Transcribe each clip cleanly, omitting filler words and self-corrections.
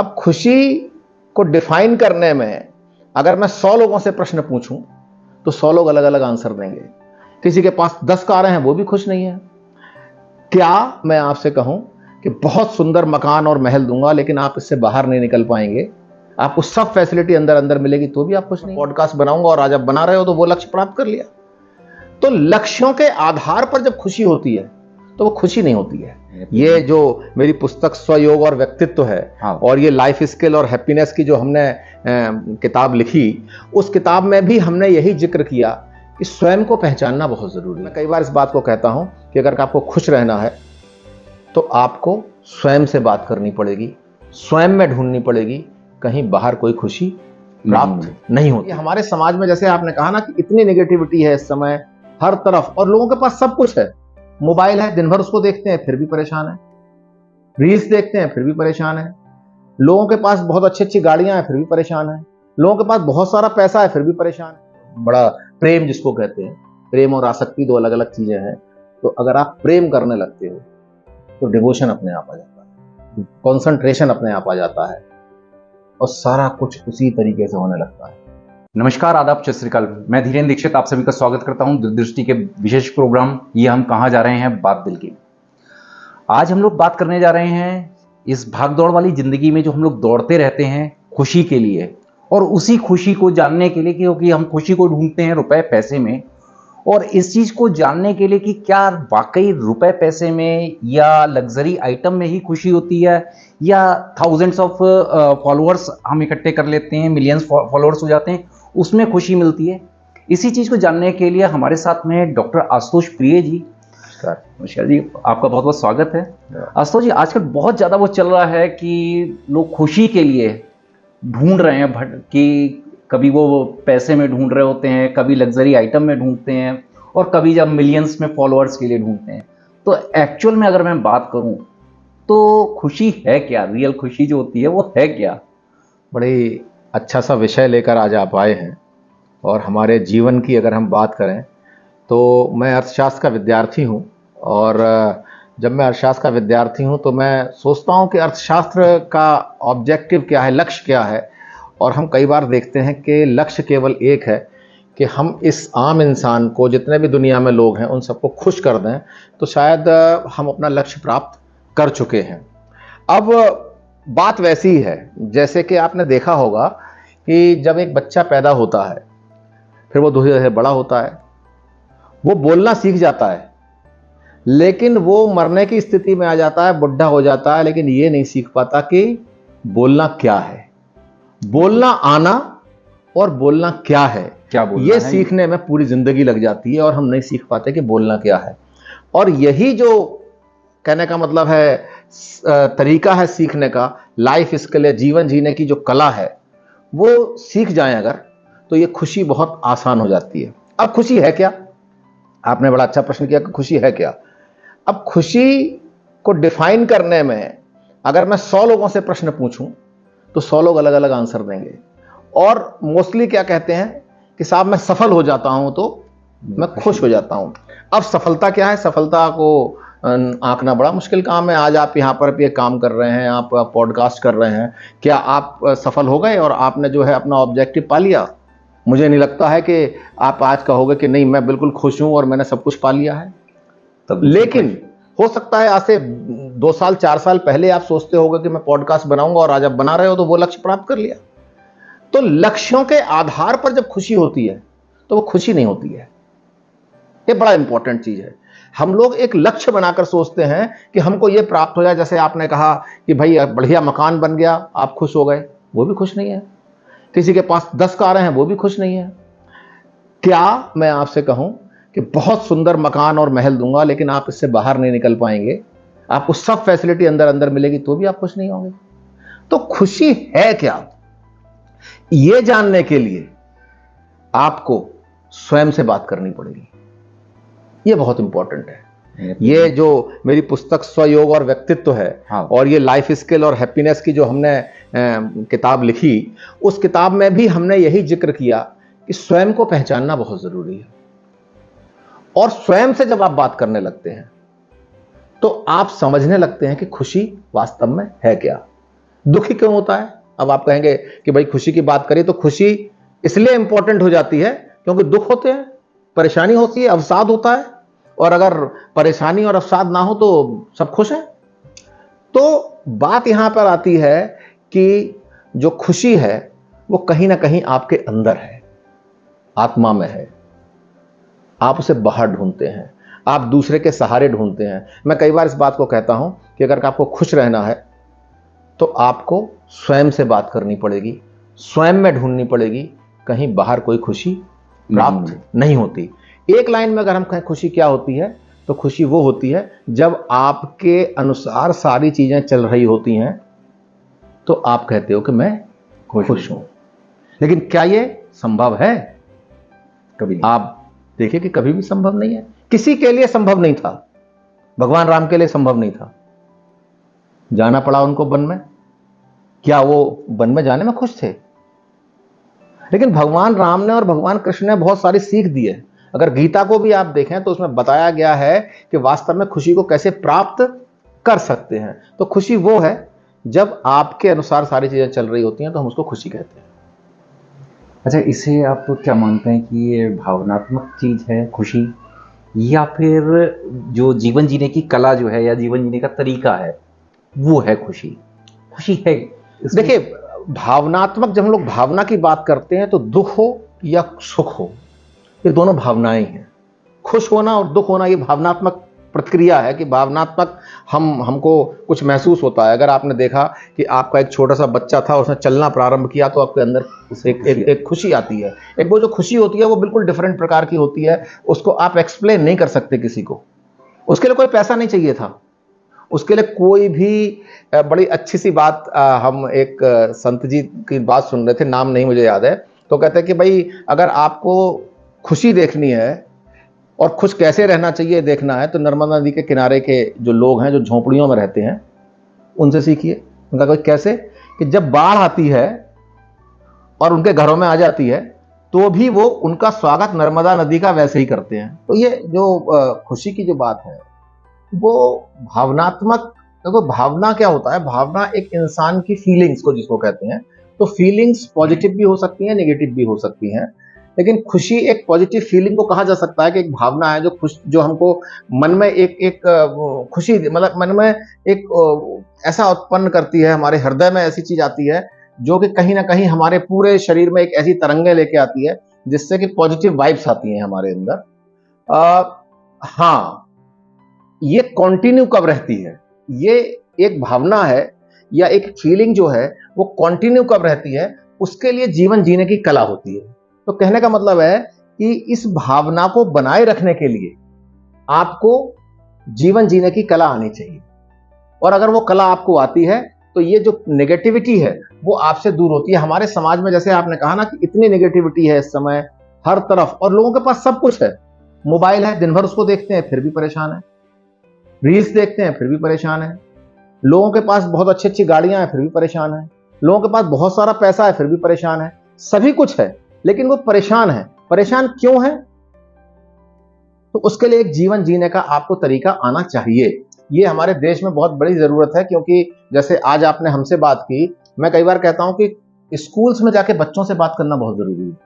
अब खुशी को डिफाइन करने में अगर मैं 100 लोगों से प्रश्न पूछूं तो 100 लोग अलग अलग आंसर देंगे। किसी के पास 10 कारें हैं, वो भी खुश नहीं है। क्या मैं आपसे कहूं कि बहुत सुंदर मकान और महल दूंगा, लेकिन आप इससे बाहर नहीं निकल पाएंगे, आपको सब फैसिलिटी अंदर अंदर मिलेगी तो भी आप खुश नहीं। पॉडकास्ट बनाऊंगा और आज आप बना रहे हो तो वो लक्ष्य प्राप्त कर लिया। तो लक्ष्यों के आधार पर जब खुशी होती है तो वो खुशी नहीं होती है। ये जो मेरी पुस्तक स्वयोग और व्यक्तित्व है, हाँ। और ये लाइफ स्किल और हैप्पीनेस की जो हमने किताब लिखी, उस किताब में भी हमने यही जिक्र किया कि स्वयं को पहचानना बहुत जरूरी है। मैं कई बार इस बात को कहता हूं कि अगर आपको खुश रहना है तो आपको स्वयं से बात करनी पड़ेगी, स्वयं में ढूंढनी पड़ेगी, कहीं बाहर कोई खुशी प्राप्त नहीं होती। हमारे समाज में जैसे आपने कहा ना कि इतनी नेगेटिविटी है इस समय हर तरफ, और लोगों के पास सब कुछ है। मोबाइल है, दिन भर उसको देखते हैं फिर भी परेशान है, रील्स देखते हैं फिर भी परेशान है, लोगों के पास बहुत अच्छी अच्छी गाड़ियां हैं फिर भी परेशान है, लोगों के पास बहुत सारा पैसा है फिर भी परेशान है। बड़ा प्रेम जिसको कहते हैं, प्रेम और आसक्ति दो अलग अलग चीजें हैं। तो अगर आप प्रेम करने लगते हो तो डिवोशन अपने आप आ जाता है, कॉन्सेंट्रेशन अपने आप आ जाता है, और सारा कुछ उसी तरीके से होने लगता है। नमस्कार, आदाब, सत श्री अकाल। मैं धीरेन्द्र दीक्षित आप सभी का स्वागत करता हूं दूरदृष्टि के विशेष प्रोग्राम ये हम कहां जा रहे हैं, बात दिल की। आज हम लोग बात करने जा रहे हैं इस भागदौड़ वाली जिंदगी में जो हम लोग दौड़ते रहते हैं खुशी के लिए, और उसी खुशी को जानने के लिए, क्योंकि हम खुशी को ढूंढते हैं रुपए पैसे में, और इस चीज को जानने के लिए कि क्या वाकई रुपए पैसे में या लग्जरी आइटम में ही खुशी होती है, या थाउजेंड्स ऑफ फॉलोअर्स हम इकट्ठे कर लेते हैं, मिलियंस फॉलोअर्स हो जाते हैं, उसमें खुशी मिलती है। इसी चीज को जानने के लिए हमारे साथ में डॉक्टर आशुतोष प्रिय जी। नमस्कार जी, आपका बहुत बहुत स्वागत है। आशुतोष जी, आजकल बहुत ज्यादा वो चल रहा है कि लोग खुशी के लिए ढूंढ रहे हैं कि कभी वो पैसे में ढूंढ रहे होते हैं, कभी लग्जरी आइटम में ढूंढते हैं, और कभी जब मिलियंस में फॉलोअर्स के लिए ढूंढते हैं। तो एक्चुअल में अगर मैं बात करूं तो खुशी है क्या? रियल खुशी जो होती है वो है क्या? बड़ी अच्छा सा विषय लेकर आज आप आए हैं। और हमारे जीवन की अगर हम बात करें तो मैं अर्थशास्त्र का विद्यार्थी हूं, और जब मैं अर्थशास्त्र का विद्यार्थी हूं तो मैं सोचता हूं कि अर्थशास्त्र का ऑब्जेक्टिव क्या है, लक्ष्य क्या है। और हम कई बार देखते हैं कि लक्ष्य केवल एक है कि हम इस आम इंसान को, जितने भी दुनिया में लोग हैं, उन सबको खुश कर दें, तो शायद हम अपना लक्ष्य प्राप्त कर चुके हैं। अब बात वैसी ही है जैसे कि आपने देखा होगा कि जब एक बच्चा पैदा होता है, फिर वो धीरे धीरे बड़ा होता है, वो बोलना सीख जाता है, लेकिन वो मरने की स्थिति में आ जाता है, बुढ़ा हो जाता है, लेकिन ये नहीं सीख पाता कि बोलना क्या है, बोलना आना और बोलना क्या है, क्या बोलना ये है, सीखने में पूरी जिंदगी लग जाती है, और हम नहीं सीख पाते कि बोलना क्या है। और यही जो कहने का मतलब है तरीका है सीखने का, लाइफ स्किल है, जीवन जीने की जो कला है, वो सीख जाएं अगर, तो ये खुशी बहुत आसान हो जाती है। अब खुशी है क्या? आपने बड़ा अच्छा प्रश्न किया कि खुशी है क्या। अब खुशी को डिफाइन करने में अगर मैं 100 लोगों से प्रश्न पूछूं तो 100 लोग अलग अलग आंसर देंगे। और मोस्टली क्या कहते हैं कि साहब मैं सफल हो जाता हूं तो मैं खुश हो जाता हूं। अब सफलता क्या है? सफलता को आंकना बड़ा मुश्किल काम है। आज आप यहाँ पर भी एक काम कर रहे हैं, आप पॉडकास्ट कर रहे हैं, क्या आप सफल हो गए और आपने जो है अपना ऑब्जेक्टिव पा लिया? मुझे नहीं लगता है कि आप आज कहोगे कि नहीं मैं बिल्कुल खुश हूं और मैंने सब कुछ पा लिया है। लेकिन हो सकता है आज से 2 साल 4 साल पहले आप सोचते होगे कि मैं पॉडकास्ट बनाऊंगा, और आज आप बना रहे हो तो वो लक्ष्य प्राप्त कर लिया। तो लक्ष्यों के आधार पर जब खुशी होती है तो वो खुशी नहीं होती है। ये बड़ा इंपॉर्टेंट चीज है। हम लोग एक लक्ष्य बनाकर सोचते हैं कि हमको ये प्राप्त हो जाए। जैसे आपने कहा कि भाई बढ़िया मकान बन गया, आप खुश हो गए, वो भी खुश नहीं है। किसी के पास 10 कारें हैं, वो भी खुश नहीं है। क्या मैं आपसे कहूं कि बहुत सुंदर मकान और महल दूंगा, लेकिन आप इससे बाहर नहीं निकल पाएंगे, आपको सब फैसिलिटी अंदर अंदर मिलेगी तो भी आप खुश नहीं होंगे। तो खुशी है क्या, यह जानने के लिए आपको स्वयं से बात करनी पड़ेगी। यह बहुत इंपॉर्टेंट है। ये जो मेरी पुस्तक स्वयोग और व्यक्तित्व है, हाँ। और ये लाइफ स्किल और हैप्पीनेस की जो हमने किताब लिखी, उस किताब में भी हमने यही जिक्र किया कि स्वयं को पहचानना बहुत जरूरी है। और स्वयं से जब आप बात करने लगते हैं तो आप समझने लगते हैं कि खुशी वास्तव में है क्या। दुखी क्यों होता है? अब आप कहेंगे कि भाई खुशी की बात करें तो खुशी इसलिए इंपॉर्टेंट हो जाती है क्योंकि दुख होते हैं, परेशानी होती है, अवसाद होता है, और अगर परेशानी और अवसाद ना हो तो सब खुश हैं। तो बात यहां पर आती है कि जो खुशी है वो कहीं ना कहीं आपके अंदर है, आत्मा में है। आप उसे बाहर ढूंढते हैं, आप दूसरे के सहारे ढूंढते हैं। मैं कई बार इस बात को कहता हूं कि अगर आपको खुश रहना है तो आपको स्वयं से बात करनी पड़ेगी, स्वयं में ढूंढनी पड़ेगी। कहीं बाहर कोई खुशी प्राप्त नहीं होती। एक लाइन में अगर हम कहें खुशी क्या होती है, तो खुशी वो होती है जब आपके अनुसार सारी चीजें चल रही होती हैं तो आप कहते हो कि मैं खुश हूं। लेकिन क्या ये संभव है? कभी आप देखिए कि कभी भी संभव नहीं है। किसी के लिए संभव नहीं था। भगवान राम के लिए संभव नहीं था, जाना पड़ा उनको वन में। क्या वो वन में जाने में खुश थे? लेकिन भगवान राम ने और भगवान कृष्ण ने बहुत सारी सीख दी है। अगर गीता को भी आप देखें तो उसमें बताया गया है कि वास्तव में खुशी को कैसे प्राप्त कर सकते हैं। तो खुशी वो है जब आपके अनुसार सारी चीजें चल रही होती हैं तो हम उसको खुशी कहते हैं। अच्छा, इसे आप क्या मानते हैं कि ये भावनात्मक चीज है खुशी, या फिर जो जीवन जीने की कला जो है या जीवन जीने का तरीका है वो है खुशी? खुशी है देखिए, भावनात्मक, जब हम लोग भावना की बात करते हैं तो दुख हो या सुख हो, ये दोनों भावनाएं हैं। खुश होना और दुख होना ये भावनात्मक प्रतिक्रिया है कि भावनात्मक हमको कुछ महसूस होता है। अगर आपने देखा कि आपका एक छोटा सा बच्चा था, उसने चलना प्रारंभ किया तो आपके अंदर एक खुशी आती है। एक वो जो खुशी होती है वो बिल्कुल डिफरेंट प्रकार की होती है। उसको आप एक्सप्लेन नहीं कर सकते किसी को। उसके लिए कोई पैसा नहीं चाहिए था, उसके लिए कोई भी बड़ी अच्छी सी बात, हम एक संत जी की बात सुन रहे थे, नाम नहीं मुझे याद है, तो कहते हैं कि भाई अगर आपको खुशी देखनी है और खुश कैसे रहना चाहिए देखना है तो नर्मदा नदी के किनारे के जो लोग हैं, जो झोंपड़ियों में रहते हैं, उनसे सीखिए। उनका कोई कैसे कि जब बाढ़ आती है और उनके घरों में आ जाती है तो भी वो उनका स्वागत नर्मदा नदी का वैसे ही करते हैं। तो ये जो खुशी की जो बात है वो भावनात्मक। देखो, भावना क्या होता है? भावना एक इंसान की फीलिंग्स को जिसको कहते हैं, तो फीलिंग्स पॉजिटिव भी हो सकती हैं, नेगेटिव भी हो सकती हैं। लेकिन खुशी एक पॉजिटिव फीलिंग को कहा जा सकता है कि एक भावना है जो हमको मन में एक खुशी, मतलब मन में एक ऐसा उत्पन्न करती है, हमारे हृदय में ऐसी चीज आती है जो कि कहीं ना कहीं हमारे पूरे शरीर में एक ऐसी तरंगे लेके आती है जिससे कि पॉजिटिव वाइब्स आती हैं हमारे अंदर। हाँ, ये कंटिन्यू कब रहती है? ये एक भावना है या एक फीलिंग जो है वो कंटिन्यू कब रहती है, उसके लिए जीवन जीने की कला होती है। तो कहने का मतलब है कि इस भावना को बनाए रखने के लिए आपको जीवन जीने की कला आनी चाहिए। और अगर वो कला आपको आती है तो ये जो नेगेटिविटी है वो आपसे दूर होती है। हमारे समाज में, जैसे आपने कहा ना, कि इतनी नेगेटिविटी है इस समय हर तरफ, और लोगों के पास सब कुछ है। मोबाइल है, दिन भर उसको देखते हैं फिर भी परेशान है, रील्स देखते हैं फिर भी परेशान है, लोगों के पास बहुत अच्छी अच्छी गाड़ियां हैं फिर भी परेशान है, लोगों के पास बहुत सारा पैसा है फिर भी परेशान है, सभी कुछ है लेकिन वो परेशान है। परेशान क्यों है? तो उसके लिए एक जीवन जीने का आपको तरीका आना चाहिए। ये हमारे देश में बहुत बड़ी जरूरत है, क्योंकि जैसे आज आपने हमसे बात की, मैं कई बार कहता हूं कि स्कूल्स में जाके बच्चों से बात करना बहुत जरूरी है।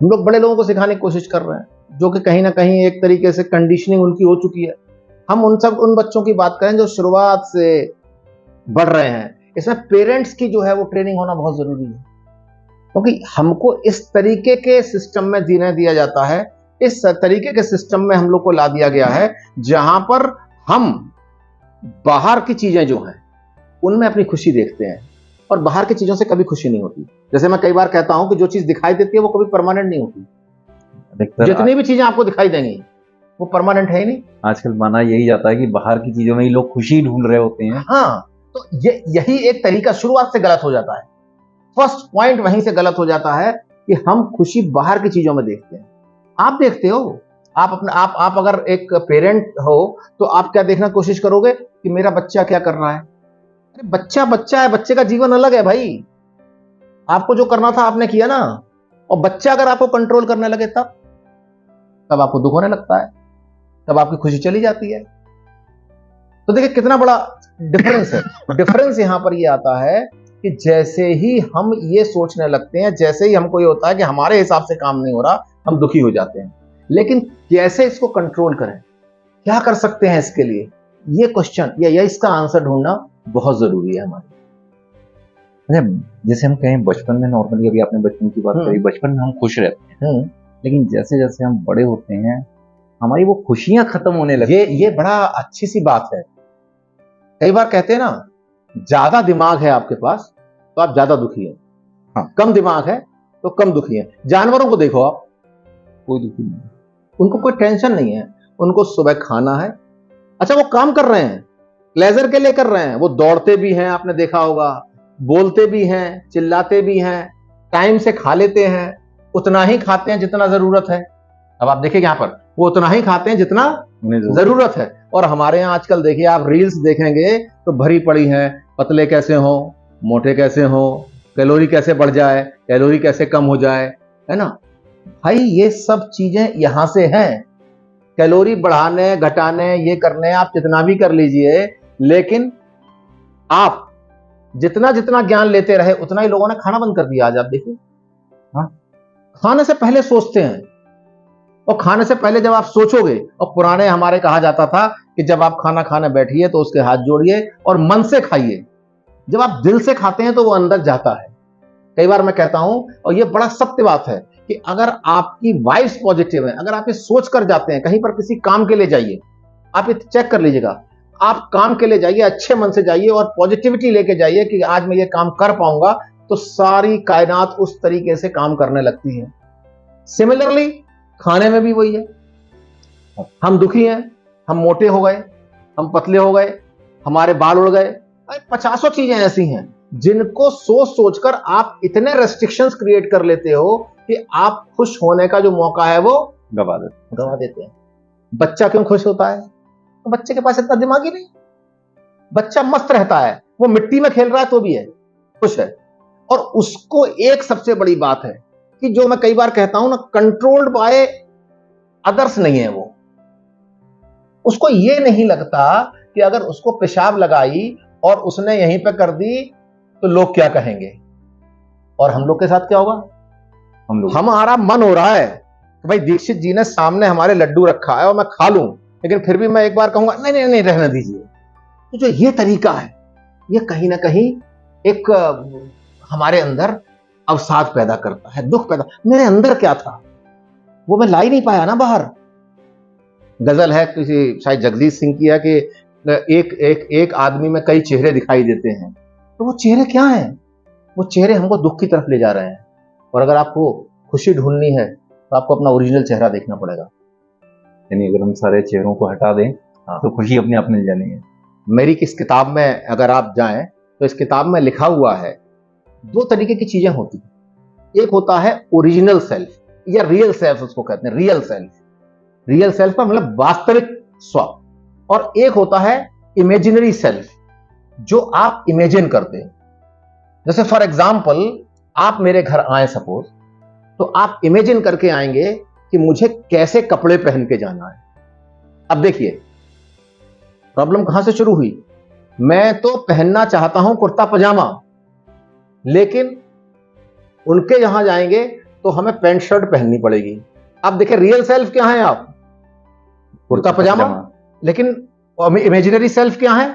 हम लोग बड़े लोगों को सिखाने की कोशिश कर रहे हैं, जो कि कहीं ना कहीं एक तरीके से कंडीशनिंग उनकी हो चुकी है। हम उन बच्चों की बात करें जो शुरुआत से बढ़ रहे हैं। इसमें पेरेंट्स की जो है वो ट्रेनिंग होना बहुत जरूरी है, क्योंकि हमको इस तरीके के सिस्टम में जीने दिया जाता है, इस तरीके के सिस्टम में हम लोग को ला दिया गया है जहां पर हम बाहर की चीजें जो हैं उनमें अपनी खुशी देखते हैं और बाहर की चीजों से कभी खुशी नहीं होती। जैसे मैं कई बार कहता हूं कि जो चीज दिखाई देती है वो कभी परमानेंट नहीं होती। जितनी भी चीजें आपको दिखाई देंगी वो परमानेंट है ही नहीं। आजकल माना यही जाता है कि बाहर की चीजों में ही लोग खुशी ढूंढ रहे होते हैं। हाँ, तो यही एक तरीका शुरुआत से गलत हो जाता है। फर्स्ट पॉइंट वहीं से गलत हो जाता है कि हम खुशी बाहर की चीजों में देखते हैं। आप देखते हो, आप अगर एक पेरेंट हो तो आप क्या देखना कोशिश करोगे कि मेरा बच्चा क्या कर रहा है। अरे बच्चा बच्चा है, बच्चे का जीवन अलग है भाई। आपको जो करना था आपने किया ना, और बच्चा अगर आपको कंट्रोल करने लगे तब आपको दुख होने लगता है, तब आपकी खुशी चली जाती है। तो देखिए कितना बड़ा डिफरेंस है। डिफरेंस यहां पर ये आता है कि जैसे ही हम ये सोचने लगते हैं, जैसे ही हमको ये होता है कि हमारे हिसाब से काम नहीं हो रहा, हम दुखी हो जाते हैं। लेकिन कैसे इसको कंट्रोल करें, क्या कर सकते हैं इसके लिए, ये क्वेश्चन या इसका आंसर ढूंढना बहुत जरूरी है हमारे। जैसे हम कहें बचपन में, नॉर्मली अभी आपने बचपन की बात करी, बचपन में हम खुश रहते हैं, लेकिन जैसे जैसे हम बड़े होते हैं हमारी वो खुशियां खत्म होने लगती हैं। ये बड़ा अच्छी सी बात है। कई बार कहते हैं ना, ज्यादा दिमाग है आपके पास तो आप ज्यादा दुखी हैं, हाँ। कम दिमाग है तो कम दुखी हैं। जानवरों को देखो आप, कोई दुखी नहीं, उनको कोई टेंशन नहीं है, उनको सुबह खाना है, अच्छा वो काम कर रहे हैं, प्लेजर के लिए कर रहे हैं, वो दौड़ते भी हैं, आपने देखा होगा, बोलते भी हैं, चिल्लाते भी हैं, टाइम से खा लेते हैं, उतना ही खाते हैं जितना जरूरत है। अब आप देखिए यहां पर वो उतना ही खाते हैं जितना जरूरत है। और हमारे यहाँ आजकल देखिए, आप रील्स देखेंगे तो भरी पड़ी हैं, पतले कैसे हो, मोटे कैसे हो, कैलोरी कैसे बढ़ जाए, कैलोरी कैसे कम हो जाए, है ना भाई। ये सब चीजें यहां से हैं। कैलोरी बढ़ाने घटाने ये करने आप जितना भी कर लीजिए, लेकिन आप जितना जितना ज्ञान लेते रहे उतना ही लोगों ने खाना बंद कर दिया। आज आप देखिए, हाँ, खाने से पहले सोचते हैं, और खाने से पहले जब आप सोचोगे, और पुराने हमारे कहा जाता था कि जब आप खाना खाने बैठिए तो उसके हाथ जोड़िए और मन से खाइए। जब आप दिल से खाते हैं तो वो अंदर जाता है। कई बार मैं कहता हूं, और ये बड़ा सत्य बात है, कि अगर आपकी वाइब्स पॉजिटिव है, अगर आप ये सोच कर जाते हैं, कहीं पर किसी काम के लिए जाइए, आप ये चेक कर लीजिएगा, आप काम के लिए जाइए, अच्छे मन से जाइए और पॉजिटिविटी लेके जाइए कि आज मैं ये काम कर पाऊंगा, तो सारी कायनात उस तरीके से काम करने लगती है। सिमिलरली खाने में भी वही है। हम दुखी हैं, हम मोटे हो गए, हम पतले हो गए, हमारे बाल उड़ गए, 50 चीजें ऐसी हैं जिनको सोच सोचकर आप इतने रेस्ट्रिक्शंस क्रिएट कर लेते हो कि आप खुश होने का जो मौका है वो गवा देते हैं। बच्चा क्यों खुश होता है? तो बच्चे के पास इतना दिमाग ही नहीं। बच्चा मस्त रहता है, वो मिट्टी में खेल रहा है तो भी है खुश है। और उसको एक सबसे बड़ी बात है कि जो मैं कई बार कहता हूं ना, कंट्रोल्ड बाय अदर्स नहीं है वो। उसको ये नहीं लगता कि अगर उसको पेशाब लगाई और उसने यहीं पे कर दी तो लोग क्या कहेंगे। और हम लोग के साथ क्या होगा? हमारा मन हो रहा है कि भाई दीक्षित जी ने सामने हमारे लड्डू रखा है और मैं खा लूं, लेकिन फिर भी मैं एक बार कहूंगा नहीं नहीं नहीं, रहने दीजिए। तो जो ये तरीका है, ये कहीं ना कहीं एक हमारे अंदर अवसाद पैदा करता है, दुख पैदा। मेरे अंदर क्या था वो मैं ला ही नहीं पाया ना बाहर। गजल है किसी शायद जगदीश सिंह की है कि एक आदमी में कई चेहरे दिखाई देते हैं। तो वो चेहरे क्या हैं? वो चेहरे हमको दुख की तरफ ले जा रहे हैं। और अगर आपको खुशी ढूंढनी है तो आपको अपना ओरिजिनल चेहरा देखना पड़ेगा। यानी अगर हम सारे चेहरों को हटा दें, हाँ, तो खुशी अपने आप मिल जानी है। मेरी किस किताब में अगर आप जाएं तो इस किताब में लिखा हुआ है, 2 तरीके की चीजें होती हैं। एक होता है ओरिजिनल सेल्फ या रियल सेल्फ, उसको कहते हैं रियल सेल्फ। रियल सेल्फ का मतलब वास्तविक स्व। और एक होता है इमेजिनरी सेल्फ, जो आप इमेजिन करते हैं। जैसे फॉर एग्जाम्पल, आप मेरे घर आए सपोज, तो आप इमेजिन करके आएंगे कि मुझे कैसे कपड़े पहन के जाना है। अब देखिए प्रॉब्लम कहां से शुरू हुई। मैं तो पहनना चाहता हूं कुर्ता पजामा, लेकिन उनके यहां जाएंगे तो हमें पैंट शर्ट पहननी पड़ेगी। अब देखिए रियल सेल्फ क्या है आप? कुर्ता पजामा। लेकिन इमेजिनरी सेल्फ क्या है?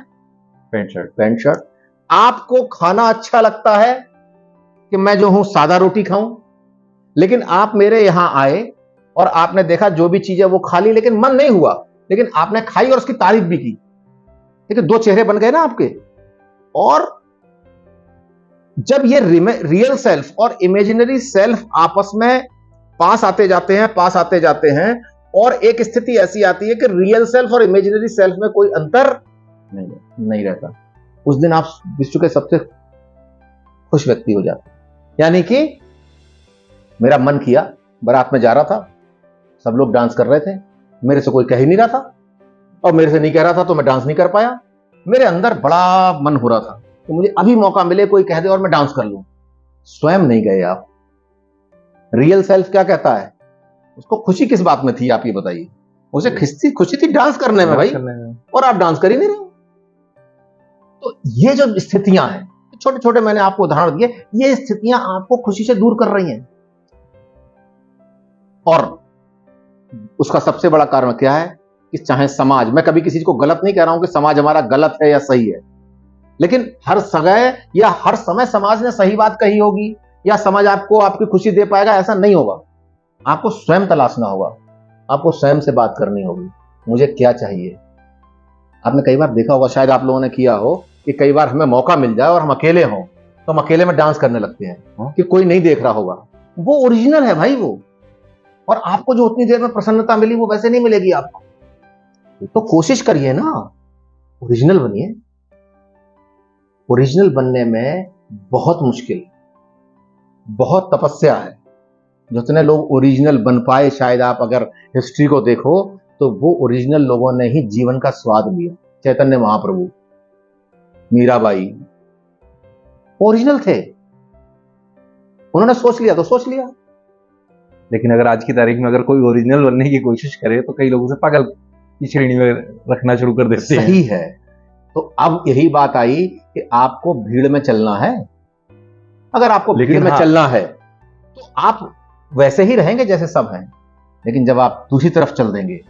Pant shirt. आपको खाना अच्छा लगता है कि मैं जो हूं सादा रोटी खाऊं, लेकिन आप मेरे यहां आए और आपने देखा जो भी चीज है वो खा ली, लेकिन मन नहीं हुआ, लेकिन आपने खाई और उसकी तारीफ भी की। देखिए 2 चेहरे बन गए ना आपके। और जब ये रियल सेल्फ और इमेजिनरी सेल्फ आपस में पास आते जाते हैं और एक स्थिति ऐसी आती है कि रियल सेल्फ और इमेजिनरी सेल्फ में कोई अंतर नहीं रहता, उस दिन आप विश्व के सबसे खुश व्यक्ति हो जाते। यानी कि मेरा मन किया, बारात में जा रहा था, सब लोग डांस कर रहे थे, मेरे से कोई कह ही नहीं रहा था, और मेरे से नहीं कह रहा था तो मैं डांस नहीं कर पाया। मेरे अंदर बड़ा मन हो रहा था कि मुझे अभी मौका मिले, कोई कह दे और मैं डांस कर लूं। स्वयं नहीं गए आप। रियल सेल्फ क्या कहता है? उसको खुशी किस बात में थी आप ये बताइए? उसे खुशी थी डांस करने में भाई, और आप डांस कर ही नहीं रहे हो। तो ये जो स्थितियां हैं, छोटे छोटे मैंने आपको उदाहरण दिए, ये स्थितियां आपको खुशी से दूर कर रही हैं। और उसका सबसे बड़ा कारण क्या है कि चाहे समाज, मैं कभी किसी को गलत नहीं कह रहा हूं कि समाज हमारा गलत है या सही है, लेकिन हर जगह या हर समय समाज ने सही बात कही होगी या समाज आपको आपकी खुशी दे पाएगा, ऐसा नहीं होगा। आपको स्वयं तलाशना होगा, आपको स्वयं से बात करनी होगी, मुझे क्या चाहिए। आपने कई बार देखा होगा, शायद आप लोगों ने किया हो, कि कई बार हमें मौका मिल जाए और हम अकेले हों तो हम अकेले में डांस करने लगते हैं कि कोई नहीं देख रहा होगा। वो ओरिजिनल है भाई वो, और आपको जो उतनी देर में प्रसन्नता मिली वो वैसे नहीं मिलेगी आपको। तो कोशिश करिए ना, ओरिजिनल बनिए। ओरिजिनल बनने में बहुत मुश्किल, बहुत तपस्या है। जितने लोग ओरिजिनल बन पाए, शायद आप अगर हिस्ट्री को देखो तो वो ओरिजिनल लोगों ने ही जीवन का स्वाद लिया। चैतन्य महाप्रभु, मीराबाई ओरिजिनल थे, उन्होंने सोच लिया तो सोच लिया। लेकिन अगर आज की तारीख में अगर कोई ओरिजिनल बनने की कोशिश करे तो कई लोगों से पागल की श्रेणी में रखना शुरू कर देते हैं। सही है। तो अब यही बात आई कि आपको भीड़ में चलना है। अगर आपको भीड़ में चलना है तो आप वैसे ही रहेंगे जैसे सब हैं, लेकिन जब आप दूसरी तरफ चल देंगे,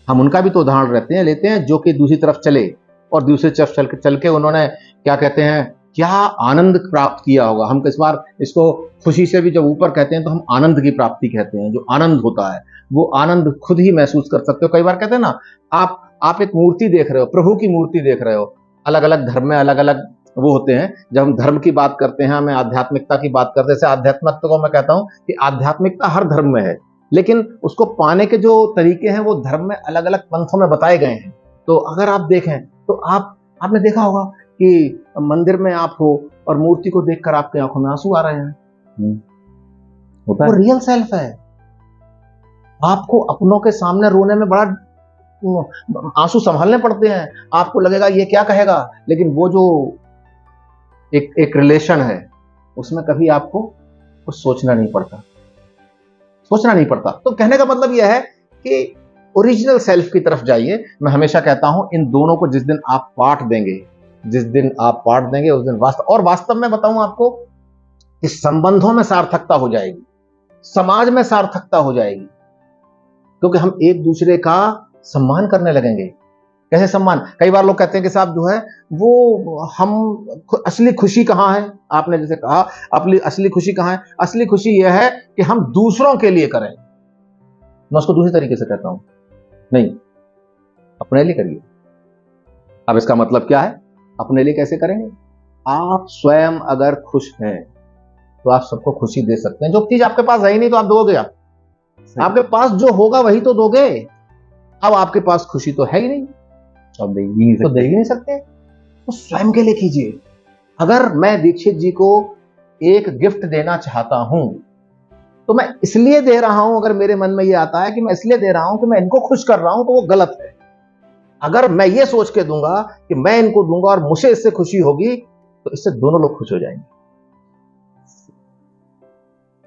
हम उनका भी तो उदाहरण लेते हैं जो कि दूसरी तरफ चले और दूसरी तरफ चल के उन्होंने क्या कहते हैं, क्या आनंद प्राप्त किया होगा। हम इस बार इसको खुशी से भी जब ऊपर कहते हैं तो हम आनंद की प्राप्ति कहते हैं। जो आनंद होता है वो आनंद खुद ही महसूस कर सकते हो। कई बार कहते हैं ना, आप एक मूर्ति देख रहे हो, प्रभु की मूर्ति देख रहे हो। अलग अलग धर्म में अलग अलग वो होते हैं। जब हम धर्म की बात करते हैं, हमें आध्यात्मिकता की बात करते हैं, जैसे आध्यात्मिकता को मैं कहता हूं कि आध्यात्मिकता हर धर्म में है, लेकिन उसको पाने के जो तरीके हैं वो धर्म में अलग अलग पंथों में बताए गए हैं। तो अगर आप देखें तो आपने देखा होगा कि मंदिर में आप हो और मूर्ति को देखकर आपकी आंखों में आंसू आ रहे हैं। होता वो है। रियल सेल्फ है। आपको अपनों के सामने रोने में बड़ा आंसू संभालने पड़ते हैं। आपको लगेगा ये क्या कहेगा, लेकिन वो जो एक रिलेशन है उसमें कभी आपको कुछ सोचना नहीं पड़ता। तो कहने का मतलब यह है कि ओरिजिनल सेल्फ की तरफ जाइए। मैं हमेशा कहता हूं, इन दोनों को जिस दिन आप पाठ देंगे उस दिन वास्तव में बताऊं आपको कि संबंधों में सार्थकता हो जाएगी, समाज में सार्थकता हो जाएगी, क्योंकि हम एक दूसरे का सम्मान करने लगेंगे। कैसे सम्मान? कई बार लोग कहते हैं कि साहब जो है वो हम असली खुशी कहां है। आपने जैसे कहा असली खुशी कहां है। असली खुशी यह है कि हम दूसरों के लिए करें। मैं उसको दूसरे तरीके से कहता हूं, नहीं, अपने लिए करिए। अब इसका मतलब क्या है? अपने लिए कैसे करेंगे? आप स्वयं अगर खुश हैं तो आप सबको खुशी दे सकते हैं। जो चीज आपके पास है ही नहीं तो आप दोगे आप? आपके पास जो होगा वही तो दोगे। अब आपके पास खुशी तो है ही नहीं, अब दे ही नहीं सकते। तो स्वयं के लिए कीजिए। अगर मैं दीक्षित जी को एक गिफ्ट देना चाहता हूं तो मैं इसलिए दे रहा हूं, अगर मेरे मन में ये आता है कि मैं इसलिए दे रहा हूं कि मैं इनको खुश कर रहा हूं, तो वो गलत है। अगर मैं ये सोच के दूंगा कि मैं इनको दूंगा और मुझे इससे खुशी होगी, तो इससे दोनों लोग खुश हो जाएंगे।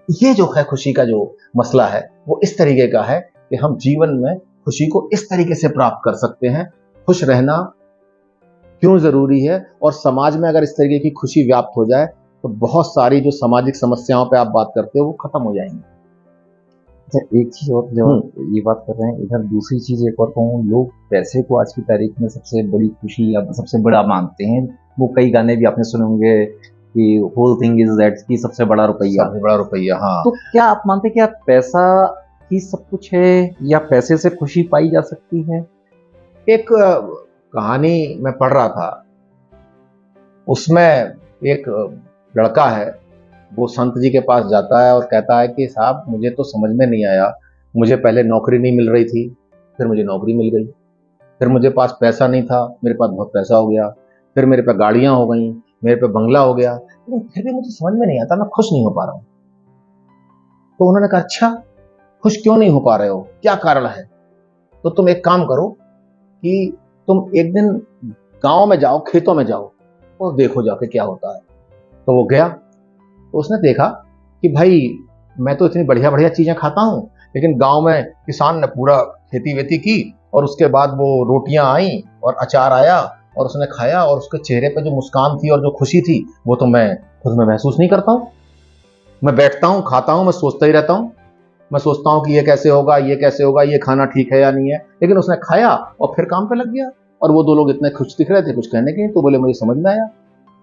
ये जो है खुशी का जो मसला है वो इस तरीके का है कि हम जीवन में खुशी को इस तरीके से प्राप्त कर सकते हैं। खुश रहना क्यों जरूरी है, और समाज में अगर इस तरीके की खुशी व्याप्त हो जाए तो बहुत सारी जो सामाजिक समस्याओं पे आप बात करते हो वो खत्म हो जाएंगी। अच्छा, एक चीज और जब ये बात कर रहे हैं, इधर दूसरी चीज एक और कहूँ, लोग पैसे को आज की तारीख में सबसे बड़ी खुशी या सबसे बड़ा मानते हैं। वो कई गाने भी आपने सुने होंगे कि होल थिंग इज दैट, की सबसे बड़ा रुपया। हाँ, तो क्या आप मानते हैं कि आप पैसा ही सब कुछ है या पैसे से खुशी पाई जा सकती है? एक कहानी मैं पढ़ रहा था, उसमें एक लड़का है, वो संत जी के पास जाता है और कहता है कि साहब मुझे तो समझ में नहीं आया, मुझे पहले नौकरी नहीं मिल रही थी, फिर मुझे नौकरी मिल गई, फिर मुझे पास पैसा नहीं था, मेरे पास बहुत पैसा हो गया, फिर मेरे पे गाड़ियां हो गई, मेरे पे बंगला हो गया, लेकिन फिर भी मुझे समझ में नहीं आता, मैं खुश नहीं हो पा रहा हूं। तो उन्होंने कहा, अच्छा खुश क्यों नहीं हो पा रहे हो, क्या कारण है? तो तुम एक काम करो कि तुम एक दिन गांव में जाओ, खेतों में जाओ और देखो जाके क्या होता है। तो वो गया, तो उसने देखा कि भाई मैं तो इतनी बढ़िया बढ़िया चीजें खाता हूं, लेकिन गांव में किसान ने पूरा खेती वेती की और उसके बाद वो रोटियां आई और अचार आया और उसने खाया और उसके चेहरे पे जो मुस्कान थी और जो खुशी थी वो तो मैं खुद में महसूस नहीं करता हूँ। मैं बैठता हूँ, खाता हूँ, मैं सोचता ही रहता हूँ। मैं सोचता हूँ कि ये कैसे होगा, ये कैसे होगा, ये खाना ठीक है या नहीं है। लेकिन उसने खाया और फिर काम पे लग गया। और वो दो लोग इतने खुश दिख रहे थे, कुछ कहने के, तो बोले मुझे समझ में आया।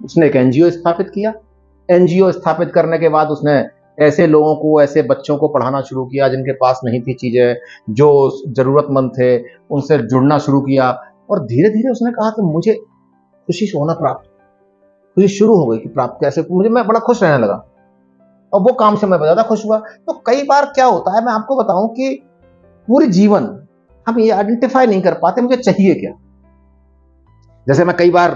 उसने एक एनजीओ स्थापित किया। एनजीओ स्थापित करने के बाद उसने ऐसे लोगों को, ऐसे बच्चों को पढ़ाना शुरू किया जिनके पास नहीं थी चीजें, जो जरूरतमंद थे, उनसे जुड़ना शुरू किया। और धीरे धीरे उसने कहा कि मुझे खुशी से होना प्राप्त, खुशी शुरू हो गई कि प्राप्त कैसे, मुझे, मैं बड़ा खुश रहने लगा और वो काम से मैं ज्यादा खुश हुआ। तो कई बार क्या होता है, मैं आपको बताऊं कि पूरी जीवन हम ये आइडेंटिफाई नहीं कर पाते मुझे चाहिए क्या। जैसे मैं कई बार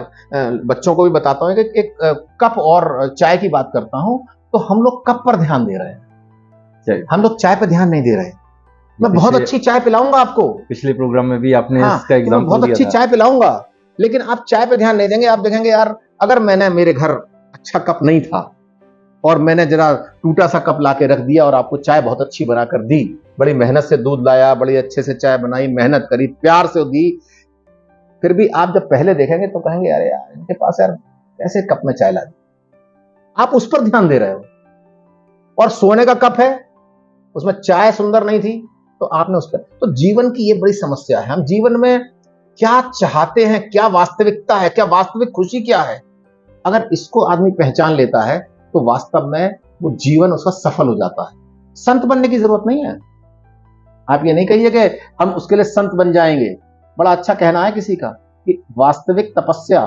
बच्चों को भी बताता हूँ कि एक कप और चाय की बात करता हूं, तो हम लोग कप पर ध्यान दे रहे हैं, हम लोग चाय पर ध्यान नहीं दे रहे। मैं बहुत अच्छी चाय पिलाऊंगा आपको, पिछले प्रोग्राम में भी आपने हाँ, इसका एग्जांपल बहुत अच्छी चाय पिलाऊंगा, लेकिन आप चाय पे ध्यान नहीं देंगे। आप देखेंगे यार, अगर मैंने, मेरे घर अच्छा कप नहीं था और मैंने जरा टूटा सा कप लाके रख दिया और आपको चाय बहुत अच्छी बनाकर दी, बड़ी मेहनत से दूध लाया, बड़ी अच्छे से चाय बनाई, मेहनत करी, प्यार से दी, फिर भी आप जब पहले देखेंगे तो कहेंगे अरे यार इनके पास यार कैसे कप में चाय ला दी। आप उस पर ध्यान दे रहे हो। और सोने का कप है, उसमें चाय सुंदर नहीं थी तो आपने उस पर। तो जीवन की ये बड़ी समस्या है, हम जीवन में क्या चाहते हैं, क्या वास्तविकता है, क्या वास्तविक खुशी क्या है, अगर इसको आदमी पहचान लेता है तो वास्तव में वो जीवन उसका सफल हो जाता है। संत बनने की जरूरत नहीं है। आप ये नहीं कहिए कि हम उसके लिए संत बन जाएंगे। बड़ा अच्छा कहना है किसी का कि वास्तविक तपस्या,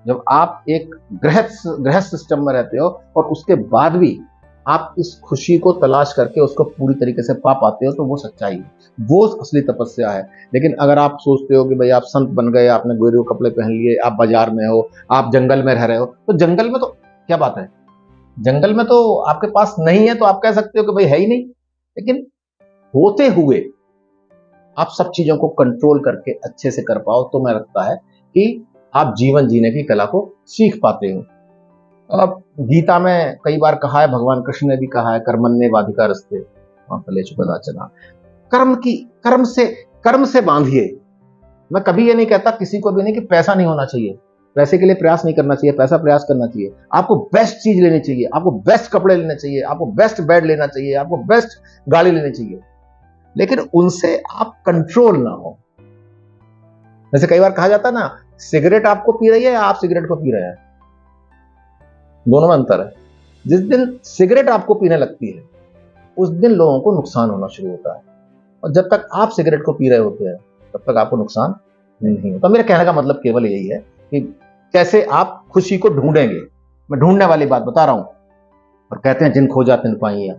जब आप एक गृहस्थ सिस्टम में रहते हो और उसके बाद भी आप इस खुशी को तलाश करके उसको पूरी तरीके से पा पाते हो, तो वो सच्चाई है, वो असली तपस्या है। लेकिन अगर आप सोचते हो कि भाई आप संत बन गए, आपने गोरे कपड़े पहन लिए, आप बाजार में हो, आप जंगल में रह रहे हो, तो जंगल में तो क्या बात है, जंगल में तो आपके पास नहीं है तो आप कह सकते हो कि भाई है ही नहीं। लेकिन होते हुए आप सब चीजों को कंट्रोल करके अच्छे से कर पाओ तो मैं लगता है कि आप जीवन जीने की कला को सीख पाते हो। अब गीता में कई बार कहा है, भगवान कृष्ण ने भी कहा है, कर्मण्येवाधिकारस्ते मा फलेषु कदाचन। कर्म की, कर्म से बांधिए। मैं कभी ये नहीं कहता किसी को भी नहीं कि पैसा नहीं होना चाहिए, पैसे के लिए प्रयास नहीं करना चाहिए, पैसा प्रयास करना चाहिए। आपको बेस्ट चीज लेनी चाहिए, आपको बेस्ट कपड़े लेने चाहिए, आपको बेस्ट बेड लेना चाहिए, आपको बेस्ट गाड़ी लेनी चाहिए, लेकिन उनसे आप कंट्रोल ना हो। जैसे कई बार कहा जाता है ना, सिगरेट आपको पी रही है या आप सिगरेट को पी रहे हैं, दोनों में अंतर है। जिस दिन सिगरेट आपको पीने लगती है उस दिन लोगों को नुकसान होना शुरू होता है, और जब तक आप सिगरेट को पी रहे होते हैं तब तक आपको नुकसान नहीं होता। मेरे कहने का मतलब केवल यही है कि कैसे आप खुशी को ढूंढेंगे। मैं ढूंढने वाली बात बता रहा हूं। और कहते हैं जिन खोजा तिन पाइया,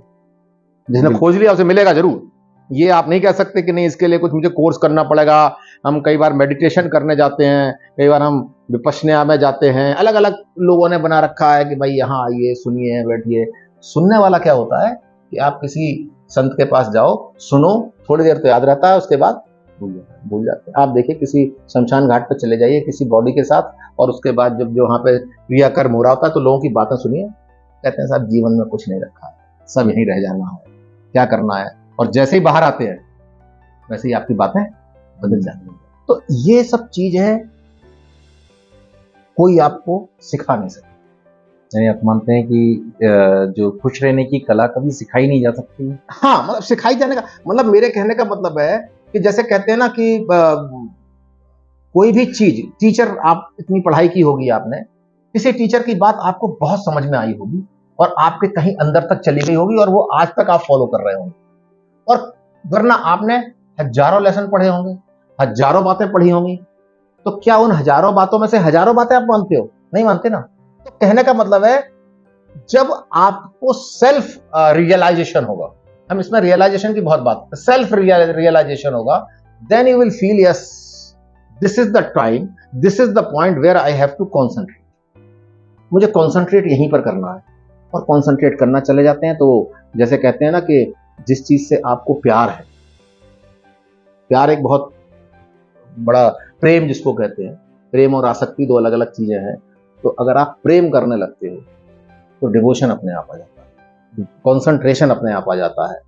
जिसने खोज लिया उसे मिलेगा जरूर। ये आप नहीं कह सकते कि नहीं इसके लिए कुछ मुझे कोर्स करना पड़ेगा। हम कई बार मेडिटेशन करने जाते हैं, कई बार हम विपश्यना में जाते हैं, अलग अलग लोगों ने बना रखा है कि भाई यहाँ आइए, सुनिए, बैठिए। सुनने वाला क्या होता है कि आप किसी संत के पास जाओ, सुनो, थोड़ी देर तो याद रहता है, उसके बाद भूल जाते हैं। आप देखिए किसी शमशान घाट पर चले जाइए किसी बॉडी के साथ, और उसके बाद जब जो वहां पे क्रियाकर्म हो रहा होता है तो लोगों की बातें सुनिए, कहते हैं साहब जीवन में कुछ नहीं रखा है, सब यहीं रह जाना है, क्या करना है। और जैसे ही बाहर आते हैं वैसे ही आपकी बातें बदल जाती हैं। तो ये सब चीज है, कोई आपको सिखा नहीं सकता। यानी आप मानते हैं कि जो खुश रहने की कला कभी सिखाई नहीं जा सकती? हाँ, मतलब सिखाई जाने का मतलब, मेरे कहने का मतलब है कि जैसे कहते हैं ना कि कोई भी चीज, टीचर, आप इतनी पढ़ाई की होगी आपने, किसी टीचर की बात आपको बहुत समझ में आई होगी और आपके कहीं अंदर तक चली गई होगी और वो आज तक आप फॉलो कर रहे होंगे। और वरना आपने हजारों लेसन पढ़े होंगे, हजारों बातें पढ़ी होंगी, तो क्या उन हजारों बातों में से हजारों बातें आप मानते हो? नहीं मानते ना। तो कहने का मतलब है जब आपको सेल्फ रियलाइजेशन होगा, हम इसमें रियलाइजेशन की बहुत बात, सेल्फ रियलाइजेशन होगा, then you will feel yes this is the time, this is the point where I have to concentrate. मुझे कॉन्सेंट्रेट यहीं पर करना है। और कॉन्सेंट्रेट करना चले जाते हैं तो जैसे कहते हैं ना कि जिस चीज से आपको प्यार है, प्यार एक बहुत बड़ा, प्रेम जिसको कहते हैं, प्रेम और आसक्ति दो अलग अलग चीजें हैं। तो अगर आप प्रेम करने लगते हो तो डिवोशन अपने आप आ जाता है, कॉन्सेंट्रेशन अपने आप आ जाता है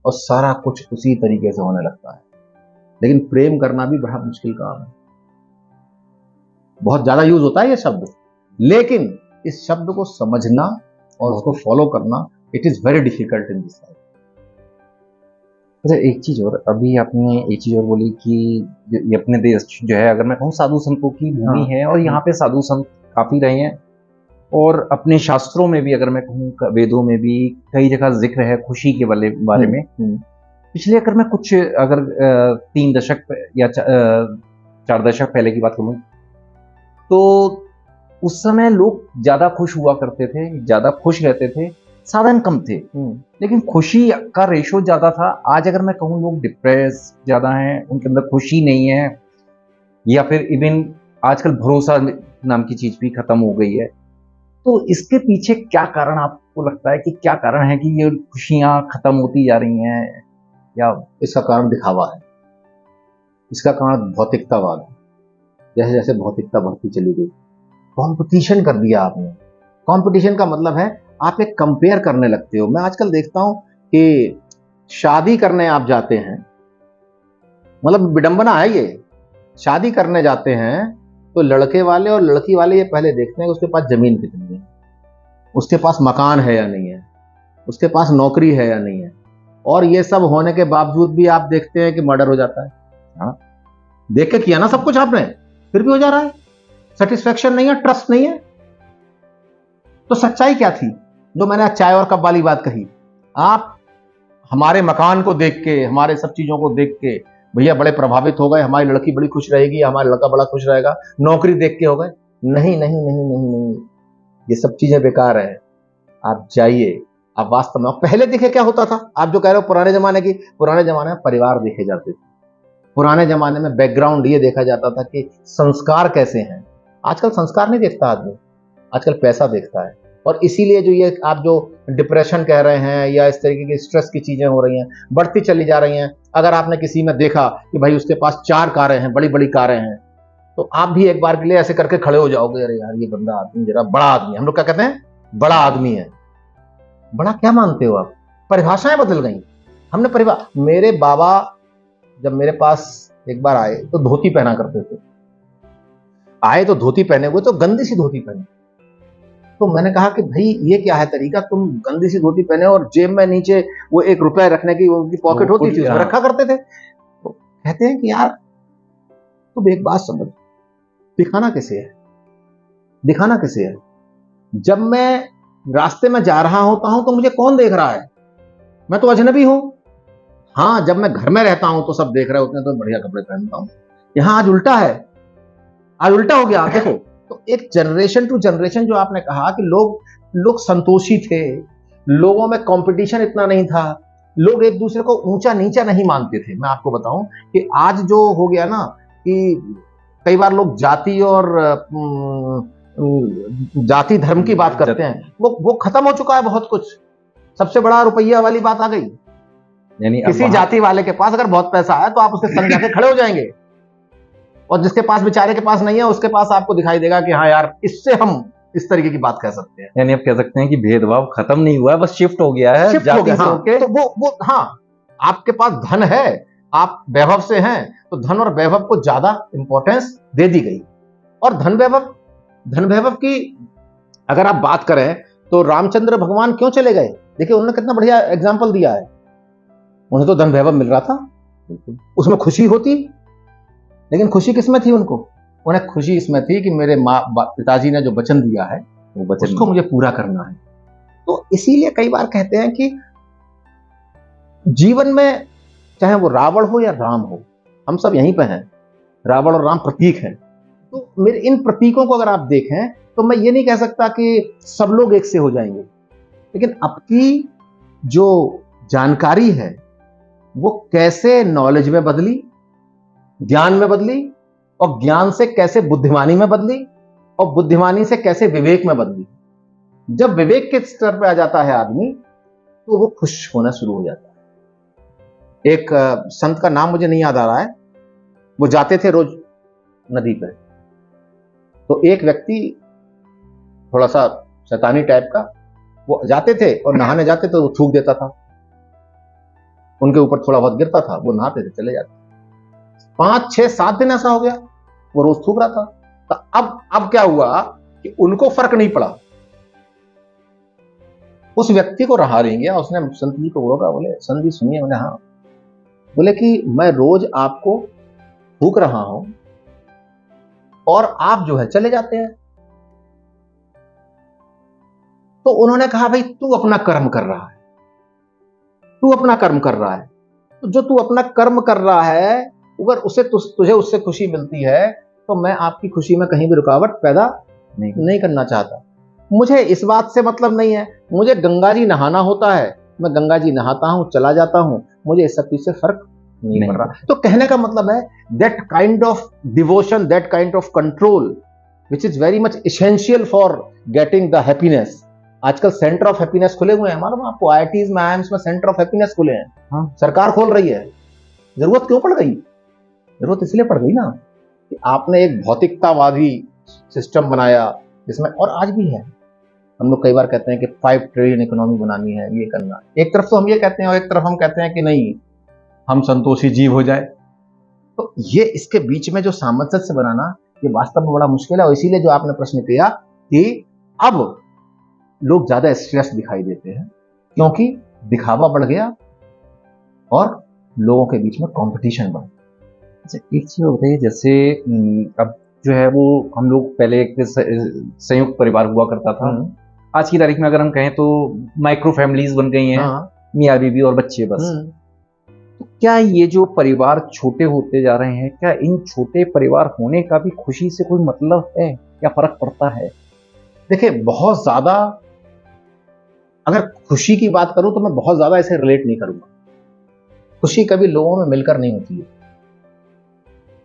और सारा कुछ उसी तरीके से होने लगता है। लेकिन प्रेम करना भी बड़ा मुश्किल काम है। बहुत ज्यादा यूज होता है ये शब्द, लेकिन इस शब्द को समझना और उसको फॉलो करना, it is very difficult in this life. अच्छा, एक चीज और, अभी आपने एक चीज और बोली कि ये अपने देश जो है, अगर मैं कहूँ साधु संतों की भूमि हाँ। है, और यहाँ पे साधु संत काफी रहे हैं, और अपने शास्त्रों में भी अगर मैं कहूँ, वेदों में भी कई जगह जिक्र है खुशी के बारे में। पिछले अगर मैं कुछ अगर 3 दशक या 4 दशक पहले की बात करूँ, तो उस समय लोग ज्यादा खुश हुआ करते थे, ज्यादा खुश रहते थे, साधन कम थे, लेकिन खुशी का रेशो ज्यादा था। आज अगर मैं कहूँ लोग डिप्रेस ज्यादा हैं, उनके अंदर खुशी नहीं है, या फिर इवन आजकल भरोसा नाम की चीज भी खत्म हो गई है। तो इसके पीछे क्या कारण आपको लगता है कि क्या कारण है कि ये खुशियां खत्म होती जा रही हैं? या इसका कारण दिखावा है, इसका कारण भौतिकतावाद है। जैसे जैसे भौतिकता बढ़ती चली गई, कंपटीशन कर दिया आपने। कंपटीशन का मतलब है आप एक कंपेयर करने लगते हो। मैं आजकल देखता हूं कि शादी करने आप जाते हैं, मतलब विडंबना है ये, शादी करने जाते हैं तो लड़के वाले और लड़की वाले ये पहले देखते हैं कि उसके पास जमीन कितनी है, उसके पास मकान है या नहीं है, उसके पास नौकरी है या नहीं है। और ये सब होने के बावजूद भी आप देखते हैं कि मर्डर हो जाता है। हाँ, देख के किया ना सब कुछ आपने, फिर भी हो जा रहा है। सेटिस्फेक्शन नहीं है, ट्रस्ट नहीं है। तो सच्चाई क्या थी जो मैंने आज चाय और कप वाली बात कही? आप हमारे मकान को देख के, हमारे सब चीजों को देख के भैया बड़े प्रभावित हो गए, हमारी लड़की बड़ी खुश रहेगी, हमारा लड़का बड़ा खुश रहेगा, नौकरी देख के हो गए। नहीं नहीं नहीं नहीं नहीं, ये सब चीजें बेकार है। आप जाइए, आप वास्तव में पहले देखे क्या होता था। आप जो कह रहे हो पुराने जमाने की, पुराने जमाने में परिवार देखे जाते थे, पुराने जमाने में बैकग्राउंड ये देखा जाता था कि संस्कार कैसे हैं। आजकल संस्कार नहीं देखता आदमी, आजकल पैसा देखता है। और इसीलिए जो ये आप जो डिप्रेशन कह रहे हैं या इस तरीके की स्ट्रेस की चीजें हो रही हैं, बढ़ती चली जा रही हैं। अगर आपने किसी में देखा कि भाई उसके पास 4 कारें हैं, बड़ी बड़ी कारें हैं, तो आप भी एक बार के लिए ऐसे करके खड़े हो जाओगे, अरे यार ये बंदा आदमी जरा बड़ा आदमी है। हम लोग क्या कहते हैं, बड़ा आदमी है। बड़ा क्या मानते हो आप? परिभाषाएं बदल गई। हमने मेरे बाबा जब मेरे पास एक बार आए तो धोती पहना करते थे। आए तो धोती पहने हुए, तो गंदी सी धोती पहने। तो मैंने कहा कि भाई ये क्या है तरीका, तुम गंदी सी धोती पहने और जेब में नीचे वो 1 रुपया रखने की उनकी पॉकेट होती थी, उसमें रखा करते थे। तो कहते हैं कि यार तुम एक बात समझ, दिखाना कैसे है, दिखाना कैसे है? जब मैं रास्ते में जा रहा होता हूं तो मुझे कौन देख रहा है? मैं तो अजनबी हूं। हाँ, जब मैं घर में रहता हूं तो सब देख रहे होते हैं, तो बढ़िया कपड़े पहनता हूं। यहां आज उल्टा है, आज उल्टा हो गया। आप देखो, तो एक जनरेशन टू जनरेशन जो आपने कहा कि लोग संतोषी थे, लोगों में कंपटीशन इतना नहीं था, लोग एक दूसरे को ऊंचा नीचा नहीं मानते थे। मैं आपको बताऊं कि आज जो हो गया ना कि कई बार लोग जाति और जाति धर्म की बात करते हैं, वो खत्म हो चुका है बहुत कुछ। सबसे बड़ा रुपया वाली बात आ गई। यानी किसी जाति वाले के पास अगर बहुत पैसा है तो आप उसके संग जाके खड़े हो जाएंगे, और जिसके पास बेचारे के पास नहीं है उसके पास आपको दिखाई देगा कि हाँ यार इससे हम इस तरीके की बात कह सकते हैं। यानी आप कह सकते हैं कि भेदभाव खत्म नहीं हुआ है, बस शिफ्ट हो गया है, शिफ्ट हो गया। हाँ, तो वो हाँ, आपके पास धन है, आप वैभव से हैं, तो धन और वैभव को ज्यादा इंपॉर्टेंस दे दी गई। और धन वैभव की अगर आप बात करें तो रामचंद्र भगवान क्यों चले गए? देखिए उन्होंने कितना बढ़िया एग्जाम्पल दिया है। उन्हें तो धन वैभव मिल रहा था, उसमें खुशी होती, लेकिन खुशी किसमें थी उनको? उन्हें खुशी इसमें थी कि मेरे पिताजी ने जो वचन दिया है वो वचन उसको मुझे पूरा करना है। तो इसीलिए कई बार कहते हैं कि जीवन में चाहे वो रावण हो या राम हो, हम सब यहीं पे हैं। रावण और राम प्रतीक हैं। तो मेरे इन प्रतीकों को अगर आप देखें तो मैं ये नहीं कह सकता कि सब लोग एक से हो जाएंगे, लेकिन आपकी जो जानकारी है वो कैसे नॉलेज में बदली, ज्ञान में बदली, और ज्ञान से कैसे बुद्धिमानी में बदली, और बुद्धिमानी से कैसे विवेक में बदली। जब विवेक के स्तर पे आ जाता है आदमी तो वो खुश होना शुरू हो जाता है। एक संत का नाम मुझे नहीं याद आ रहा है, वो जाते थे रोज नदी पे, तो एक व्यक्ति थोड़ा सा शैतानी टाइप का, वो जाते थे और नहाने जाते तो वो थूक देता था, उनके ऊपर थोड़ा बहुत गिरता था, वो नहाते थे चले जाते। 5, 6, 7 दिन ऐसा हो गया, वो रोज थूक रहा था। तो अब क्या हुआ कि उनको फर्क नहीं पड़ा। उस व्यक्ति को रहा नहीं गया, उसने संत जी को बोला, बोले संत जी सुनिए। बोले हाँ। बोले कि मैं रोज आपको फूक रहा हूं और आप जो है चले जाते हैं। तो उन्होंने कहा भाई तू अपना कर्म कर रहा है, तू अपना कर्म कर रहा है, तो जो तू अपना कर्म कर रहा है अगर उसे तुझे उससे खुशी मिलती है तो मैं आपकी खुशी में कहीं भी रुकावट पैदा नहीं करना चाहता। मुझे इस बात से मतलब नहीं है, मुझे गंगा जी नहाना होता है, मैं गंगा जी नहाता हूं, चला जाता हूं, मुझे इस सब चीज से फर्क नहीं पड़ रहा। तो कहने का मतलब है that kind of devotion, that kind of control which is very much essential for getting the happiness. आजकल सेंटर ऑफ हैप्पीनेस खुले हुए हैं, मालूम आपको, आईआईटीज में, आईआईएम्स में सेंटर ऑफ हैप्पीनेस खुले हैं। हाँ। सरकार खोल रही है। जरूरत क्यों पड़ गई? जरूरत इसलिए पड़ गई ना कि आपने एक भौतिकतावादी सिस्टम बनाया जिसमें, और आज भी है, हम लोग कई बार कहते हैं कि 5 ट्रिलियन इकोनॉमी बनानी है, ये करना, एक तरफ तो हम ये कहते हैं और एक तरफ हम कहते हैं कि नहीं हम संतोषी जीव हो जाए। तो ये इसके बीच में जो सामंजस्य बनाना ये वास्तव में बड़ा मुश्किल है। और इसीलिए जो आपने प्रश्न किया कि अब लोग ज्यादा स्ट्रेस दिखाई देते हैं क्योंकि दिखावा बढ़ गया और लोगों के बीच में कंपटीशन बढ़ गया। अच्छा, एक चीज होती है, जैसे अब जो है वो हम लोग पहले एक संयुक्त परिवार हुआ करता था। आज की तारीख में अगर हम कहें तो माइक्रो फैमिलीज बन गई हैं। हाँ। मियाँ बीवी और बच्चे बस। तो क्या ये जो परिवार छोटे होते जा रहे हैं, क्या इन छोटे परिवार होने का भी खुशी से कोई मतलब है या फर्क पड़ता है? देखिए, बहुत ज्यादा अगर खुशी की बात करूं तो मैं बहुत ज्यादा इसे रिलेट नहीं करूंगा। खुशी कभी लोगों में मिलकर नहीं होती है।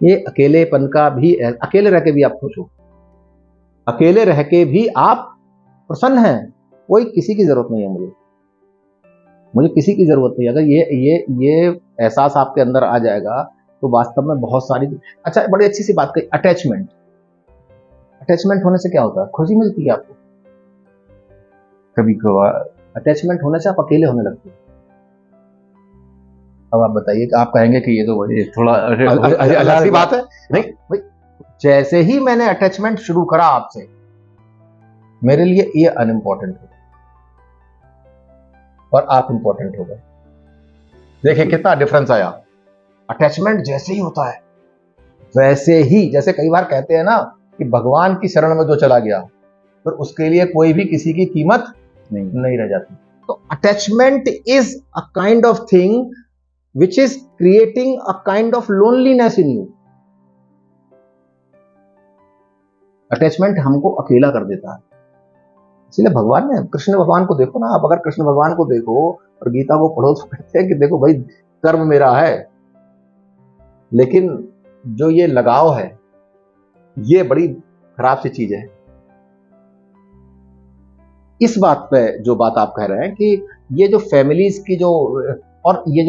ये अकेलेपन का भी, अकेले रह के भी आप खुश हो, अकेले रह के भी आप प्रसन्न हैं, कोई किसी की जरूरत नहीं है। मुझे किसी की जरूरत नहीं। अगर ये एहसास आपके अंदर आ जाएगा तो वास्तव में बहुत सारी, अच्छा बड़ी अच्छी सी बात कही, अटैचमेंट होने से क्या होता है? खुशी मिलती है आपको। कभी कभार अटैचमेंट होने से आप अकेले होने लगते हैं। अब आप बताइए कि आप कहेंगे कि ये तो थोड़ा अलग सी बात है। नहीं भाई, जैसे ही मैंने अटैचमेंट शुरू करा आपसे, मेरे लिए ये अनइम्पोर्टेंट हो और आप इंपॉर्टेंट हो गए। देखिए कितना डिफरेंस आया। अटैचमेंट जैसे ही होता है वैसे ही, जैसे कई बार कहते हैं ना कि भगवान की शरण में जो चला गया फिर उसके लिए कोई भी किसी की कीमत नहीं रह जाती। तो attachment is a kind of thing which is creating a kind of loneliness in you. Attachment हमको अकेला कर देता है। इसलिए भगवान ने, कृष्ण भगवान को देखो ना आप, अगर कृष्ण भगवान को देखो और गीता को पढ़ो तो कहते हैं कि देखो भाई कर्म मेरा है, लेकिन जो ये लगाव है ये बड़ी खराब सी चीज है। इस बात पे जो बात आप कह रहे हैं कि ये जो फैमिलीज की जो, और ये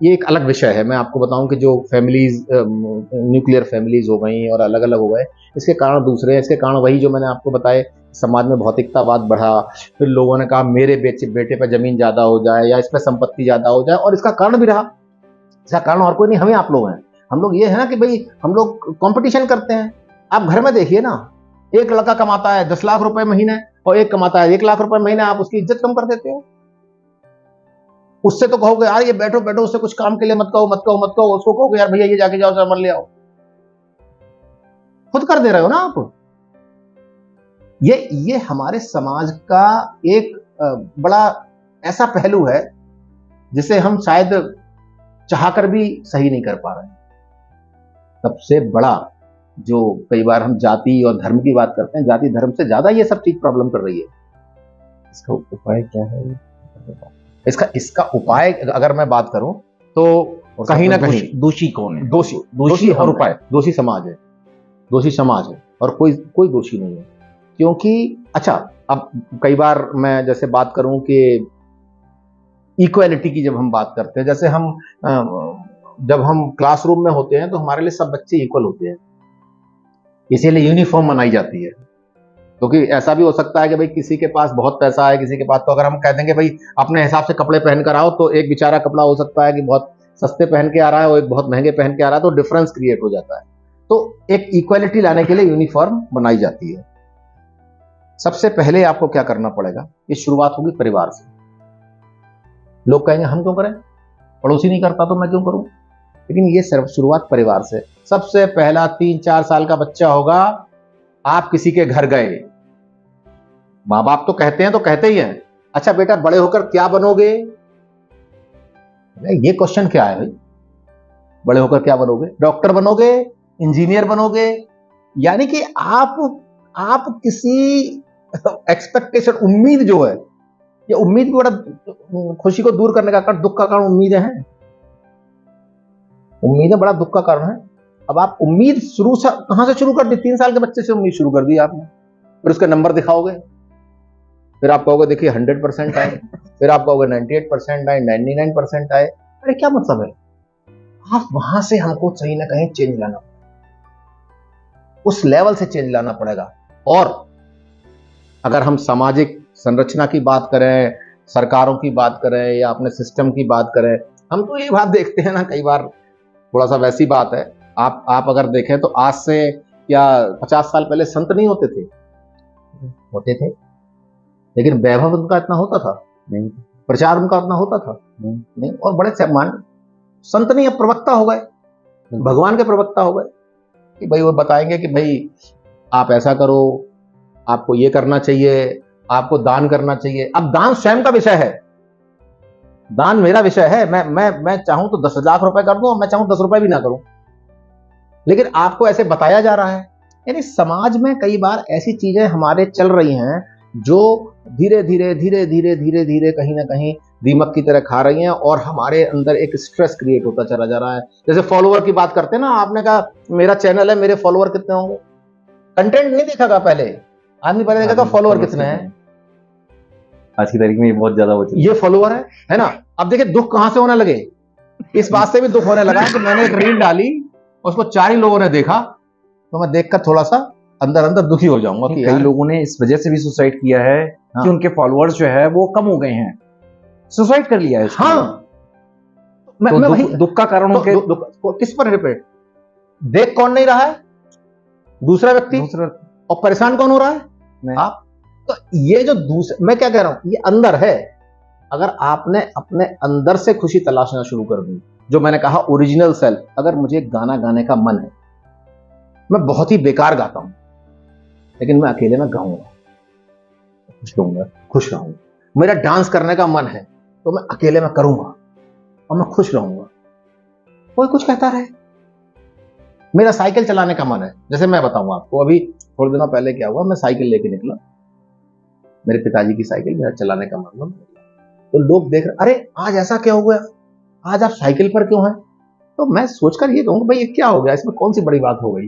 एक अलग विषय है। मैं आपको बताऊं कि जो फैमिलीज, न्यूक्लियर फैमिलीज हो गई और अलग अलग हो गए, इसके कारण दूसरे हैं। इसके कारण वही जो मैंने आपको बताए, समाज में भौतिकतावाद बढ़ा, फिर लोगों ने कहा मेरे बेटे पे जमीन ज्यादा हो जाए या इस पे संपत्ति ज्यादा हो जाए, और इसका कारण भी रहा, इसका कारण और कोई नहीं, हम ही आप लोग हैं। हम लोग ये है ना कि भाई हम लोग कंपटीशन करते हैं। आप घर में देखिए ना, एक लड़का कमाता है 10 लाख रुपए महीने और एक कमाता है 1 लाख रुपए महीने, आप उसकी इज्जत कम कर देते हो। उससे तो कहोगे यार ये बैठो बैठो, उससे कुछ काम के लिए मत कहो। उसको कहोगे यार भैया ये जाके जाओ सामान ले आओ। खुद कर दे रहे हो ना आप। ये हमारे समाज का एक बड़ा ऐसा पहलू है जिसे हम शायद चाहकर भी सही नहीं कर पा रहे हैं। सबसे बड़ा जो कई बार हम जाति और धर्म की बात करते हैं, जाति धर्म से ज्यादा ये सब चीज प्रॉब्लम कर रही है। इसका उपाय क्या है? इसका उपाय अगर मैं बात करूं तो कहीं ना कहीं दोषी कौन है? दोषी और उपाय, दोषी समाज है और कोई दोषी नहीं है। क्योंकि अच्छा, अब कई बार मैं जैसे बात करूं कि इक्वालिटी की जब हम बात करते हैं, जैसे जब हम क्लासरूम में होते हैं तो हमारे लिए सब बच्चे इक्वल होते हैं, इसीलिए यूनिफॉर्म बनाई जाती है। क्योंकि ऐसा भी हो सकता है कि भाई किसी के पास बहुत पैसा है, किसी के पास, तो अगर हम कह देंगे भाई अपने हिसाब से कपड़े पहन कर आओ, तो एक बेचारा कपड़ा हो सकता है कि बहुत सस्ते पहन के आ रहा है और एक बहुत महंगे पहन के आ रहा है, तो डिफरेंस क्रिएट हो जाता है। तो एक इक्वालिटी लाने के लिए यूनिफॉर्म बनाई जाती है। सबसे पहले आपको क्या करना पड़ेगा, ये शुरुआत होगी परिवार से। लोग कहेंगे हम क्यों करें, पड़ोसी नहीं करता तो मैं क्यों करूं, लेकिन ये सिर्फ शुरुआत परिवार से। सबसे पहला 3-4 साल का बच्चा होगा, आप किसी के घर गए, माँ बाप तो कहते हैं, तो कहते ही हैं, अच्छा बेटा बड़े होकर क्या बनोगे। ये क्वेश्चन क्या है भाई, बड़े होकर क्या बनोगे, डॉक्टर बनोगे, इंजीनियर बनोगे, यानी कि आप किसी एक्सपेक्टेशन, उम्मीद जो है, ये उम्मीद भी बड़ा खुशी को दूर करने का कारण, दुख का कारण उम्मीदें हैं। उम्मीदें बड़ा दुख का कारण है। अब आप उम्मीद शुरू से कहां से शुरू कर दी, 3 साल के बच्चे से उम्मीद शुरू कर दी आपने, फिर उसके नंबर दिखाओगे, फिर आप कहोगे देखिए 100% आए, फिर आप कहोगे 98% आए, 99% आए। अरे क्या मतलब है, आप वहां से हमको कहीं ना कहीं चेंज लाना पड़ेगा, उस लेवल से चेंज लाना पड़ेगा। और अगर हम सामाजिक संरचना की बात करें, सरकारों की बात करें, या अपने सिस्टम की बात करें, हम तो ये बात देखते हैं ना, कई बार थोड़ा सा वैसी बात है, आप अगर देखें तो आज से क्या 50 साल पहले संत नहीं होते थे, होते थे, लेकिन वैभव उनका इतना होता था नहीं, प्रचार उनका इतना होता था नहीं, और बड़े सम्मान संत नहीं, अब प्रवक्ता हो गए, भगवान के प्रवक्ता हो गए, कि भाई वो बताएंगे कि भाई आप ऐसा करो, आपको ये करना चाहिए, आपको दान करना चाहिए। अब दान स्वयं का विषय है, दान मेरा विषय है, मैं चाहूं तो 10 लाख रुपए कर दूं, मैं चाहूं 10 रुपए भी ना करूं, लेकिन आपको ऐसे बताया जा रहा है। यानी समाज में कई बार ऐसी चीजें हमारे चल रही हैं जो धीरे धीरे धीरे धीरे धीरे धीरे कहीं ना कहीं दीमक की तरह खा रही हैं, और हमारे अंदर एक स्ट्रेस क्रिएट होता चला जा रहा है। जैसे फॉलोअर की बात करते हैं ना, आपने कहा मेरा चैनल है, मेरे फॉलोअर कितने होंगे, कंटेंट नहीं देखा था पहले, आदमी पहले देखा था फॉलोअर कितने हैं। आज की तारीख में ये बहुत ज्यादा हो चुका ये फॉलोअर है ना। अब देखिए दुख कहां से होने लगे, इस बात से भी दुख होने लगा कि मैंने एक रील डाली, उसको 4 ही लोगों ने देखा, तो मैं देखकर थोड़ा सा अंदर अंदर दुखी हो जाऊंगा कि कई लोगों ने इस वजह से भी सुसाइड किया है कि उनके फॉलोअर्स जो है वो कम हो गए हैं, सुसाइड कर लिया है। हाँ, तो दुख का कारण किस पर रिपेट, देख कौन नहीं रहा है, दूसरा व्यक्ति, और परेशान कौन हो रहा है, आप। तो ये जो दूसरा, मैं क्या कह रहा हूं, ये अंदर है। अगर आपने अपने अंदर से खुशी तलाशना शुरू कर दी, जो मैंने कहा ओरिजिनल सेल्फ, अगर मुझे गाना गाने का मन है, मैं बहुत ही बेकार गाता हूं, लेकिन मैं अकेले में गाऊंगा, खुश रहूंगा। मेरा डांस करने का मन है, तो मैं अकेले में करूंगा और मैं खुश रहूंगा, कोई कुछ कहता रहे। मेरा साइकिल चलाने का मन है, जैसे मैं बताऊंगा आपको, अभी थोड़े दिनों पहले क्या हुआ, मैं साइकिल लेके निकला, मेरे पिताजी की साइकिल, मेरा चलाने का मन हुआ, तो लोग देख रहे, अरे आज ऐसा क्या हो गया, आज आप साइकिल पर क्यों हैं। तो मैं सोचकर ये कहूंगा भाई ये क्या हो गया, इसमें कौन सी बड़ी बात हो गई,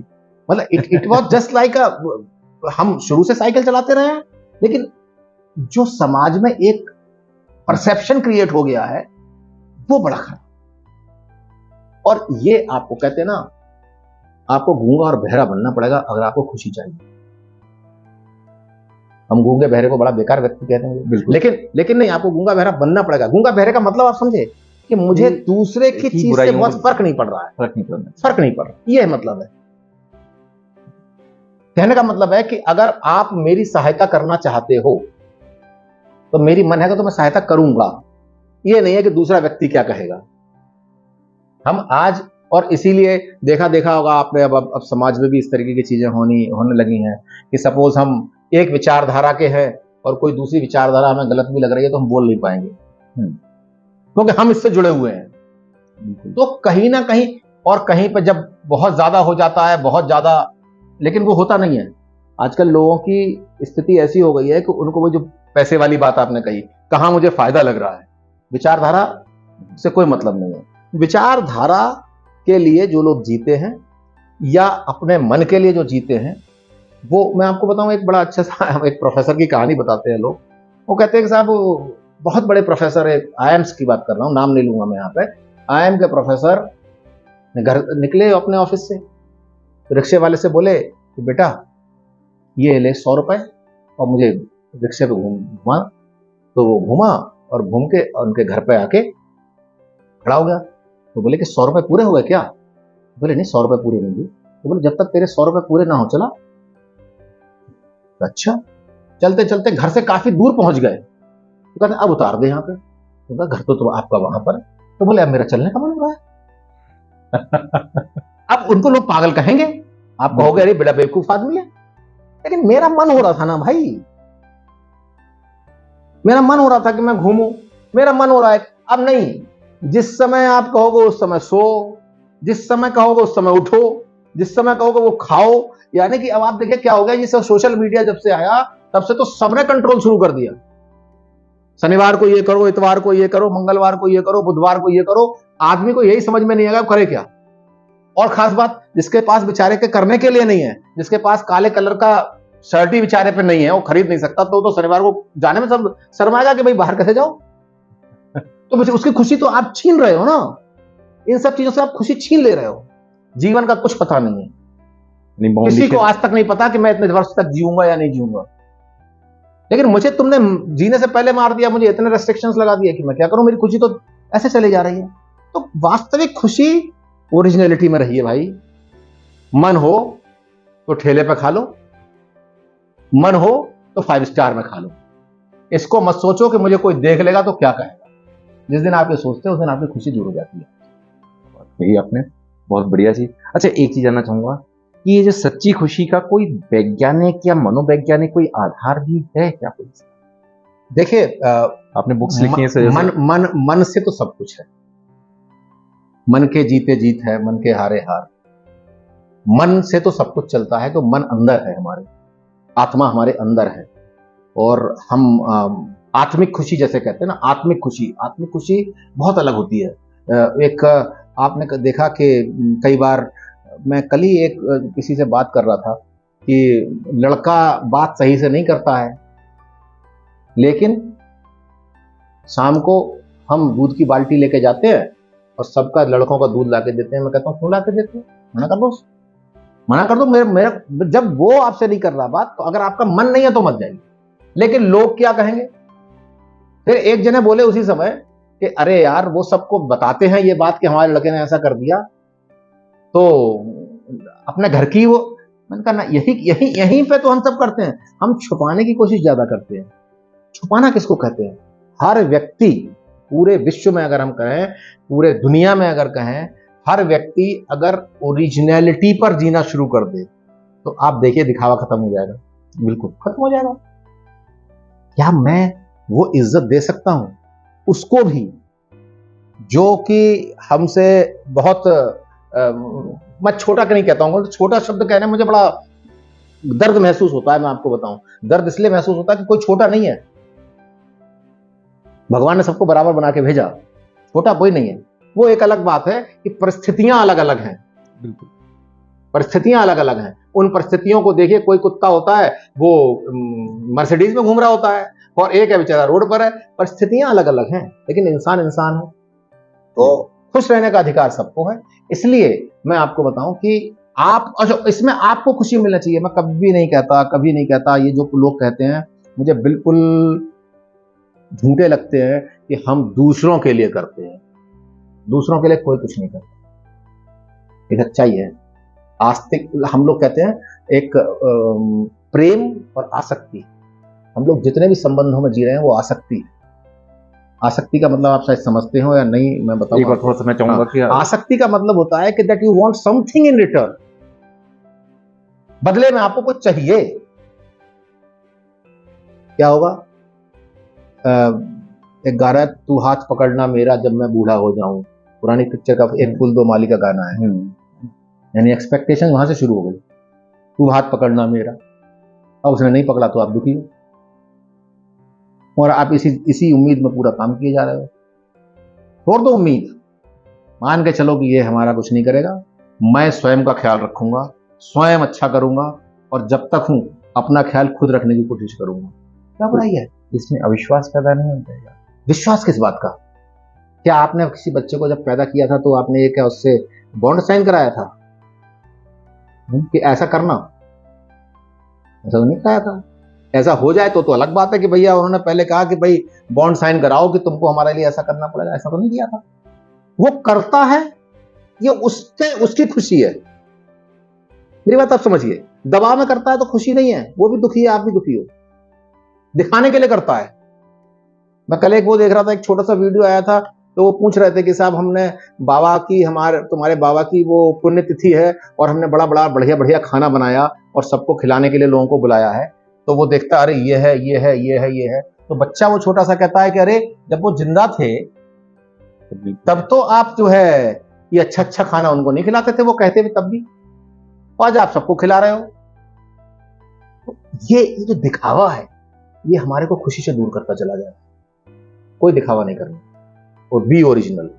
मतलब इट वाज जस्ट लाइक हम शुरू से साइकिल चलाते रहे हैं, लेकिन जो समाज में एक परसेप्शन क्रिएट हो गया है वो बड़ा खराब। और ये आपको कहते हैं ना, आपको गूंगा और बहरा बनना पड़ेगा अगर आपको खुशी चाहिए। हम गूंगे बहरे को बड़ा बेकार व्यक्ति कहते हैं, लेकिन नहीं, आपको गूंगा बहरा बनना पड़ेगा। गूंगा बहरे का मतलब आप समझे कि मुझे दूसरे की चीज से बहुत फर्क नहीं पड़ रहा है, फर्क नहीं पड़ रहा, ये मतलब है। कहने का मतलब है कि अगर आप मेरी सहायता करना चाहते हो तो मेरी मन है तो मैं सहायता करूंगा, ये नहीं है कि दूसरा व्यक्ति क्या कहेगा। हम आज, और इसीलिए देखा होगा आपने, अब समाज में भी इस तरीके की चीजें होने लगी हैं कि सपोज हम एक विचारधारा के हैं और कोई दूसरी विचारधारा हमें गलत भी लग रही है तो हम बोल नहीं पाएंगे, क्योंकि हम इससे जुड़े हुए हैं। तो कहीं ना कहीं, और कहीं पर जब बहुत ज्यादा हो जाता है, बहुत ज्यादा, लेकिन वो होता नहीं है। आजकल लोगों की स्थिति ऐसी हो गई है कि उनको वो जो पैसे वाली बात आपने कही, कहां मुझे फायदा लग रहा है, विचारधारा से कोई मतलब नहीं है। विचारधारा के लिए जो लोग जीते हैं या अपने मन के लिए जो जीते हैं, वो मैं आपको बताऊं, एक बड़ा अच्छा सा एक प्रोफेसर की कहानी बताते हैं लोग। वो कहते हैं कि साहब बहुत बड़े प्रोफेसर है, आईएम्स की बात कर रहा हूं, नाम नहीं लूंगा मैं यहाँ पे, आईएम के प्रोफेसर घर निकले अपने ऑफिस से, रिक्शे वाले से बोले कि बेटा ये ले 100 रुपए और मुझे रिक्शे पे घुमा। तो वो घुमा और घूम के उनके घर पे आके खड़ा हो गया। तो बोले कि 100 रुपए पूरे हो गए क्या? बोले नहीं, 100 रुपए पूरे नहीं हुए। तो बोले जब तक तेरे 100 रुपए पूरे ना हो चला। अच्छा, चलते चलते घर से काफी दूर पहुंच गए, तो कहते अब उतार दे यहाँ पे। तो कहा, घर तो आपका वहां पर है। तो बोले अब मेरा चलने का मन हो रहा है। अब उनको लोग पागल कहेंगे, आप कहोगे अरे बड़ा बेवकूफ आदमी है, लेकिन मेरा मन हो रहा था ना भाई, मेरा मन हो रहा था कि मैं घूमूं, मेरा मन हो रहा है। अब नहीं, जिस समय आप कहोगे उस समय सो, जिस समय कहोगे उस समय उठो, जिस समय कहोगे वो खाओ। यानी कि अब आप देखिए क्या हो गया, ये सब सोशल मीडिया जब से आया तब से तो सबने कंट्रोल शुरू कर दिया। शनिवार को ये करो, इतवार को ये करो, मंगलवार को ये करो, बुधवार को ये करो। आदमी को यही समझ में नहीं आएगा करे क्या। और खास बात, जिसके पास बेचारे के करने के लिए नहीं है, जिसके पास काले कलर का शर्ट ही बेचारे पे नहीं है, वो खरीद नहीं सकता, तो शनिवार को जाने में सब शर्माएगा कि भाई बाहर कैसे जाओ। तो मुझे उसकी खुशी तो आप छीन रहे हो ना, इन सब चीजों से आप खुशी छीन ले रहे हो। जीवन का कुछ पता नहीं है, किसी को आज तक नहीं पता कि मैं इतने वर्ष तक जीऊंगा या नहीं जीऊंगा। लेकिन मुझे तुमने जीने से पहले मार दिया, मुझे इतने रेस्ट्रिक्शंस लगा दिए कि मैं क्या करूं, मेरी खुशी तो ऐसे चली जा रही है। तो वास्तविक खुशी ओरिजिनलिटी में रही है भाई। मन हो तो ठेले पे खा लो, मन हो तो 5 स्टार में खा लो। इसको मत सोचो कि मुझे कोई देख लेगा तो क्या कहेगा। जिस दिन आप ये सोचते हो उस दिन आपकी खुशी दूर हो जाती है। यही आपने बहुत बढ़िया चीज। अच्छा, एक चीज जानना चाहूंगा कि ये जो सच्ची खुशी का कोई वैज्ञानिक या मनोवैज्ञानिक कोई आधार भी है क्या? कोई देखिए, आपने बुक्स लिखी है मन से तो सब कुछ है। मन के जीते जीत है, मन के हारे हार। मन से तो सब कुछ चलता है। तो मन अंदर है, हमारे आत्मा हमारे अंदर है। और हम आत्मिक खुशी जैसे कहते हैं ना, आत्मिक खुशी बहुत अलग होती है। एक आपने देखा कि कई बार, मैं कल ही एक किसी से बात कर रहा था कि लड़का बात सही से नहीं करता है, लेकिन शाम को हम दूध की बाल्टी लेके जाते हैं और सबका लड़कों का दूध लाके देते हैं। मैं कहता हूँ क्यों लाके देते हैं, मना कर दो, मना कर दो। मेरा जब वो आपसे नहीं कर रहा बात, तो अगर आपका मन नहीं है तो मत जाइए। लेकिन लोग क्या कहेंगे। फिर एक जने बोले उसी समय कि अरे यार, वो सबको बताते हैं ये बात कि हमारे लड़के ने ऐसा कर दिया, तो अपने घर की वो, मैंने कहा ना, यहीं पे तो हम सब करते हैं। हम छुपाने की कोशिश ज्यादा करते हैं। छुपाना किसको कहते हैं? हर व्यक्ति, पूरे विश्व में अगर हम कहें, पूरे दुनिया में अगर कहें, हर व्यक्ति अगर ओरिजिनलिटी पर जीना शुरू कर दे तो आप देखिए दिखावा खत्म हो जाएगा, बिल्कुल खत्म हो जाएगा। क्या मैं वो इज्जत दे सकता हूं उसको भी जो कि हमसे बहुत मैं छोटा नहीं कहता हूं, तो छोटा शब्द कहने में मुझे बड़ा दर्द महसूस होता है। मैं आपको बताऊं, दर्द इसलिए महसूस होता है कि कोई छोटा नहीं है। भगवान ने सबको बराबर बना के भेजा, छोटा कोई नहीं है। वो एक अलग बात है कि परिस्थितियां अलग अलग हैं। बिल्कुल, परिस्थितियां अलग अलग हैं। उन परिस्थितियों को देखिए, कोई कुत्ता होता है वो मर्सिडीज में घूम रहा होता है, और एक है बेचारा रोड पर है। परिस्थितियां अलग अलग हैं, लेकिन इंसान इंसान है। तो खुश रहने का अधिकार सबको है। इसलिए मैं आपको बताऊं कि आप, इसमें आपको खुशी मिलना चाहिए। मैं कभी नहीं कहता ये जो लोग कहते हैं मुझे बिल्कुल झूठे लगते हैं कि हम दूसरों के लिए करते हैं। दूसरों के लिए कोई कुछ नहीं करता। एक सच्चाई है। आस्तिक, हम लोग कहते हैं एक प्रेम और आसक्ति। हम लोग जितने भी संबंधों में जी रहे हैं वो आसक्ति है। आसक्ति का मतलब आप शायद समझते हो या नहीं, मैं बताऊंगा। एक बार थोड़ा सा मैं चाहूंगा कि आसक्ति का मतलब होता है कि that you want something in return, बदले में आपको कुछ चाहिए। क्या होगा? एक गा रहा है, तू हाथ पकड़ना मेरा जब मैं बूढ़ा हो जाऊं, पुरानी पिक्चर का एक फूल दो माली का गाना है। यानी एक्सपेक्टेशन वहां से शुरू हो गई। तू हाथ पकड़ना मेरा, अब उसने नहीं पकड़ा तो आप दुखी हो, और आप इसी उम्मीद में पूरा काम किए जा रहे हो। छोड़ दो उम्मीद, मान के चलो कि ये हमारा कुछ नहीं करेगा। मैं स्वयं का ख्याल रखूंगा, स्वयं अच्छा करूंगा, और जब तक हूं अपना ख्याल खुद रखने की कोशिश करूंगा। क्या बुराई है इसमें? अविश्वास पैदा नहीं होता है? विश्वास किस बात का? क्या आपने किसी बच्चे को जब पैदा किया था तो आपने ये क्या उससे बॉन्ड साइन कराया था कि ऐसा करना? ऐसा तो नहीं कराया था। ऐसा हो जाए तो अलग बात है कि भैया उन्होंने पहले कहा कि भाई बॉन्ड साइन कराओ कि तुमको हमारे लिए ऐसा करना पड़ेगा। ऐसा तो नहीं किया था। वो करता है, ये उसकी खुशी है। मेरी बात आप समझिए, दबाव में करता है तो खुशी नहीं है, वो भी दुखी है, आप भी दुखी हो, दिखाने के लिए करता है। मैं कल एक वो देख रहा था, एक छोटा सा वीडियो आया था, तो वो पूछ रहे थे कि साहब हमने बाबा की, तुम्हारे बाबा की वो पुण्यतिथि है और हमने बड़ा बड़ा बढ़िया बढ़िया खाना बनाया और सबको खिलाने के लिए लोगों को बुलाया है। तो वो देखता, अरे ये है, ये है, ये है, ये है। तो बच्चा वो छोटा सा कहता है कि अरे जब वो जिंदा थे तब तो आप जो है ये अच्छा अच्छा खाना उनको नहीं खिलाते थे, वो कहते थे तब भी, आज आप सबको खिला रहे हो। तो ये जो दिखावा है, ये हमारे को खुशी से दूर करता चला जाए। कोई दिखावा नहीं करना और बी ओरिजिनल,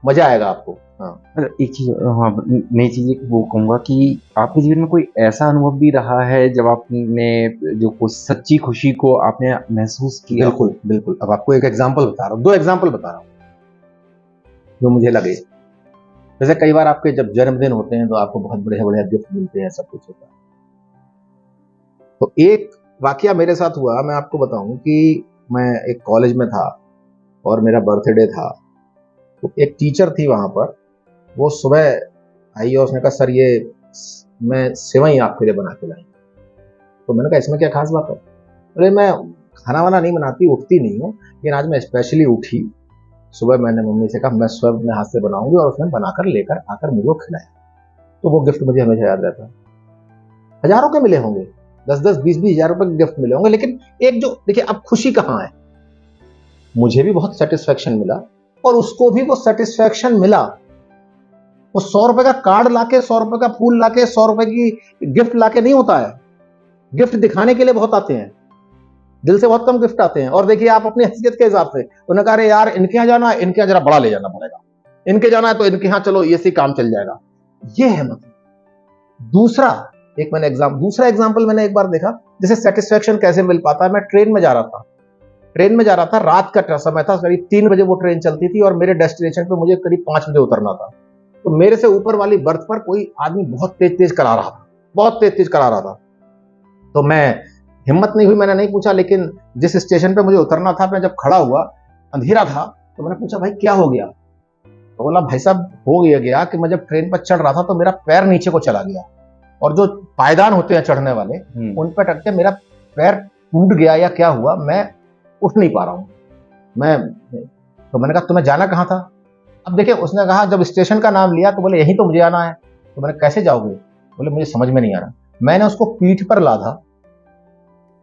मजा आएगा आपको। हाँ, एक चीज, हाँ, नई चीज वो कहूंगा कि आपके जीवन में कोई ऐसा अनुभव भी रहा है जब आपने जो कुछ सच्ची खुशी को आपने महसूस किया? बिल्कुल बिल्कुल। अब आपको एक एग्जांपल बता रहा हूँ, 2 एग्जांपल बता रहा हूँ जो मुझे लगे। जैसे कई बार आपके जब जन्मदिन होते हैं तो आपको बहुत बढ़िया बढ़िया गिफ्ट मिलते हैं, सब कुछ होता है। तो एक वाकया मेरे साथ हुआ, मैं आपको बताऊं कि मैं एक कॉलेज में था और मेरा बर्थडे था। तो एक टीचर थी वहां पर, वो सुबह आई और उसने कहा सर ये मैं सेवई आपके लिए बना के लाई। तो मैंने कहा इसमें क्या खास बात है? अरे मैं खाना वाना नहीं बनाती, उठती नहीं हूँ, लेकिन आज मैं स्पेशली उठी, सुबह मैंने मम्मी से कहा मैं स्वयं अपने हाथ से बनाऊंगी, और उसने बनाकर लेकर आकर मुझे खिलाया। तो वो गिफ्ट मुझे हमेशा याद रहता है। हजारों के मिले होंगे, 10-10, 20-20 हजार रुपए के गिफ्ट मिले होंगे, लेकिन एक जो देखिए अब खुशी कहाँ है, मुझे भी बहुत सेटिस्फेक्शन मिला और उसको भी वो सेटिस्फेक्शन मिला। वो 100 रुपए का कार्ड लाके, 100 रुपए का फूल लाके, 100 रुपए की गिफ्ट लाके नहीं होता है। गिफ्ट दिखाने के लिए बहुत आते हैं, दिल से बहुत कम गिफ्ट आते हैं। और देखिए आप अपनी हैसियत के हिसाब से, उन्होंने कहा अरे यार इनके यहाँ जाना है, इनके यहाँ जरा बड़ा ले जाना पड़ेगा, इनके जाना है तो इनके यहाँ चलो ये से काम चल जाएगा। ये है मतलब। दूसरा एग्जाम्पल मैंने एक बार देखा, जैसे सेटिस्फेक्शन कैसे मिल पाता है। मैं ट्रेन में जा रहा था, रात का समय था, करीब 3 बजे वो ट्रेन चलती थी और मेरे डेस्टिनेशन पे मुझे करीब 5 बजे उतरना था। तो मेरे से ऊपर वाली बर्थ पर कोई आदमी बहुत तेज करा रहा था। तो मैं, हिम्मत नहीं हुई, मैंने नहीं पूछा, लेकिन जिस स्टेशन पे मुझे उतरना था, मैं जब खड़ा हुआ, अंधेरा था, तो मैंने पूछा भाई क्या हो गया? तो बोला भाई साहब हो गया कि मैं जब ट्रेन पर चढ़ रहा था तो मेरा पैर नीचे को चला गया, और जो पायदान होते हैं चढ़ने वाले, उन पर टक के मेरा पैर टूट गया या क्या हुआ, मैं उठ नहीं पा रहा हूं। तो मैंने कहा तुम्हें जाना कहाँ था? अब देखिए उसने कहा, जब स्टेशन का नाम लिया तो बोले यहीं तो मुझे आना है। तो मैंने कैसे जाओगे? बोले मुझे समझ में नहीं आ रहा। मैंने उसको पीठ पर लादा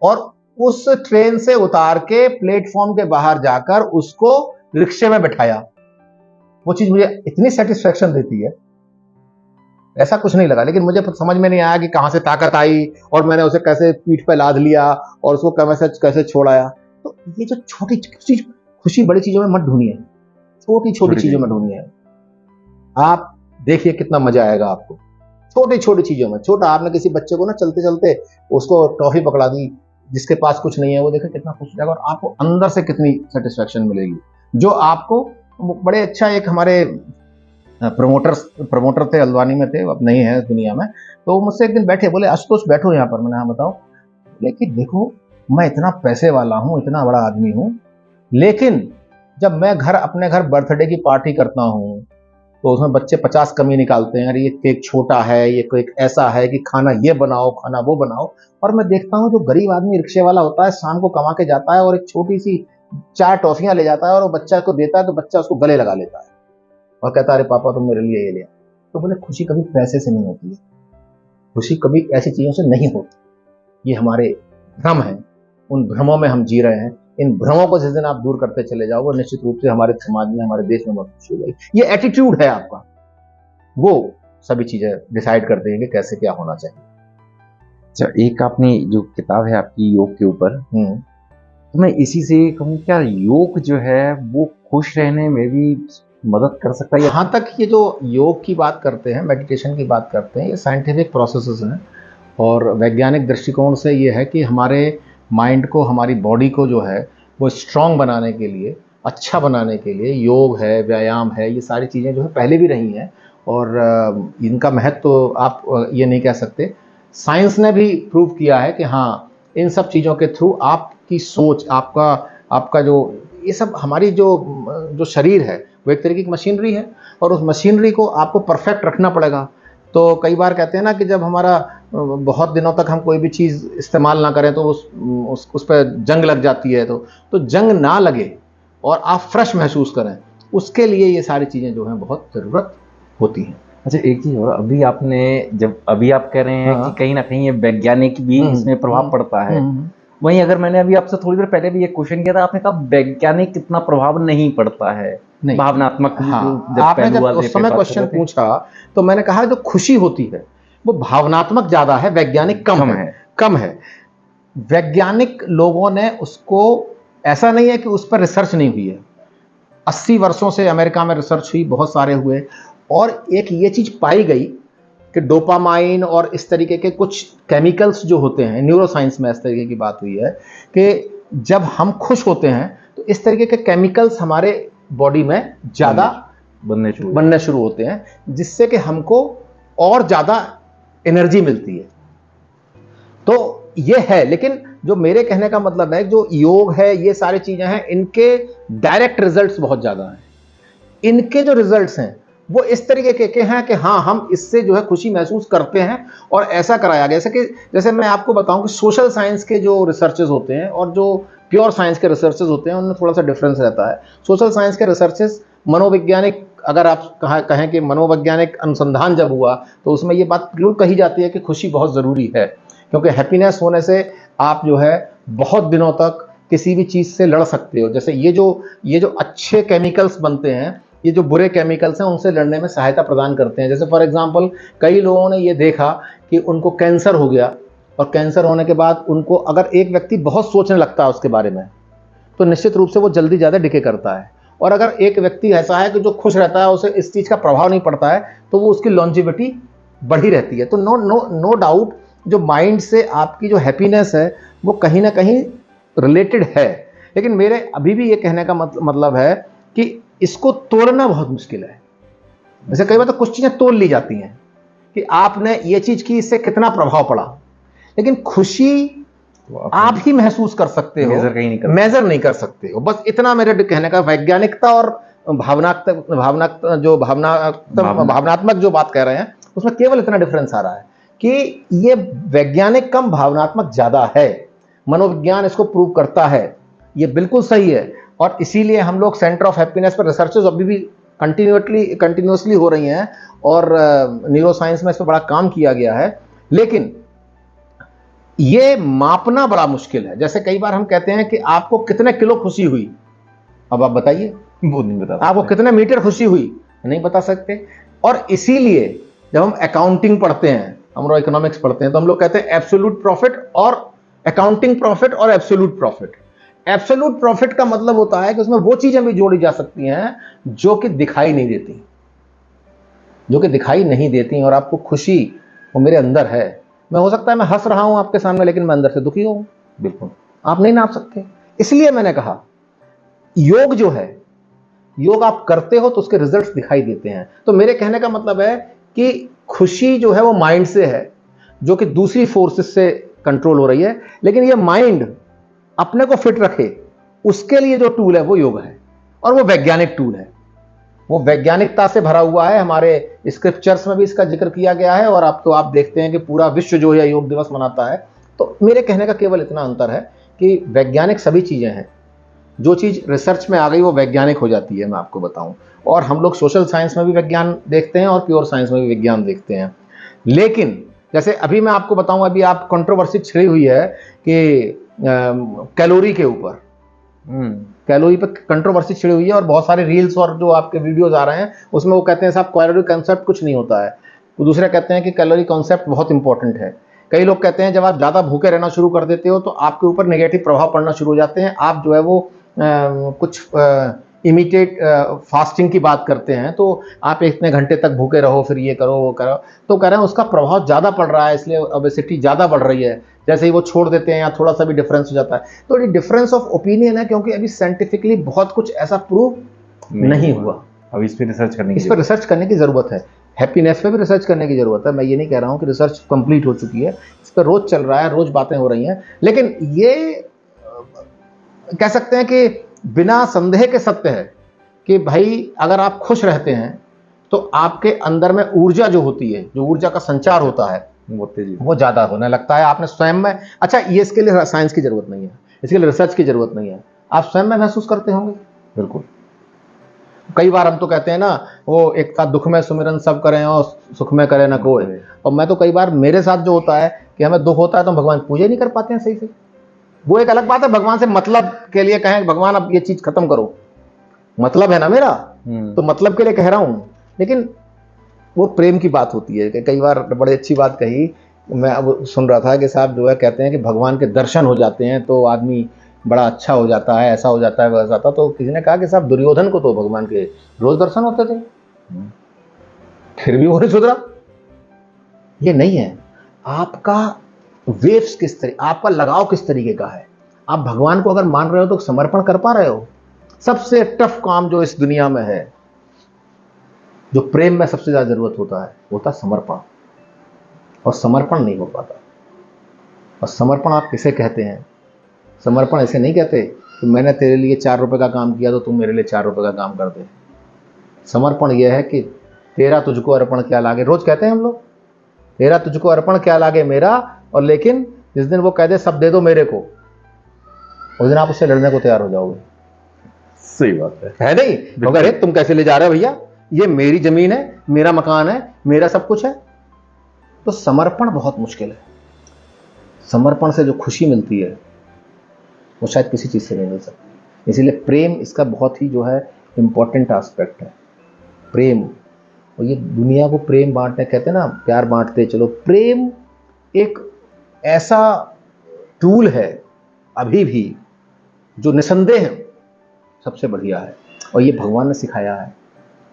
और उस ट्रेन से उतार के प्लेटफॉर्म के बाहर जाकर उसको रिक्शे में बैठाया। वो चीज मुझे इतनी सेटिस्फेक्शन देती है, ऐसा कुछ नहीं लगा, लेकिन मुझे समझ में नहीं आया कि कहां से ताकत आई और मैंने उसे कैसे पीठ पे लाद लिया और उसको कैसे छोड़ाया। तो ये जो छोटी खुशी बड़ी चीजों में मत ढूंढिए, छोटी चीजों में ढूंढिए। आप देखिए कितना मजा आएगा आपको छोटी छोटी चीजों में। छोटा, आपने किसी बच्चे को ना चलते चलते उसको टॉफी पकड़ा दी, जिसके पास कुछ नहीं है, वो देखे कितना खुश हो जाएगा और आपको अंदर से कितनी सेटिस्फेक्शन मिलेगी, जो आपको बड़े अच्छा। एक हमारे प्रमोटर थे, हल्द्वानी में थे, अब नहीं है दुनिया में। तो वो मुझसे एक दिन बैठे, बोले आशुतोष बैठो यहाँ पर। मैंने हाँ बताओ। लेकिन देखो मैं इतना पैसे वाला हूँ, इतना बड़ा आदमी हूँ, लेकिन जब मैं अपने घर बर्थडे की पार्टी करता हूँ तो उसमें बच्चे 50 कमी निकालते हैं, अरे ये केक छोटा है, ये केक ऐसा है कि खाना ये बनाओ, खाना वो बनाओ। और मैं देखता हूँ जो गरीब आदमी रिक्शे वाला होता है, शाम को कमा के जाता है और एक छोटी सी 4 टॉफियां ले जाता है और वो बच्चा को देता है, तो बच्चा उसको गले लगा लेता है और कहता है अरे पापा तुम मेरे लिए ये लिया। तो बोले खुशी कभी पैसे से नहीं होती है, खुशी कभी ऐसी चीजों से नहीं होती। ये हमारे भ्रम है, उन भ्रमों में हम जी रहे हैं। इन भ्रमों को जिस दिन आप दूर करते चले जाओगे, निश्चित रूप से हमारे समाज में, हमारे देश में बहुत खुशी हो जाएगी। ये एटीट्यूड है आपका, वो सभी चीजें डिसाइड कर देंगे कैसे क्या होना चाहिए। अच्छा, एक आपने जो किताब है आपकी योग के ऊपर, तो मैं इसी से कहूँ, क्या योग जो है वो खुश रहने में भी मदद कर सकता है? यहाँ तक ये जो योग की बात करते हैं, मेडिटेशन की बात करते हैं, ये साइंटिफिक प्रोसेसेस हैं और वैज्ञानिक दृष्टिकोण से ये है कि हमारे माइंड को, हमारी बॉडी को जो है वो स्ट्रांग बनाने के लिए, अच्छा बनाने के लिए योग है, व्यायाम है, ये सारी चीज़ें जो है पहले भी रही हैं और इनका महत्व तो आप ये नहीं कह सकते। साइंस ने भी प्रूव किया है कि हाँ, इन सब चीज़ों के थ्रू आपकी सोच, आपका जो ये सब, हमारी जो शरीर है वो एक तरीके की मशीनरी है और उस मशीनरी को आपको परफेक्ट रखना पड़ेगा। तो कई बार कहते हैं ना कि जब हमारा बहुत दिनों तक हम कोई भी चीज़ इस्तेमाल ना करें तो उस पर जंग लग जाती है। तो जंग ना लगे और आप फ्रेश महसूस करें, उसके लिए ये सारी चीज़ें जो हैं बहुत ज़रूरत होती हैं। अच्छा, एक चीज और, अभी आप कह रहे हैं हाँ। कि कहीं ना कहीं ये वैज्ञानिक भी इसमें प्रभाव पड़ता है, वहीं अगर मैंने अभी आपसे थोड़ी देर पहले भी एक क्वेश्चन किया था, आपने कहा वैज्ञानिक इतना प्रभाव नहीं पड़ता है, नहीं। भावनात्मक। हाँ, जब आपने जब पहलुआ उस समय पे बात कर क्वेश्चन रहे थे, पूछा तो मैंने कहा जो खुशी होती है वो भावनात्मक ज्यादा है, वैज्ञानिक कम है। कम है। वैज्ञानिक लोगों ने उसको, ऐसा नहीं है कि उस पर रिसर्च नहीं हुई है, 80 वर्षों से अमेरिका में रिसर्च हुई, बहुत सारे हुए, और एक ये चीज पाई गई कि डोपामाइन और इस तरीके के कुछ केमिकल्स जो होते हैं, न्यूरोसाइंस में इस तरीके की बात हुई है कि जब हम खुश होते हैं तो इस तरीके के केमिकल्स हमारे बॉडी में ज़्यादा बनने शुरू होते हैं, जिससे कि हमको और ज़्यादा एनर्जी मिलती है। तो ये है, लेकिन जो मेरे कहने का मतलब है, जो योग है, ये सारी चीज़ें हैं, इनके डायरेक्ट रिजल्ट्स बहुत ज़्यादा हैं। इनके जो रिजल्ट्स हैं वो इस तरीके के हैं कि हाँ, हम इससे जो है खुशी महसूस करते हैं, और ऐसा कराया गया। जैसे मैं आपको बताऊं कि सोशल साइंस के जो रिसर्चेज होते हैं और जो प्योर साइंस के रिसर्चेज होते हैं, उनमें थोड़ा सा डिफरेंस रहता है। सोशल साइंस के रिसर्चेज मनोवैज्ञानिक, अगर आप कहें कि मनोवैज्ञानिक अनुसंधान जब हुआ तो उसमें ये बात बिल्कुल कही जाती है कि खुशी बहुत ज़रूरी है, क्योंकि हैप्पीनेस होने से आप जो है बहुत दिनों तक किसी भी चीज़ से लड़ सकते हो। जैसे ये जो अच्छे केमिकल्स बनते हैं, ये जो बुरे केमिकल्स हैं, उनसे लड़ने में सहायता प्रदान करते हैं। जैसे फॉर एग्जांपल, कई लोगों ने ये देखा कि उनको कैंसर हो गया, और कैंसर होने के बाद उनको, अगर एक व्यक्ति बहुत सोचने लगता है उसके बारे में, तो निश्चित रूप से वो जल्दी ज़्यादा डिके करता है। और अगर एक व्यक्ति ऐसा है कि जो खुश रहता है, उसे इस चीज़ का प्रभाव नहीं पड़ता है, तो वो उसकी लॉन्जिविटी बढ़ी रहती है। तो नो डाउट, जो माइंड से आपकी जो हैप्पीनेस है वो कहीं ना कहीं रिलेटेड है। लेकिन मेरे अभी भी ये कहने का मतलब है कि इसको तोड़ना बहुत मुश्किल है। जैसे कई बार तो कुछ चीज़ें तोड़ ली जाती हैं कि आपने ये चीज़ की, इससे कितना प्रभाव पड़ा, लेकिन खुशी आप ही महसूस कर सकते हो, मेजर नहीं कर सकते हो। बस इतना मेरे कहने का, वैज्ञानिकता और भावनात्मक जो बात कह रहे हैं, उसमें केवल इतना डिफरेंस आ रहा है कि ये वैज्ञानिक कम, भावनात्मक ज्यादा है। मनोविज्ञान इसको प्रूव करता है, ये बिल्कुल सही है। और इसीलिए हम लोग सेंटर ऑफ हैप्पीनेस पर रिसर्चेज अभी भी कंटिन्यूसली हो रही हैं, और न्यूरोसाइंस में इस पर बड़ा काम किया गया है। लेकिन ये मापना बड़ा मुश्किल है। जैसे कई बार हम कहते हैं कि आपको कितने किलो खुशी हुई, अब आप बताइए, वो नहीं बता सकते। आपको कितने मीटर खुशी हुई, नहीं बता सकते। और इसीलिए जब हम अकाउंटिंग पढ़ते हैं, हम लोग इकोनॉमिक्स पढ़ते हैं, तो हम लोग कहते हैं एब्सोल्यूट प्रॉफिट और अकाउंटिंग प्रॉफिट और एब्सोल्यूट प्रॉफिट। एब्सोल्यूट प्रॉफिट का मतलब होता है कि उसमें वो चीजें भी जोड़ी जा सकती हैं जो कि दिखाई नहीं देती, और आपको खुशी वो मेरे अंदर है। मैं, हो सकता है मैं हंस रहा हूं आपके सामने, लेकिन मैं अंदर से दुखी हूं। बिल्कुल, आप नहीं नाप सकते। इसलिए मैंने कहा योग जो है, योग आप करते हो तो उसके रिजल्ट्स दिखाई देते हैं। तो मेरे कहने का मतलब है कि खुशी जो है वो माइंड से है, जो कि दूसरी फोर्सेस से कंट्रोल हो रही है। लेकिन ये माइंड अपने को फिट रखे, उसके लिए जो टूल है वो योग है, और वो वैज्ञानिक टूल है। वो वैज्ञानिकता से भरा हुआ है। हमारे स्क्रिप्चर्स में भी इसका जिक्र किया गया है, और अब तो आप देखते हैं कि पूरा विश्व जो है योग दिवस मनाता है। तो मेरे कहने का केवल इतना अंतर है कि वैज्ञानिक सभी चीजें हैं, जो चीज रिसर्च में आ गई वो वैज्ञानिक हो जाती है, मैं आपको बताऊं। और हम लोग सोशल साइंस में भी विज्ञान देखते हैं और प्योर साइंस में भी विज्ञान देखते हैं। लेकिन जैसे अभी मैं आपको बताऊं, अभी आप कंट्रोवर्सी छिड़ी हुई है कि कैलोरी के ऊपर, कैलोरी पर कंट्रोवर्सी छिड़ी हुई है, और बहुत सारे रील्स और जो आपके वीडियोस आ रहे हैं उसमें वो कहते हैं साहब कैलोरी कंसेप्ट कुछ नहीं होता है। वो दूसरे कहते हैं कि कैलोरी कॉन्सेप्ट बहुत इंपॉर्टेंट है। कई लोग कहते हैं जब आप ज़्यादा भूखे रहना शुरू कर देते हो तो आपके ऊपर नेगेटिव प्रभाव पड़ना शुरू हो जाते हैं। आप जो है वो कुछ इमिटेट फास्टिंग की बात करते हैं, तो आप इतने घंटे तक भूखे रहो, फिर ये करो वो करो, तो कह रहे हैं उसका प्रभाव ज़्यादा पड़ रहा है, इसलिए ओबेसिटी ज़्यादा बढ़ रही है। जैसे ही वो छोड़ देते हैं या थोड़ा सा भी डिफरेंस हो जाता है, तो ये डिफरेंस ऑफ ओपिनियन है, क्योंकि अभी साइंटिफिकली बहुत कुछ ऐसा प्रूव नहीं हुआ। अब इस पर रिसर्च करने की जरूरत है। हैप्पीनेस पे भी रिसर्च करने की जरूरत है। मैं ये नहीं कह रहा हूँ कि रिसर्च कंप्लीट हो चुकी है, इस पर रोज चल रहा है, रोज बातें हो रही हैं। लेकिन ये कह सकते हैं कि बिना संदेह के सत्य है कि भाई अगर आप खुश रहते हैं तो आपके अंदर में ऊर्जा जो होती है, जो ऊर्जा का संचार होता है, वो ज्यादा होने लगता है। आपने स्वयं में, अच्छा ये इसके लिए साइंस की जरूरत नहीं है, इसके लिए रिसर्च की जरूरत नहीं है, आप स्वयं में महसूस करते होंगे। बिल्कुल। कई बार हम तो कहते हैं ना, वो एक था दुख में सुमिरन सब करें और सुख में करे ना कोई। और मैं तो कई बार मेरे साथ जो होता है कि हमें दुख होता है तो हम भगवान की पूजा नहीं कर पाते हैं सही से। वो एक अलग बात है, भगवान से मतलब के लिए कहें भगवान अब ये चीज खत्म करो, मतलब है ना मेरा, तो मतलब के लिए कह रहा हूं। लेकिन वो प्रेम की बात होती है कि कई बार बड़ी अच्छी बात कही, मैं अब सुन रहा था कि साहब जो है कहते हैं कि भगवान के दर्शन हो जाते हैं तो आदमी बड़ा अच्छा हो जाता है, ऐसा हो जाता है, वैसा था। तो किसी ने कहा कि साहब दुर्योधन को तो भगवान के रोज दर्शन होते थे, फिर भी वो नहीं सुधरा। ये नहीं है। आपका वेव्स किस तरीके, आपका लगाव किस तरीके का है। आप भगवान को अगर मान रहे हो तो समर्पण कर पा रहे हो। सबसे टफ काम जो इस दुनिया में है, जो प्रेम में सबसे ज्यादा जरूरत होता है, होता समर्पण। और समर्पण नहीं हो पाता। और समर्पण आप किसे कहते हैं? समर्पण ऐसे नहीं कहते कि मैंने तेरे लिए 4 रुपए का काम किया तो तुम मेरे लिए 4 रुपए का काम कर दे। समर्पण यह है कि तेरा तुझको अर्पण क्या लागे, रोज कहते हैं हम लोग, तेरा तुझको अर्पण क्या लागे मेरा। और लेकिन जिस दिन वो कह दे सब दे दो मेरे को, उस दिन आप उससे लड़ने को तैयार हो जाओगे। सही बात है नहीं? तो अरे तुम कैसे ले जा रहे हो भैया, ये मेरी जमीन है, मेरा मकान है, मेरा सब कुछ है। तो समर्पण बहुत मुश्किल है। समर्पण से जो खुशी मिलती है वो शायद किसी चीज से नहीं मिल सकती। इसीलिए प्रेम इसका बहुत ही जो है इंपॉर्टेंट एस्पेक्ट है, प्रेम। और ये दुनिया को प्रेम बांटने, कहते हैं ना प्यार बांटते चलो। प्रेम एक ऐसा टूल है अभी भी जो निसंदेह सबसे बढ़िया है। और ये भगवान ने सिखाया है,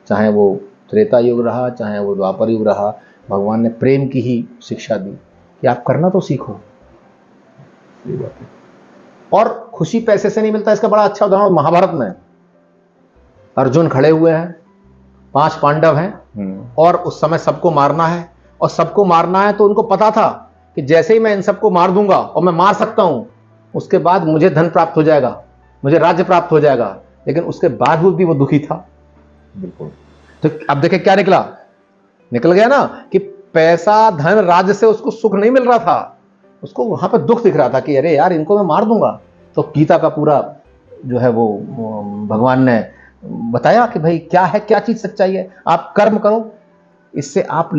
चाहे वो त्रेता युग रहा, चाहे वो द्वापर युग रहा, भगवान ने प्रेम की ही शिक्षा दी कि आप करना तो सीखो। और खुशी पैसे से नहीं मिलता। इसका बड़ा अच्छा उदाहरण महाभारत में, अर्जुन खड़े हुए हैं, 5 पांडव हैं और उस समय सबको मारना है। और सबको मारना है तो उनको पता था कि जैसे ही मैं इन सबको मार दूंगा, और मैं मार सकता हूं, उसके बाद मुझे धन प्राप्त हो जाएगा, मुझे राज्य प्राप्त हो जाएगा। लेकिन उसके बाद भी वो दुखी था। बिल्कुल। तो अब देखे क्या निकला, निकल गया ना कि पैसा धन राज्य से उसको सुख नहीं मिल रहा था, उसको वहां पर दुख दिख रहा था कि अरे यार इनको मैं मार दूंगा। तो गीता का पूरा जो है वो भगवान ने बताया कि भाई क्या है, क्या चीज सच्चाई है। आप कर्म करो, इससे आप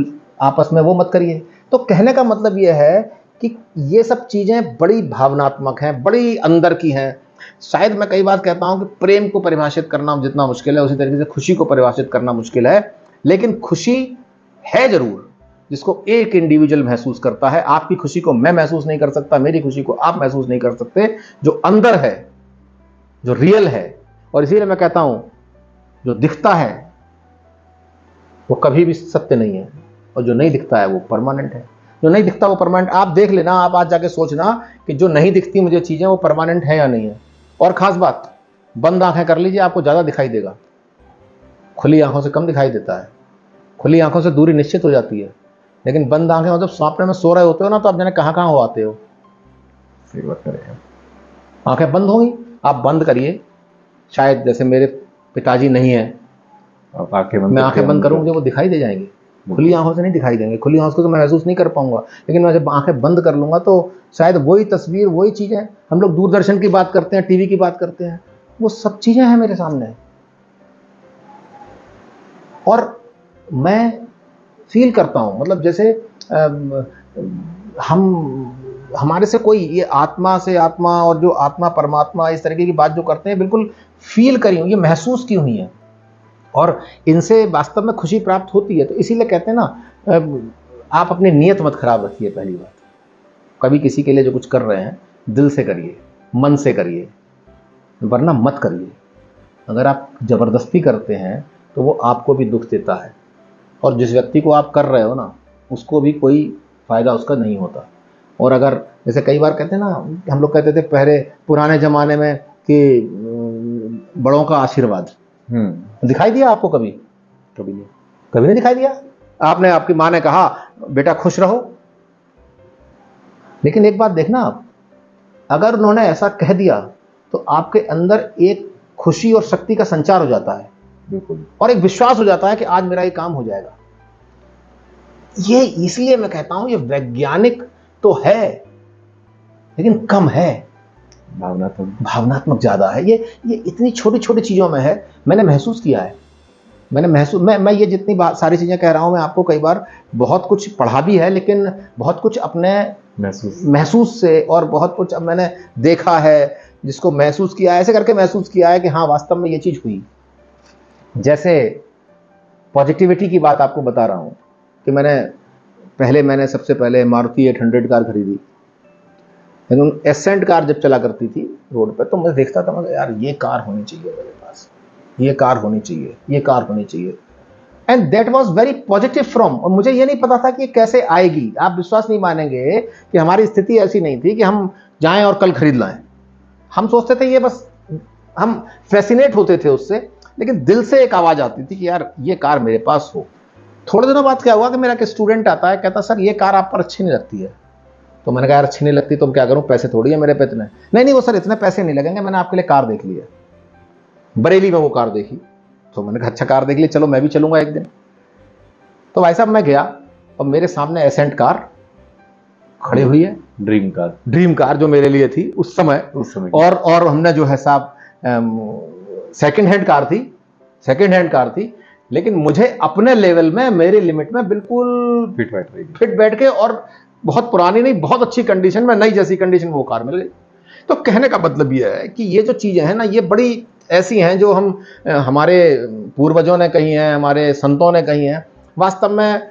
आपस में वो मत करिए। तो कहने का मतलब यह है कि ये सब चीजें बड़ी भावनात्मक हैं, बड़ी अंदर की हैं। शायद मैं कई बार कहता हूं कि प्रेम को परिभाषित करना जितना मुश्किल है, उसी तरीके से खुशी को परिभाषित करना मुश्किल है। लेकिन खुशी है जरूर जिसको एक इंडिविजुअल महसूस करता है। आपकी खुशी को मैं महसूस नहीं कर सकता, मेरी खुशी को आप महसूस नहीं कर सकते। जो अंदर है, जो रियल है। और इसीलिए मैं कहता हूं जो दिखता है वो कभी भी सत्य नहीं है, और जो नहीं दिखता है वो परमानेंट है। जो नहीं दिखता वो परमानेंट। आप देख लेना, आप आज जाके सोचना कि जो नहीं दिखती मुझे चीजें वो परमानेंट है या नहीं है। और खास बात, बंद आंखें कर लीजिए, आपको ज्यादा दिखाई देगा, खुली आंखों से कम दिखाई देता है। खुली आंखों से दूरी निश्चित हो जाती है, लेकिन बंद आंखें, मतलब सपने में सो रहे होते हो ना, तो आप जाने कहां कहां हो आते हो। सही बात करें। आंखें बंद होंगी, आप बंद करिए। शायद जैसे मेरे पिताजी नहीं है, मैं आंखें बंद करूं, मुझे वो दिखाई दे जाएंगे। खुली आंखों से नहीं दिखाई देंगे, खुली आंखों से तो मैं महसूस नहीं कर पाऊंगा। लेकिन मैं जब आंखें बंद कर लूंगा तो शायद वही तस्वीर, वही चीजें, हम लोग दूरदर्शन की बात करते हैं, टीवी की बात करते हैं, वो सब चीजें हैं मेरे सामने। और मैं फील करता हूं, मतलब जैसे हमारे से कोई ये आत्मा से आत्मा, और जो आत्मा परमात्मा, इस तरीके की बात जो करते हैं, बिल्कुल फील करी हुई, ये महसूस की हुई है। और इनसे वास्तव में खुशी प्राप्त होती है। तो इसीलिए कहते हैं ना, आप अपनी नीयत मत खराब रखिए। पहली बात, कभी किसी के लिए जो कुछ कर रहे हैं दिल से करिए, मन से करिए, वरना मत करिए। अगर आप जबरदस्ती करते हैं तो वो आपको भी दुख देता है, और जिस व्यक्ति को आप कर रहे हो ना, उसको भी कोई फायदा उसका नहीं होता। और अगर जैसे कई बार कहते हैं ना, हम लोग कहते थे पहले पुराने जमाने में कि बड़ों का आशीर्वाद दिखाई दिया आपको कभी? कभी नहीं, कभी नहीं दिखाई दिया। आपने, आपकी माँ ने कहा बेटा खुश रहो, लेकिन एक बात देखना आप, अगर उन्होंने ऐसा कह दिया तो आपके अंदर एक खुशी और शक्ति का संचार हो जाता है। बिल्कुल। और एक विश्वास हो जाता है कि आज मेरा ये काम हो जाएगा। ये इसलिए मैं कहता हूं ये वैज्ञानिक तो है लेकिन कम है, भावनात्मक ज्यादा है। ये इतनी छोटी छोटी चीजों में है। मैंने महसूस किया है, मैं ये जितनी सारी चीजें कह रहा हूं, मैं आपको कई बार बहुत कुछ पढ़ा भी है, लेकिन बहुत कुछ अपने महसूस से, और बहुत कुछ अब मैंने देखा है, जिसको महसूस किया है, ऐसे करके महसूस किया है कि हाँ वास्तव में ये चीज हुई। जैसे पॉजिटिविटी की बात आपको बता रहा हूं कि मैंने सबसे पहले मारुति 800 कार खरीदी, लेकिन एसेंट कार जब चला करती थी रोड पर, तो मैं देखता था, मैं यार ये कार होनी चाहिए मेरे पास, ये कार होनी चाहिए, ये कार होनी चाहिए। And that was very positive from, और मुझे ये नहीं पता था कि ये कैसे आएगी। आप विश्वास नहीं मानेंगे कि हमारी स्थिति ऐसी नहीं थी कि हम जाएं और कल खरीद लाएं। हम सोचते थे ये बस, हम फैसिनेट होते थे उससे, लेकिन दिल से एक आवाज आती थी कि यार ये कार मेरे पास हो। थोड़े दिनों बाद क्या हुआ कि मेरा एक स्टूडेंट आता है, कहता सर ये कार आप पर अच्छी नहीं लगती है। तो मैंने कहा यार अच्छी नहीं लगती तो मैं क्या करूं, पैसे थोड़ी है मेरे पे इतने। नहीं वो सर इतने पैसे नहीं लगेंगे, मैंने आपके लिए कार देख ली है। बरेली में वो कार देखी, तो मैंने कहा अच्छा कार देख ली, चलो मैं भी चलूंगा एक दिन। तो भाई साहब मैं गया और मेरे सामने एसेंट कार खड़ी हुई है, ड्रीम कार जो मेरे लिए थी उस समय और हमने जो है साहब सेकंड हैंड कार थी, लेकिन मुझे अपने लेवल में, मेरे लिमिट में बिल्कुल फिट बैठ के, और बहुत पुरानी नहीं, बहुत अच्छी कंडीशन में, नई जैसी कंडीशन वो कार मिल गई। तो कहने का मतलब यह है कि ये जो चीजें हैं ना, ये बड़ी ऐसी हैं जो हमारे पूर्वजों ने कही हैं, हमारे संतों ने कही हैं। वास्तव में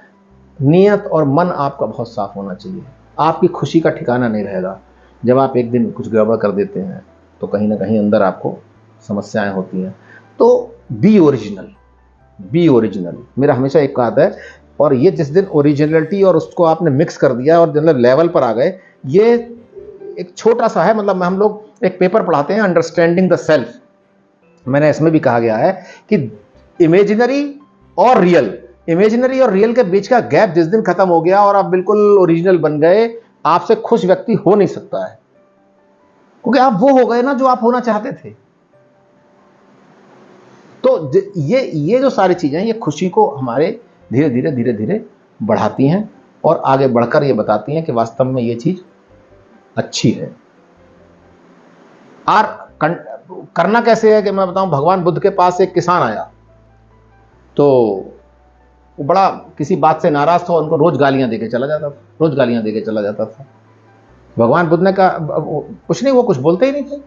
नियत और मन आपका बहुत साफ होना चाहिए। आपकी खुशी का ठिकाना नहीं रहेगा। जब आप एक दिन कुछ गड़बड़ कर देते हैं तो कहीं ना कहीं अंदर आपको समस्याएं होती हैं। तो बी ओरिजिनल मेरा हमेशा एक बात है। और ये जिस दिन ओरिजिनलिटी और उसको आपने मिक्स कर दिया और मतलब लेवल पर आ गए, ये एक छोटा सा है। मतलब हम लोग एक पेपर पढ़ाते हैं, अंडरस्टैंडिंग द सेल्फ। मैंने इसमें भी कहा गया है कि इमेजिनरी और रियल के बीच का गैप जिस दिन खत्म हो गया और आप बिल्कुल ओरिजिनल बन गए, आपसे खुश व्यक्ति हो नहीं सकता है, क्योंकि आप वो हो गए ना जो आप होना चाहते थे। तो ये जो सारी चीजें, ये खुशी को हमारे धीरे धीरे बढ़ाती हैं और आगे बढ़कर ये बताती हैं कि वास्तव में ये चीज अच्छी है। और करना कैसे है कि मैं बताऊं, भगवान बुद्ध के पास एक किसान आया, तो वो बड़ा किसी बात से नाराज था, उनको रोज गालियां देके चला जाता था। भगवान बुद्ध ने कहा कुछ नहीं, वो कुछ बोलते ही नहीं थे।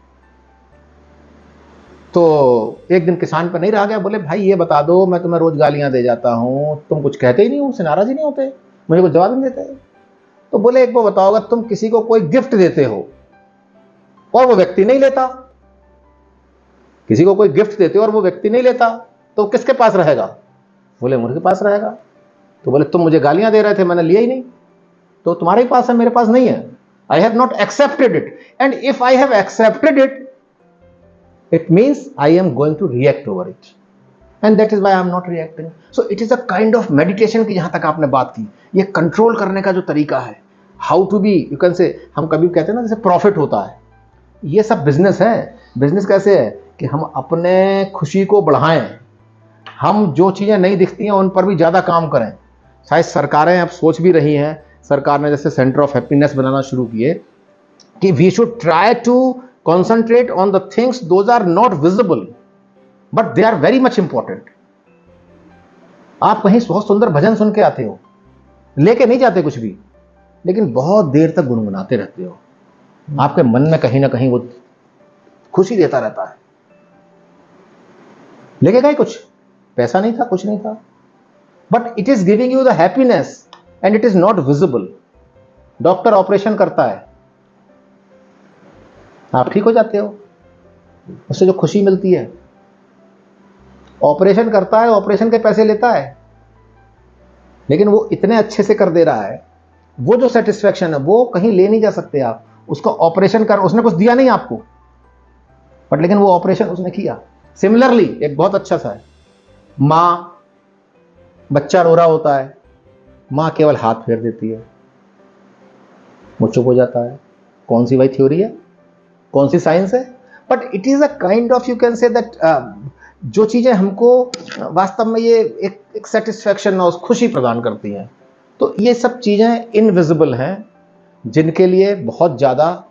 तो एक दिन किसान पर नहीं रहा गया, बोले भाई ये बता दो, मैं तुम्हें रोज गालियां दे जाता हूं, तुम कुछ कहते ही नहीं, उससे नाराज ही नहीं होते, मुझे कुछ जवाब नहीं देते। तो बोले एक वो बताओगा, तुम किसी को कोई गिफ्ट देते हो और वो व्यक्ति नहीं लेता, किसी को कोई गिफ्ट देते हो और वो व्यक्ति नहीं लेता, तो किसके पास रहेगा? बोले मुझे पास रहेगा। तो बोले तुम मुझे गालियां दे रहे थे, मैंने लिया ही नहीं, तो तुम्हारे पास है, मेरे पास नहीं है। I have not accepted it, and if I have accepted it, it means I am going to react over it, and that is why I am not reacting. So it is a kind of meditation की जहां तक आपने बात की, ये control करने का जो तरीका है, how to be, you can say, हम कभी कहते हैं ना जैसे प्रॉफिट होता है, ये सब बिजनेस है। बिजनेस कैसे है कि हम अपने खुशी को बढ़ाएं, हम जो चीजें नहीं दिखती हैं उन पर भी ज्यादा काम करें। शायद सरकारें अब सोच भी रही हैं, सरकार ने जैसे सेंटर ऑफ हैप्पीनेस बनाना शुरू किए कि we should try to concentrate on the things those are not visible but they are very much important. आप कहीं बहुत सुंदर भजन सुन के आते हो, लेके नहीं जाते कुछ भी, लेकिन बहुत देर तक गुनगुनाते रहते हो, आपके मन में कहीं ना कहीं वो खुशी देता रहता है। लेके गए कुछ, पैसा नहीं था, कुछ नहीं था, but it is giving you the happiness and it is not visible. Doctor operation करता है, आप ठीक हो जाते हो, उससे जो खुशी मिलती है। ऑपरेशन करता है, ऑपरेशन के पैसे लेता है, लेकिन वो इतने अच्छे से कर दे रहा है, वो जो सेटिस्फैक्शन है वो कहीं ले नहीं जा सकते आप। उसका ऑपरेशन कर, उसने कुछ दिया नहीं आपको, बट लेकिन वो ऑपरेशन उसने किया। सिमिलरली एक बहुत अच्छा सा है, माँ, बच्चा रो रहा होता है, माँ केवल हाथ फेर देती है, वो चुप हो जाता है। कौन सी भाई थ्योरी है, कौन सी साइंस है, but it is a kind of, you can say that जो चीजें हमको वास्तव में ये एक सेटिस्फैक्शन और खुशी प्रदान करती हैं, तो ये सब चीजें इनविजिबल हैं, जिनके लिए बहुत ज्यादा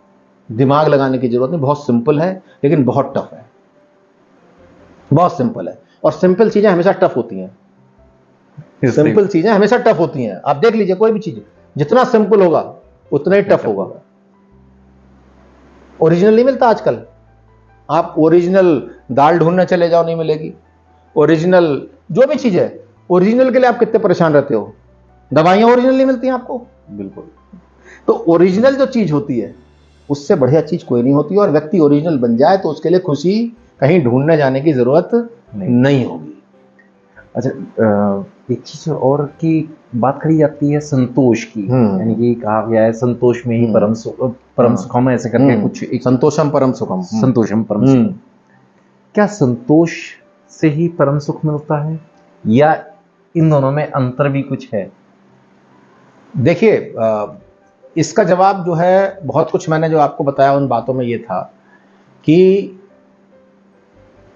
दिमाग लगाने की जरूरत नहीं। बहुत सिंपल है लेकिन बहुत टफ है, बहुत सिंपल है। और सिंपल चीजें हमेशा टफ होती हैं, सिंपल चीजें हमेशा टफ होती हैं। आप देख लीजिए, कोई भी चीज जितना सिंपल होगा उतना ही टफ होगा। ओरिजिनल नहीं मिलता आजकल। आप ओरिजिनल दाल ढूंढने चले जाओ, नहीं मिलेगी। ओरिजिनल जो भी चीज है, ओरिजिनल के लिए आप कितने परेशान रहते हो। दवाइयां ओरिजिनल नहीं मिलती हैं आपको, बिल्कुल। तो ओरिजिनल जो चीज होती है उससे बढ़िया चीज कोई नहीं होती। और व्यक्ति ओरिजिनल बन जाए तो उसके लिए खुशी कहीं ढूंढने जाने की जरूरत नहीं होगी। अच्छा, एक चीज और की बात करी जाती है संतोष की, यानी कि कहा गया है संतोष में ही परम सुखम, ऐसे करके कुछ एक संतोषम परम सुखम, संतोषम परम सुखम। क्या संतोष से ही परम सुख मिलता है या इन दोनों में अंतर भी कुछ है? देखिए, इसका जवाब जो है, बहुत कुछ मैंने जो आपको बताया उन बातों में ये था कि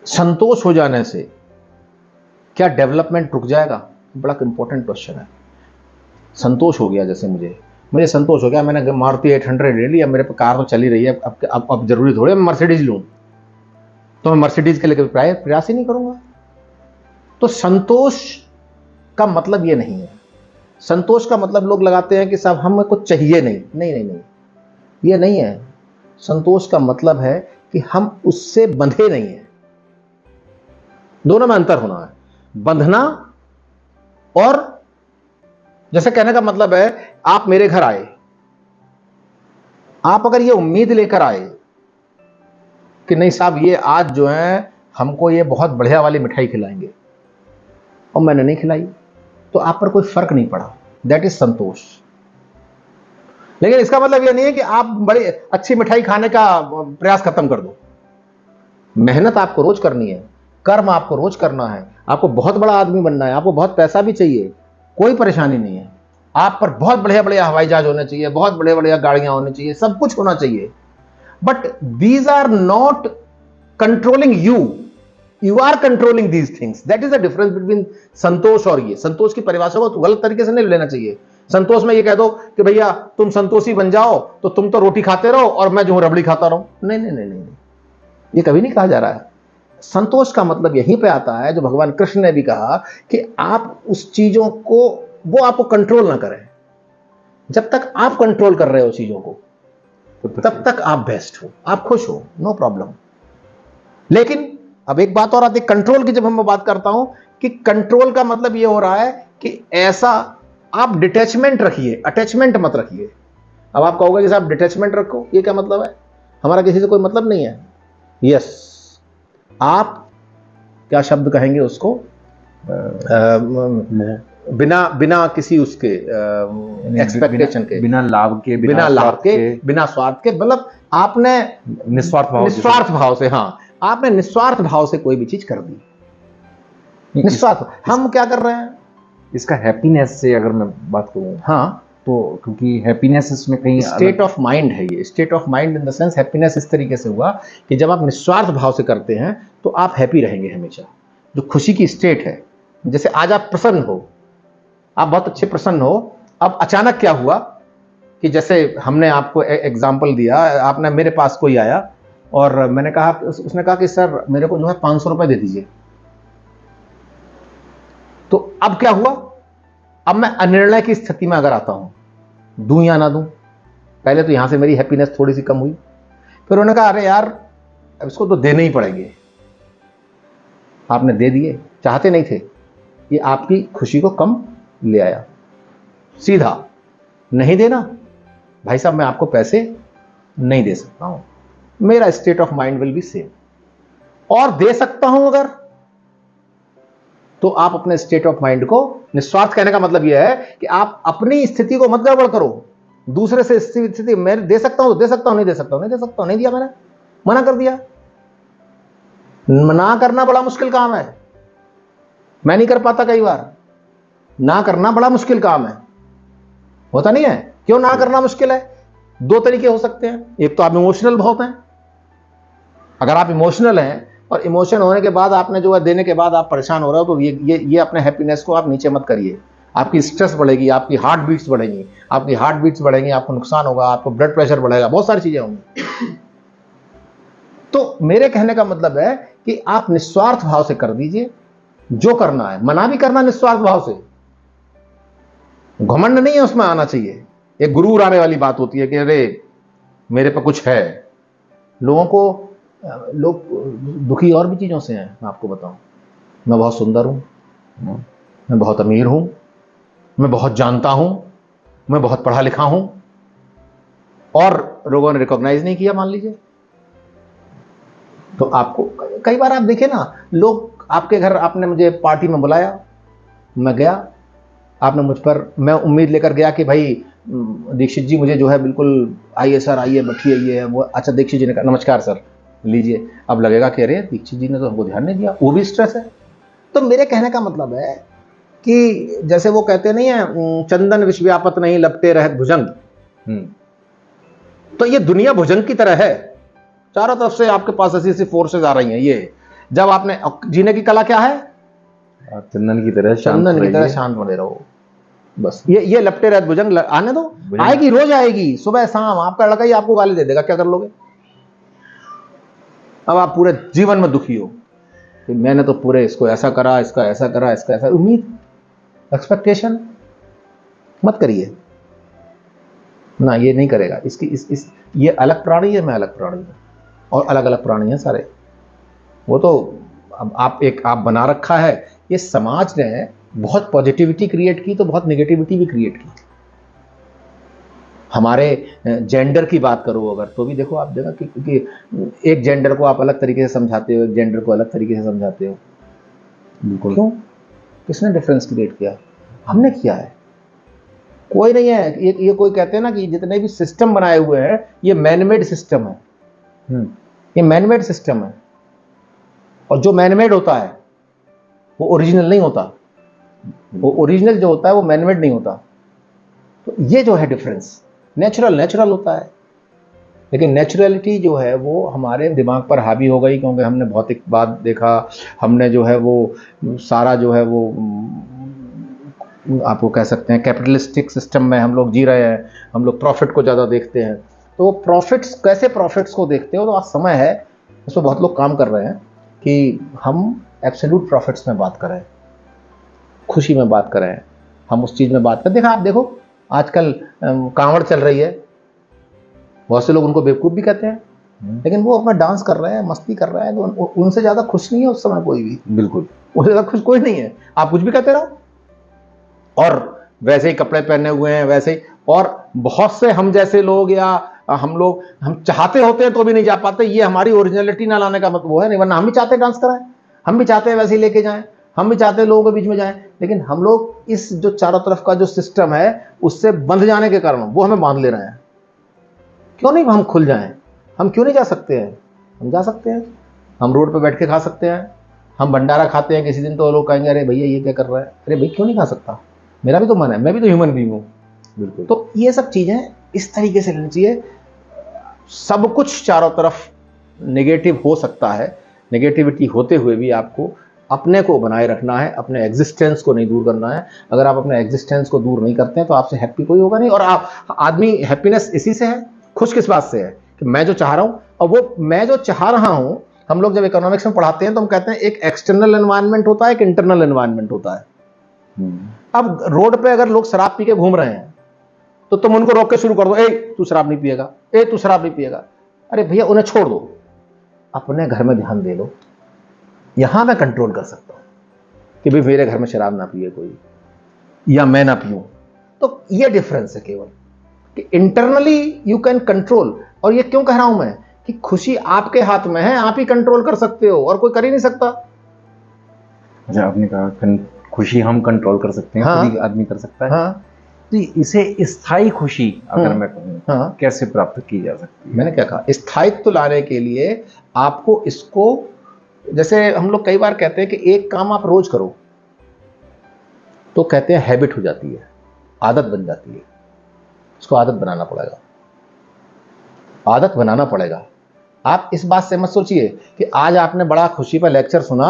संतोष हो जाने से क्या डेवलपमेंट रुक जाएगा? बड़ा इंपॉर्टेंट क्वेश्चन है। संतोष हो गया, जैसे मुझे संतोष हो गया, मैंने मारुति 800 ले ली, अब मेरे पे कार तो चली रही है, अब जरूरी थोड़ी मैं मर्सिडीज लूं, तो मैं मर्सिडीज के लिए प्रयास ही नहीं करूंगा। तो संतोष का मतलब ये नहीं है। संतोष का मतलब लोग लगाते हैं कि साहब हमें कुछ चाहिए नहीं, नहीं नहीं नहीं, ये नहीं है। संतोष का मतलब है कि हम उससे बंधे नहीं हैं। दोनों में अंतर होना है, बंधना और, जैसे कहने का मतलब है, आप मेरे घर आए, आप अगर ये उम्मीद लेकर आए कि नहीं साहब ये आज जो है हमको ये बहुत बढ़िया वाली मिठाई खिलाएंगे, और मैंने नहीं खिलाई, तो आप पर कोई फर्क नहीं पड़ा, दैट इज संतोष। लेकिन इसका मतलब यह नहीं है कि आप बड़ी अच्छी मिठाई खाने का प्रयास खत्म कर दो। मेहनत आपको रोज करनी है, कर्म आपको रोज करना है, आपको बहुत बड़ा आदमी बनना है, आपको बहुत पैसा भी चाहिए, कोई परेशानी नहीं है। आप पर बहुत बढ़िया बढ़िया हवाई जहाज होने चाहिए, बहुत बढ़िया बढ़िया गाड़ियां होनी चाहिए, सब कुछ होना चाहिए, but these are not controlling you, you are controlling these things. That is the difference between संतोष और ये। संतोष की परिभाषा को गलत तरीके से नहीं लेना चाहिए। संतोष में ये कह दो कि भैया तुम संतोषी बन जाओ तो तुम तो रोटी खाते रहो और मैं जो हूं रबड़ी खाता रहूं। नहीं नहीं नहीं नहीं, ये कभी नहीं कहा जा रहा है। संतोष का मतलब यहीं पे आता है जो भगवान कृष्ण ने भी कहा कि आप उस चीजों को, वो आपको कंट्रोल ना करें। जब तक आप कंट्रोल कर रहे हो चीजों को, तब तक आप बेस्ट हो, आप खुश हो, नो प्रॉब्लम। लेकिन अब एक बात और आती है कंट्रोल की, जब हम बात करता हूं कि कंट्रोल का मतलब यह हो रहा है कि ऐसा आप डिटैचमेंट रखिए, अटैचमेंट मत रखिए। अब आप कहोगे कि साहब डिटैचमेंट रखो, ये क्या मतलब है? हमारा किसी से कोई मतलब नहीं है। यस, आप क्या शब्द कहेंगे उसको, बिना किसी उसके एक्सपेक्टेशन के, बिना लाभ के, बिना स्वार्थ के, मतलब आपने निस्वार्थ भाव से, हाँ, आपने निस्वार्थ भाव से कोई भी चीज कर दी, निस्वार्थ। हम क्या कर रहे हैं? इसका हैप्पीनेस से अगर मैं बात करूं, हाँ, तो क्योंकि हैप्पीनेस इसमें कहीं स्टेट ऑफ माइंड है। ये state of mind in the sense happiness इस तरीके से हुआ कि जब आप निस्वार्थ भाव से करते हैं तो आप हैप्पी रहेंगे हमेशा। जो खुशी की स्टेट है, जैसे आज आप प्रसन्न हो, आप बहुत अच्छे प्रसन्न हो, अब अचानक क्या हुआ कि जैसे हमने आपको एग्जाम्पल दिया, आपने मेरे पास कोई आया और मैंने कहा, उसने कहा कि सर मेरे को जो है 500 रुपए दे दीजिए। तो अब क्या हुआ? अब मैं अनिर्णय की स्थिति में अगर आता हूं, दूं या ना दूं। पहले तो यहां से मेरी हैप्पीनेस थोड़ी सी कम हुई, फिर उन्होंने कहा अरे यार अब इसको तो देने ही पड़ेंगे। आपने दे दिए, चाहते नहीं थे, ये आपकी खुशी को कम ले आया। सीधा नहीं देना भाई साहब, मैं आपको पैसे नहीं दे सकता हूं, मेरा state of mind will be same. और दे सकता हूं अगर, तो आप अपने स्टेट ऑफ माइंड को, निस्वार्थ कहने का मतलब यह है कि आप अपनी स्थिति को मत गड़बड़ करो। दूसरे से स्थिति, मैं दे सकता हूं तो दे सकता हूं, नहीं दे सकता हूं नहीं दे सकता हूं, नहीं दिया, मैंने मना कर दिया। ना करना बड़ा मुश्किल काम है, मैं नहीं कर पाता कई बार। ना करना बड़ा मुश्किल काम है, होता नहीं है? क्यों ना करना मुश्किल है? दो तरीके हो सकते हैं। एक तो आप इमोशनल बहुत हैं, अगर आप इमोशनल हैं और इमोशन होने के बाद आपने जो है देने के बाद आप परेशान हो रहे हो, तो ये अपने हैप्पीनेस को आप नीचे मत करिए। आपकी स्ट्रेस बढ़ेगी, आपकी हार्ट बीट्स बढ़ेंगी, आपको नुकसान होगा, आपको ब्लड प्रेशर बढ़ेगा, बहुत सारी चीजें होंगी। तो मेरे कहने का मतलब है कि आप निस्वार्थ भाव से कर दीजिए जो करना है। मना भी करना निस्वार्थ भाव से, घमंड नहीं है उसमें आना चाहिए। एक गुरूर आने वाली बात होती है कि अरे मेरे पे कुछ है। लोग दुखी और भी चीजों से हैं। मैं आपको बताऊं, मैं बहुत सुंदर हूं, मैं बहुत अमीर हूं, मैं बहुत जानता हूं, मैं बहुत पढ़ा लिखा हूं, और लोगों ने रिकॉग्नाइज नहीं किया, मान लीजिए। तो आपको कई बार आप देखें ना, लोग आपके घर, आपने मुझे पार्टी में बुलाया, मैं गया, आपने मुझ पर, मैं उम्मीद लेकर गया कि भाई दीक्षित जी मुझे जो है बिल्कुल, आइए सर, आइए बैठिए, ये वो। अच्छा, दीक्षित जी ने कहा नमस्कार सर, लीजिए। अब लगेगा कि अरे दीक्षित जी ने तो हमको ध्यान नहीं दिया, वो भी स्ट्रेस है। तो मेरे कहने का मतलब है कि जैसे वो कहते नहीं है, चंदन विष व्यापत नहीं लपटे रहत भुजंग। तो ये दुनिया भुजंग की तरह है, चारों तरफ से आपके पास ऐसी ऐसी फोर्सेज आ रही हैं। ये जब आपने, जीने की कला क्या है? चंदन की तरह शांत बने रहो, बस। ये लपटे रहत भुजंग आने दो, आएगी, रोज आएगी, सुबह शाम। आपका लड़का ही आपको गाली दे देगा, क्या कर लोगे? अब आप पूरे जीवन में दुखी हो कि मैंने तो पूरे इसको ऐसा करा, इसका ऐसा करा, इसका ऐसा। उम्मीद, एक्सपेक्टेशन मत करिए ना, ये नहीं करेगा। ये अलग प्राणी है, मैं अलग प्राणी हूं, और अलग अलग प्राणी हैं सारे। वो तो अब आप बना रखा है। ये समाज ने बहुत पॉजिटिविटी क्रिएट की तो बहुत नेगेटिविटी भी क्रिएट की। हमारे जेंडर की बात करो अगर, तो भी देखो आप देखा कि एक जेंडर को आप अलग तरीके से समझाते हो, एक जेंडर को अलग तरीके से समझाते हो। बिल्कुल। क्यों? किसने डिफरेंस क्रिएट किया? हमने किया है, कोई नहीं है। ये कोई कहते हैं ना कि जितने भी सिस्टम बनाए हुए हैं, ये मैनमेड सिस्टम है। ये मैनमेड सिस्टम है, और जो मैनमेड होता है वो ओरिजिनल नहीं होता। वो ओरिजिनल जो होता है वो मैनमेड नहीं होता। तो ये जो है डिफरेंस, नेचुरल होता है, लेकिन नेचुरलिटी जो है वो हमारे दिमाग पर हावी हो गई, क्योंकि हमने भौतिक बात देखा। हमने जो है वो सारा जो है वो, आपको कह सकते हैं कैपिटलिस्टिक सिस्टम में हम लोग जी रहे हैं। हम लोग प्रॉफिट को ज़्यादा देखते हैं। तो प्रॉफिट्स, कैसे प्रॉफिट्स को देखते हो, तो आज समय है, उसमें बहुत लोग काम कर रहे हैं कि हम एब्सोल्यूट प्रॉफिट्स में बात करें, खुशी में बात करें, हम उस चीज़ में बात करें। आप देखो आजकल कांवड़ चल रही है, बहुत से लोग उनको बेवकूफ़ भी कहते हैं, लेकिन वो अपना डांस कर रहे हैं, मस्ती कर रहे हैं, तो उनसे ज़्यादा खुश नहीं है उस समय कोई भी। बिल्कुल, उससे ज़्यादा खुश कोई नहीं है। आप कुछ भी कहते रहो, और वैसे ही कपड़े पहने हुए हैं, वैसे ही। और बहुत से हम जैसे लोग, या हम चाहते होते हैं तो भी नहीं जा पाते। ये हमारी ओरिजिनलिटी ना लाने का मतलब वो है नहीं, वरना हम भी चाहते हैं डांस कराएं, हम भी चाहते हैं वैसे ही लेके जाएं, हम भी चाहते हैं लोगों के बीच में जाएं। लेकिन हम लोग इस जो चारों तरफ का जो सिस्टम है उससे बंध जाने के कारण वो हमें बांध ले रहे हैं। क्यों नहीं हम खुल जाएं? हम क्यों नहीं जा सकते हैं? हम जा सकते हैं। हम रोड पर बैठ के खा सकते हैं, हम भंडारा खाते हैं किसी दिन, तो लोग कहेंगे अरे भैया ये क्या कर रहा है? अरे भाई क्यों नहीं खा सकता? मेरा भी तो मन है, मैं भी तो ह्यूमन बीइंग हूँ। बिल्कुल। तो ये सब चीजें इस तरीके से लेनी चाहिए। सब कुछ चारों तरफ नेगेटिव हो सकता है, नेगेटिविटी होते हुए भी आपको अपने को बनाए रखना है, अपने एग्जिस्टेंस को नहीं दूर करना है। अगर आप अपने एग्जिस्टेंस को दूर नहीं करते हैं तो आपसे हैप्पी कोई होगा नहीं। और आदमी हैप्पीनेस इसी से है, खुश किस बात से है कि मैं जो चाह रहा हूं, और वो मैं जो चाह रहा हूं, हम लोग जब इकोनॉमिक्स में पढ़ाते हैं तो हम कहते हैं एक एक्सटर्नल एनवायरनमेंट होता है, एक इंटरनल एनवायरनमेंट होता है। अब रोड पे अगर लोग शराब पी के घूम रहे हैं तो तुम उनको रोक के शुरू कर दो, ए तू शराब नहीं पिएगा, ए तू शराब नहीं पिएगा। अरे भैया उन्हें छोड़ दो, अपने घर में ध्यान दे लो। यहां मैं कंट्रोल कर सकता हूं कि भाई मेरे घर में शराब ना पिए कोई, या मैं ना पीऊं। तो ये डिफरेंस है केवल कि इंटरनली यू कैन कंट्रोल। और ये क्यों कह रहा हूं मैं कि खुशी आपके हाथ में है, आप ही कंट्रोल कर सकते हो और कोई कर ही नहीं सकता। अच्छा, आपने कहा खुशी हम कंट्रोल कर सकते हैं, खुद ही आदमी कर सकता है। हाँ। तो इसे स्थायी खुशी अगर मैं कहूं, कैसे प्राप्त की जा सकती है? मैंने क्या कहा, स्थायित्व लाने के लिए आपको इसको, जैसे हम लोग कई बार कहते हैं कि एक काम आप रोज करो तो कहते हैं हैबिट हो जाती है, आदत बन जाती है। इसको आदत बनाना पड़ेगा, आदत बनाना पड़ेगा। आप इस बात से मत सोचिए कि आज आपने बड़ा खुशी पर लेक्चर सुना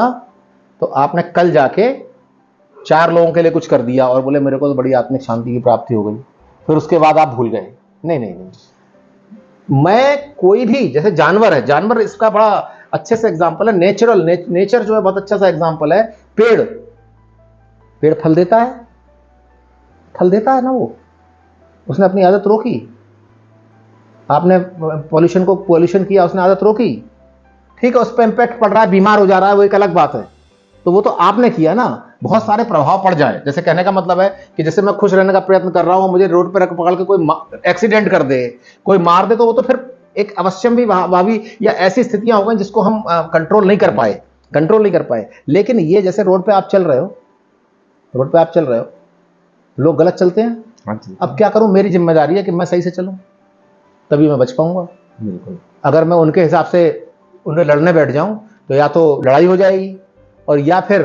तो आपने कल जाके 4 लोगों के लिए कुछ कर दिया और बोले मेरे को तो बड़ी आत्मिक शांति की प्राप्ति हो गई, फिर उसके बाद आप भूल गए। नहीं नहीं नहीं, मैं कोई भी, जैसे जानवर है, जानवर इसका बड़ा अच्छे से एग्जाम्पल है। नेचर जो है बहुत अच्छा सा एग्जाम्पल है। पेड़ फल देता है, फल देता है ना, वो उसने अपनी आदत रोकी। आपने पॉल्यूशन किया, उसने आदत रोकी, ठीक है, उस पर इंपैक्ट पड़ रहा है, बीमार हो जा रहा है, वो एक अलग बात है, तो वो तो आपने किया ना। बहुत सारे प्रभाव पड़ जाए, जैसे कहने का मतलब है कि जैसे मैं खुश रहने का प्रयत्न कर रहा हूं, मुझे रोड पर पकड़ के कोई एक्सीडेंट कर दे, कोई मार दे, तो वो तो फिर एक अवश्यम भी भावी या ऐसी स्थितियां हो गई जिसको हम कंट्रोल नहीं कर पाए। लेकिन ये जैसे रोड पे आप चल रहे हो, लोग गलत चलते हैं, अब क्या करूं, मेरी जिम्मेदारी है कि मैं सही से चलूं, तभी मैं बच पाऊंगा। बिल्कुल। अगर मैं उनके हिसाब से उन्हें लड़ने बैठ जाऊं तो या तो लड़ाई हो जाएगी और या फिर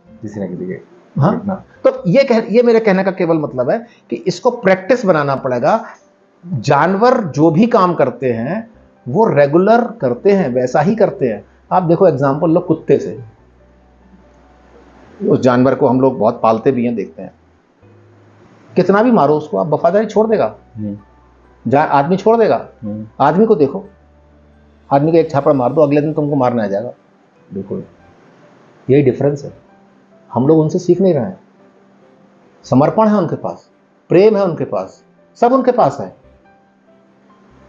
किसी ना किसी के। हाँ, तो ये मेरे कहने का केवल मतलब है कि इसको प्रैक्टिस बनाना पड़ेगा। जानवर जो भी काम करते हैं वो रेगुलर करते हैं, वैसा ही करते हैं। आप देखो एग्जाम्पल लो कुत्ते से, उस जानवर को हम लोग बहुत पालते भी हैं, देखते हैं, कितना भी मारो उसको, आप वफादारी छोड़ देगा, आदमी छोड़ देगा। आदमी को देखो, आदमी को एक छापड़ मार दो, अगले दिन तुमको मारने आ जाएगा। बिल्कुल यही डिफरेंस है। हम लोग उनसे सीख नहीं रहे हैं। समर्पण है उनके पास, प्रेम है उनके पास, सब उनके पास है,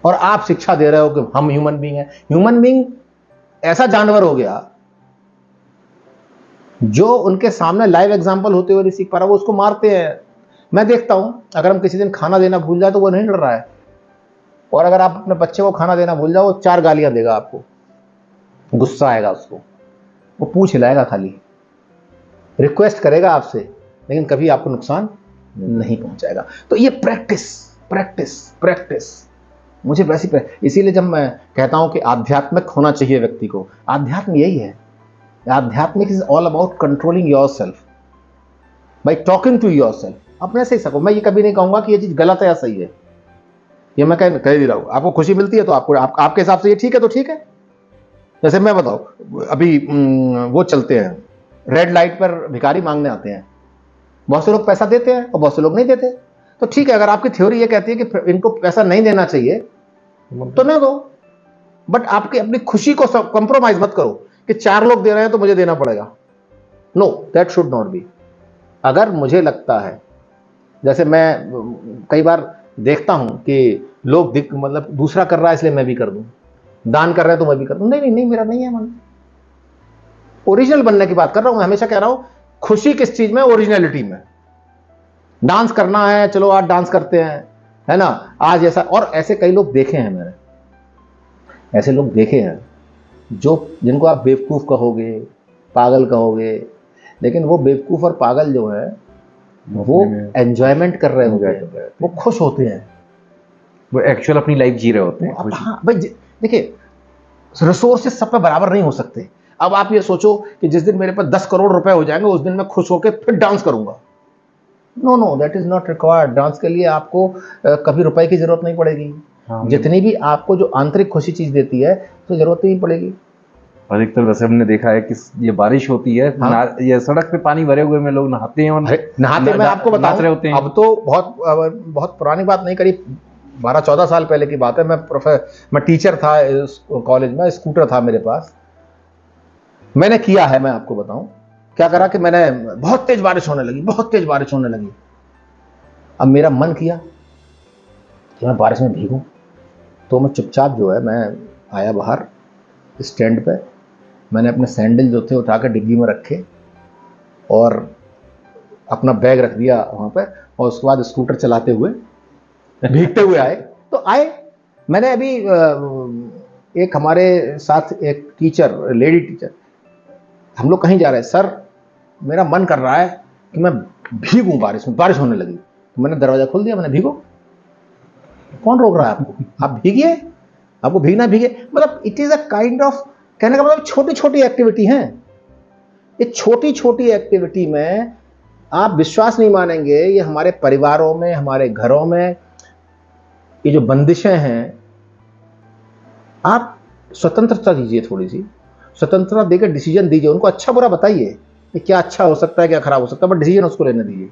और आप शिक्षा दे रहे हो कि हम ह्यूमन बीइंग हैं। ह्यूमन बीइंग ऐसा जानवर हो गया जो उनके सामने लाइव एग्जाम्पल होते हुए नहीं सीख पा रहा, वो उसको मारते हैं। मैं देखता हूं, अगर हम किसी दिन खाना देना भूल जाए तो वो नहीं लड़ रहा है, और अगर आप अपने बच्चे को खाना देना भूल जाओ, वो 4 गालियां देगा आपको, गुस्सा आएगा उसको, वो पूछ हिलाएगा, खाली रिक्वेस्ट करेगा आपसे, लेकिन कभी आपको नुकसान नहीं पहुंचाएगा। तो ये प्रैक्टिस मुझे वैसी इसीलिए जब मैं कहता हूं कि आध्यात्मिक होना चाहिए व्यक्ति को, आध्यात्म यही है। आध्यात्मिक is all about controlling yourself by talking to yourself. अपने से ही सको। मैं ये कभी नहीं कहूंगा कि ये चीज गलत है या सही है, ये मैं कह दे रहा हूं। आपको खुशी मिलती है तो आपके हिसाब से ये ठीक है तो ठीक है। जैसे मैं बताऊं, अभी वो चलते हैं, रेड लाइट पर भिखारी मांगने आते हैं, बहुत से लोग पैसा देते हैं और बहुत से लोग नहीं देते। तो ठीक है, अगर आपकी थ्योरी ये कहती है कि इनको पैसा नहीं देना चाहिए तो न दो, बट आपकी अपनी खुशी को कंप्रोमाइज मत करो कि 4 लोग दे रहे हैं तो मुझे देना पड़ेगा। No, that should not be. अगर मुझे लगता है, जैसे मैं कई बार देखता हूं कि लोग मतलब दूसरा कर रहा है इसलिए मैं भी कर दूं, दान कर रहे हैं तो मैं भी कर दूं, नहीं, मेरा नहीं है मन। ओरिजिनल बनने की बात कर रहा हूं। मैं हमेशा कह रहा हूं, खुशी किस चीज में? ओरिजिनलिटी में। डांस करना है, चलो आज डांस करते हैं, है ना, आज ऐसा। और ऐसे कई लोग देखे हैं मैंने, ऐसे लोग देखे हैं जिनको आप बेवकूफ कहोगे, पागल कहोगे, लेकिन वो बेवकूफ और पागल जो है वो एंजॉयमेंट कर रहे होते हैं, वो खुश होते हैं, वो एक्चुअल अपनी लाइफ जी रहे होते हैं। हाँ भाई, देखिए रिसोर्सेस सब पे बराबर नहीं हो सकते। अब आप ये सोचो कि जिस दिन मेरे पास 10 करोड़ रुपए हो जाएंगे उस दिन मैं खुश होकर फिर डांस करूंगा। No, that is not required. Dance के लिए आपको कभी रुपए की जरूरत नहीं पड़ेगी। जितनी भी आपको जो आंतरिक खुशी चीज देती है तो जरूरत नहीं पड़ेगी। अधिकतर वैसे हमने देखा है कि ये बारिश होती है, हाँ? ये सड़क पे पानी भरे हुए में लोग नहाते हैं, और नहाते मैं आपको बता रहे होते हैं। अब तो बहुत पुरानी बात नहीं, करीब 12-14 साल पहले की बात है। मैं टीचर था कॉलेज में, स्कूटर था मेरे पास। मैंने किया है, मैं आपको बताऊं क्या करा कि मैंने बहुत तेज बारिश होने लगी। अब मेरा मन किया कि मैं बारिश में भीगूं, तो मैं चुपचाप जो है, मैं आया बाहर स्टैंड पे, मैंने अपने सैंडल जो थे उठाकर डिग्गी में रखे और अपना बैग रख दिया वहां पे, और उसके बाद स्कूटर चलाते हुए भीगते हुए आए। मैंने अभी एक हमारे साथ एक टीचर, लेडी टीचर, हम लोग कहीं जा रहे हैं, सर मेरा मन कर रहा है कि मैं भीगूं बारिश में, बारिश होने लगी, तो मैंने दरवाजा खोल दिया, मैंने भीगो। कौन रोक रहा है आपको? आप भीगिए, आपको भीगना भीगे। मतलब it is a kind of, कहने का मतलब छोटी छोटी एक्टिविटी है। ये छोटी छोटी एक्टिविटी में आप विश्वास नहीं मानेंगे, ये हमारे परिवारों में, हमारे घरों में ये जो बंदिशें हैं, आप स्वतंत्रता दीजिए, थोड़ी सी स्वतंत्रता देकर डिसीजन दीजिए, उनको अच्छा बुरा बताइए कि क्या अच्छा हो सकता है, क्या खराब हो सकता है, बट डिसीजन उसको लेने दीजिए।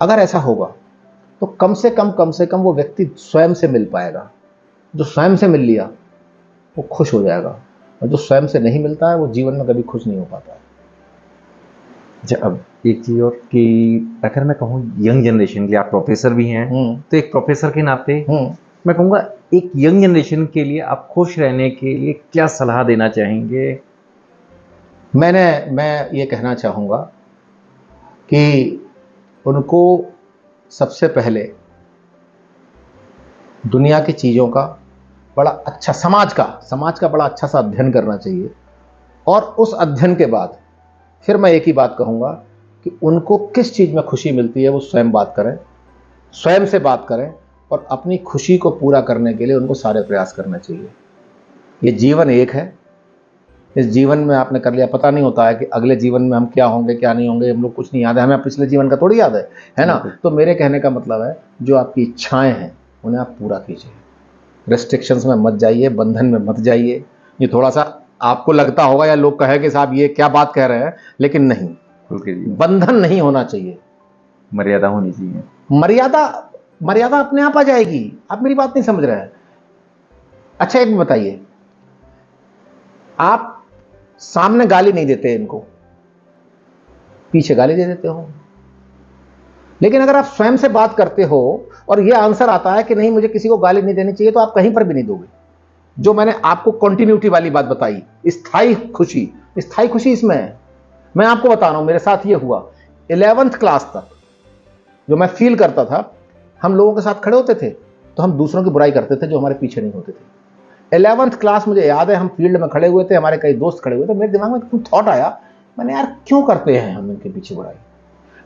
अगर ऐसा होगा तो कम से कम वो व्यक्ति स्वयं से मिल पाएगा। जो स्वयं से मिल लिया वो खुश हो जाएगा, और जो स्वयं से नहीं मिलता है वो जीवन में कभी खुश नहीं हो पाता है। अच्छा, अब एक चीज और कि अगर मैं कहूँ यंग जनरेशन के लिए, आप प्रोफेसर भी हैं, तो एक प्रोफेसर के नाते मैं कहूँगा एक यंग जनरेशन के लिए आप खुश रहने के लिए क्या सलाह देना चाहेंगे? मैं ये कहना चाहूँगा कि उनको सबसे पहले दुनिया की चीज़ों का बड़ा अच्छा, समाज का बड़ा अच्छा सा अध्ययन करना चाहिए। और उस अध्ययन के बाद फिर मैं एक ही बात कहूँगा कि उनको किस चीज़ में खुशी मिलती है वो स्वयं बात करें, स्वयं से बात करें, और अपनी खुशी को पूरा करने के लिए उनको सारे प्रयास करने चाहिए। ये जीवन एक है, इस जीवन में आपने कर लिया, पता नहीं होता है कि अगले जीवन में हम क्या होंगे क्या नहीं होंगे, हम लोग कुछ नहीं याद है, हमें पिछले जीवन का थोड़ी याद है ना। तो मेरे कहने का मतलब है जो आपकी इच्छाएं हैं उन्हें आप पूरा कीजिए, रेस्ट्रिक्शंस में मत जाइए, बंधन में मत जाइए। ये थोड़ा सा आपको लगता होगा या लोग कहेंगे साहब ये क्या बात कह रहे हैं, लेकिन नहीं, बंधन नहीं होना चाहिए, मर्यादा होनी चाहिए। मर्यादा अपने आप आ जाएगी। आप मेरी बात नहीं समझ रहे हैं। अच्छा एक बताइए, आप सामने गाली नहीं देते इनको, पीछे गाली दे देते हो, लेकिन अगर आप स्वयं से बात करते हो और यह आंसर आता है कि नहीं मुझे किसी को गाली नहीं देनी चाहिए, तो आप कहीं पर भी नहीं दोगे। जो मैंने आपको कॉन्टिन्यूटी वाली बात बताई, स्थायी खुशी इसमें है। मैं आपको बता रहा हूं, मेरे साथ ये हुआ 11th क्लास तक जो मैं फील करता था, हम लोगों के साथ खड़े होते थे तो हम दूसरों की बुराई करते थे जो हमारे पीछे नहीं होते थे। 11th क्लास मुझे याद है, हम फील्ड में खड़े हुए थे, हमारे कई दोस्त खड़े हुए थे, मेरे दिमाग में एक थॉट आया, मैंने यार क्यों करते हैं हम इनके पीछे बुराई।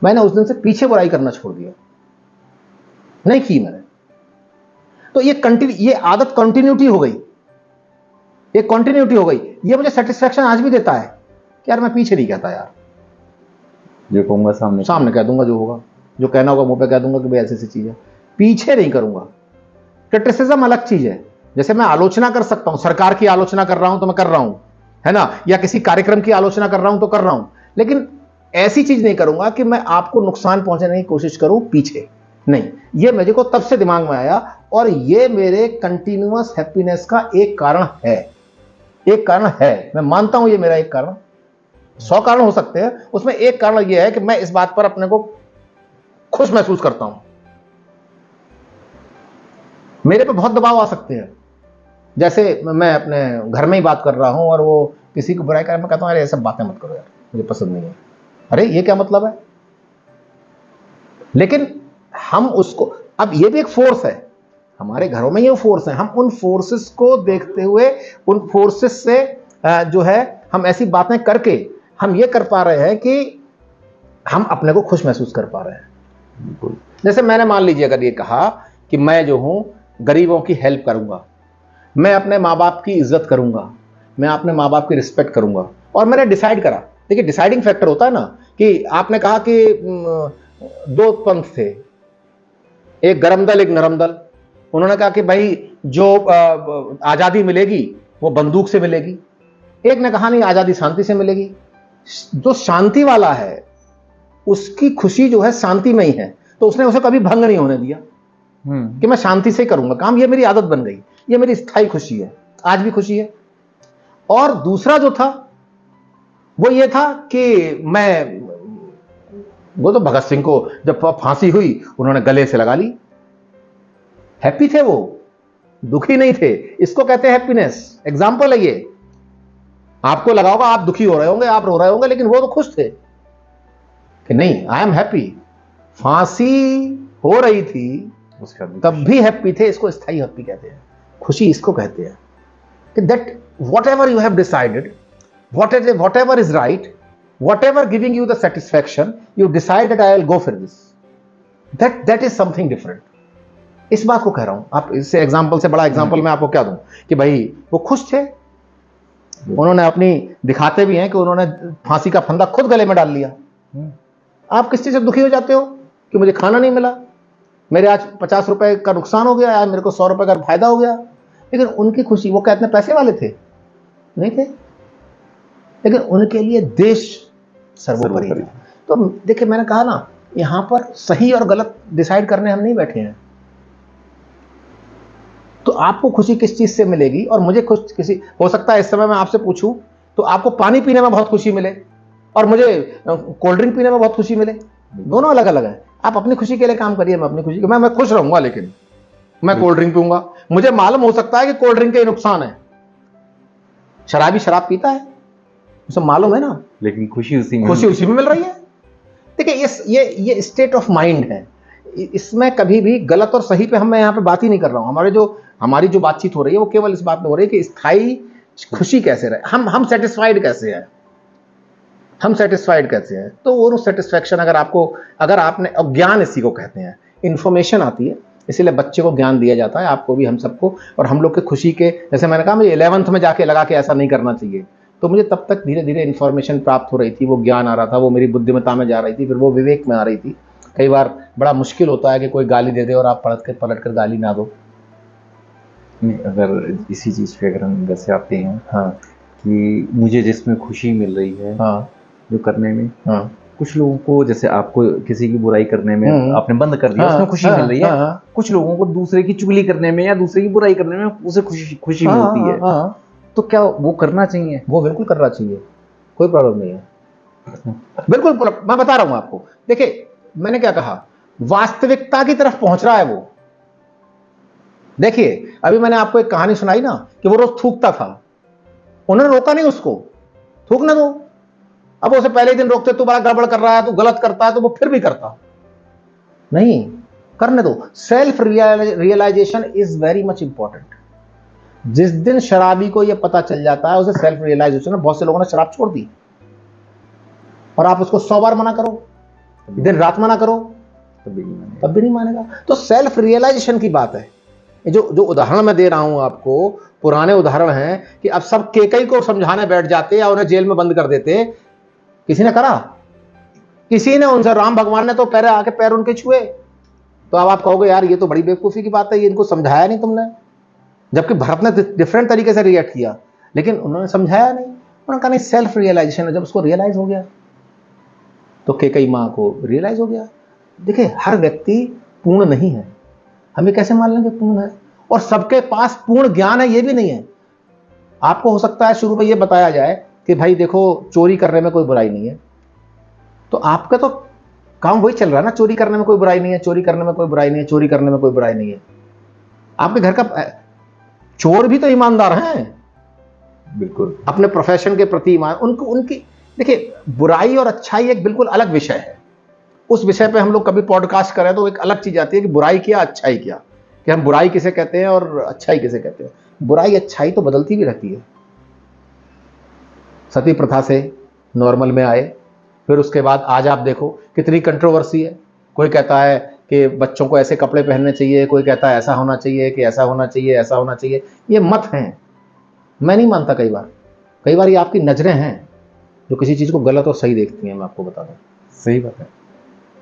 मैंने उस दिन से पीछे बुराई करना छोड़ दिया, नहीं की मैंने। तो ये आदत कंटिन्यूटी हो गई, ये मुझे सेटिस्फैक्शन आज भी देता है कि यार मैं पीछे नहीं कहता यार, जो कहूंगा सामने कह दूंगा, जो होगा, जो कहना होगा मुंह पे कह दूंगा कि भाई ऐसी ऐसी चीज है, पीछे नहीं करूंगा। क्रिटिसिज्म अलग चीज है, जैसे मैं आलोचना कर सकता हूं, सरकार की आलोचना कर रहा हूं तो मैं कर रहा हूं, है ना, या किसी कार्यक्रम की आलोचना कर रहा हूं तो कर रहा हूं, लेकिन ऐसी चीज नहीं करूंगा कि मैं आपको नुकसान पहुंचाने की कोशिश करूं पीछे नहीं। ये मुझे को तब से दिमाग में आया, और ये मेरे कंटिन्यूअस हैप्पीनेस का एक कारण है। मैं मानता हूं ये मेरा एक कारण, 100 कारण हो सकते हैं, उसमें एक कारण यह है कि मैं इस बात पर अपने को खुश महसूस करता हूं। मेरे पे बहुत दबाव आ सकते हैं, जैसे मैं अपने घर में ही बात कर रहा हूं और वो किसी को बुराई कर, मैं कहता हूं अरे ये सब बातें मत करो यार, मुझे पसंद नहीं है, अरे ये क्या मतलब है। लेकिन हम उसको, अब ये भी एक फोर्स है, हमारे घरों में ये फोर्स है, हम उन फोर्सेस को देखते हुए, उन फोर्सेस से जो है हम ऐसी बातें करके हम ये कर पा रहे हैं कि हम अपने को खुश महसूस कर पा रहे हैं। जैसे मैंने मान लीजिए अगर ये कहा कि मैं जो हूं गरीबों की हेल्प करूंगा, मैं अपने माँ बाप की इज्जत करूंगा, मैं अपने माँ बाप की रिस्पेक्ट करूंगा, और मैंने डिसाइड करा, देखिए डिसाइडिंग फैक्टर होता है ना, कि आपने कहा कि 2 पंथ थे, एक गरम दल एक नरम दल। उन्होंने कहा कि भाई जो आजादी मिलेगी वो बंदूक से मिलेगी, एक ने कहा नहीं आजादी शांति से मिलेगी। जो शांति वाला है उसकी खुशी जो है शांति में ही है, तो उसने उसे कभी भंग नहीं होने दिया कि मैं शांति से करूंगा काम, ये मेरी आदत बन गई, ये मेरी स्थायी खुशी है, आज भी खुशी है। और दूसरा जो था वो ये था कि वो तो भगत सिंह को जब फांसी हुई उन्होंने गले से लगा ली, हैप्पी थे वो, दुखी नहीं थे, इसको कहते हैं हैप्पीनेस। एग्जाम्पल है ये, आपको लगा होगा आप दुखी हो रहे होंगे, आप रो रहे होंगे, लेकिन वो तो खुश थे कि नहीं आई एम हैप्पी। फांसी हो रही थी तब भी हैप्पी थे, इसको स्थायी हैप्पी कहते हैं, खुशी इसको कहते हैं कि that whatever you have decided, whatever is right, whatever giving you the satisfaction, you decide that I will go for this, that is something different। इस बात को कह रहा हूं। आप इससे एग्जांपल से बड़ा एग्जांपल मैं आपको क्या दूं कि भाई वो खुश थे, उन्होंने अपनी दिखाते भी हैं कि उन्होंने फांसी का फंदा खुद गले में डाल लिया। आप किस चीज से दुखी हो जाते हो कि मुझे खाना नहीं मिला, मेरे आज 50 रुपए का नुकसान हो गया, आज मेरे को 100 रुपए का फायदा हो गया, लेकिन उनकी खुशी, वो क्या इतने पैसे वाले थे? नहीं थे, लेकिन उनके लिए देश सर्वोपरि था। तो देखिए, मैंने कहा ना, यहां पर सही और गलत डिसाइड करने हम नहीं बैठे हैं। तो आपको खुशी किस चीज से मिलेगी और मुझे खुश किसी, हो सकता है इस समय मैं आपसे पूछूं तो आपको पानी पीने में बहुत खुशी मिले और मुझे कोल्ड ड्रिंक पीने में बहुत खुशी मिले। दोनों अलग अलग है। आप अपनी खुशी के लिए काम करिए, मैं अपनी खुशी के, मैं खुश रहूंगा, लेकिन मैं कोल्ड ड्रिंक पीऊंगा। मुझे मालूम हो सकता है कि कोल्ड ड्रिंक के नुकसान है, शराबी शराब पीता है, उसे मालूम है ना, लेकिन खुशी उसी में मिल रही है। देखिए, ये स्टेट ऑफ माइंड है। इसमें कभी भी गलत और सही पे मैं यहाँ पे बात ही नहीं कर रहा हूँ। हमारी जो बातचीत हो रही है वो केवल इस बात में हो रही है कि स्थायी खुशी कैसे रहे, हम सेटिस्फाइड कैसे हैं, तो वो सेटिस्फैक्शन अगर आपने, और ज्ञान इसी को कहते हैं, इंफॉर्मेशन आती है, इसीलिए बच्चे को ज्ञान दिया जाता है, आपको भी, हम सबको। और हम लोग के खुशी के, जैसे मैंने कहा, मुझे 11th में जाके लगा के ऐसा नहीं करना चाहिए, तो मुझे तब तक धीरे धीरे इंफॉर्मेशन प्राप्त हो रही थी, वो ज्ञान आ रहा था, वो मेरी बुद्धिमत्ता में जा रही थी, फिर वो विवेक में आ रही थी। कई बार बड़ा मुश्किल होता है कि कोई गाली दे दे और आप पलट कर गाली ना दो। अगर इसी चीज पे अगर हम वैसे आते हैं, हाँ, कि मुझे जिसमें खुशी मिल रही है, हाँ, जो करने में, हाँ, कुछ लोगों को, जैसे आपको किसी की बुराई करने में आपने बंद कर दिया, उसमें खुशी मिल रही है। कुछ लोगों को दूसरे की चुगली करने में या दूसरे की बुराई करने में उसे खुशी मिलती है। तो क्या वो करना चाहिए? वो बिल्कुल करना चाहिए, कोई प्रॉब्लम नहीं है। बिल्कुल, मैं बता रहा हूं आपको। देखिए, मैंने क्या कहा, वास्तविकता की तरफ पहुंच रहा है वो। देखिए, अभी मैंने आपको एक कहानी सुनाई ना कि वो रोज थूकता था, उन्होंने रोका नहीं उसको, थूकने दो। अब उसे पहले दिन रोकते, तू बड़ा गड़बड़ कर रहा है, तू गलत करता है, तो वो फिर भी करता नहीं, करने दो। Self realisation is very much important. जिस दिन शराबी को यह पता चल जाता है, उसे सेल्फ रियलाइजेशन, बहुत से लोगों ने शराब छोड़ दी, और आप उसको 100 बार मना करो, दिन रात मना करो, तब भी नहीं मानेगा। तो सेल्फ रियलाइजेशन की बात है। जो उदाहरण मैं दे रहा हूं आपको, पुराने उदाहरण हैं कि अब सब केकई को समझाने बैठ जाते या उन्हें जेल में बंद कर देते। किसी ने करा? किसी ने उनसे, राम भगवान ने तो पैर उनके छुए। तो अब आप कहोगे, यार ये तो बड़ी बेवकूफी की बात है, ये इनको समझाया नहीं तुमने। जबकि भरत ने डिफरेंट तरीके से रिएक्ट किया, लेकिन उन्होंने समझाया नहीं। उन्होंने कहा नहीं, सेल्फ रियलाइजेशन है। जब उसको रियलाइज हो गया तो केकई मां को रियलाइज हो गया। देखिए, हर व्यक्ति पूर्ण नहीं है, हमें कैसे मान लेंगे पूर्ण है? और सबके पास पूर्ण ज्ञान है, ये भी नहीं है। आपको हो सकता है शुरू में ये बताया जाए कि भाई देखो, चोरी करने में कोई बुराई नहीं है, तो आपका तो काम वही चल रहा है ना, चोरी करने में कोई बुराई नहीं है, चोरी करने में कोई बुराई नहीं है, चोरी करने में कोई बुराई नहीं है। आपके घर का चोर भी तो ईमानदार हैं, बिल्कुल, अपने प्रोफेशन के प्रति ईमान, उनकी देखिए, बुराई और अच्छाई एक बिल्कुल अलग विषय है। उस विषय पे हम लोग कभी पॉडकास्ट करें तो एक अलग चीज आती है कि बुराई क्या, अच्छाई क्या, कि हम बुराई किसे कहते हैं और अच्छाई किसे कहते हैं। बुराई अच्छाई तो बदलती भी रहती है। सती प्रथा से नॉर्मल में आए, फिर उसके बाद आज आप देखो कितनी कंट्रोवर्सी है। कोई कहता है कि बच्चों को ऐसे कपड़े पहनने चाहिए, कोई कहता है ऐसा होना चाहिए, कि ऐसा होना चाहिए, ऐसा होना चाहिए। ये मत हैं, मैं नहीं मानता। कई बार ये आपकी नजरें हैं जो किसी चीज को गलत और सही देखती हैं। मैं आपको बता दूं, सही बात है।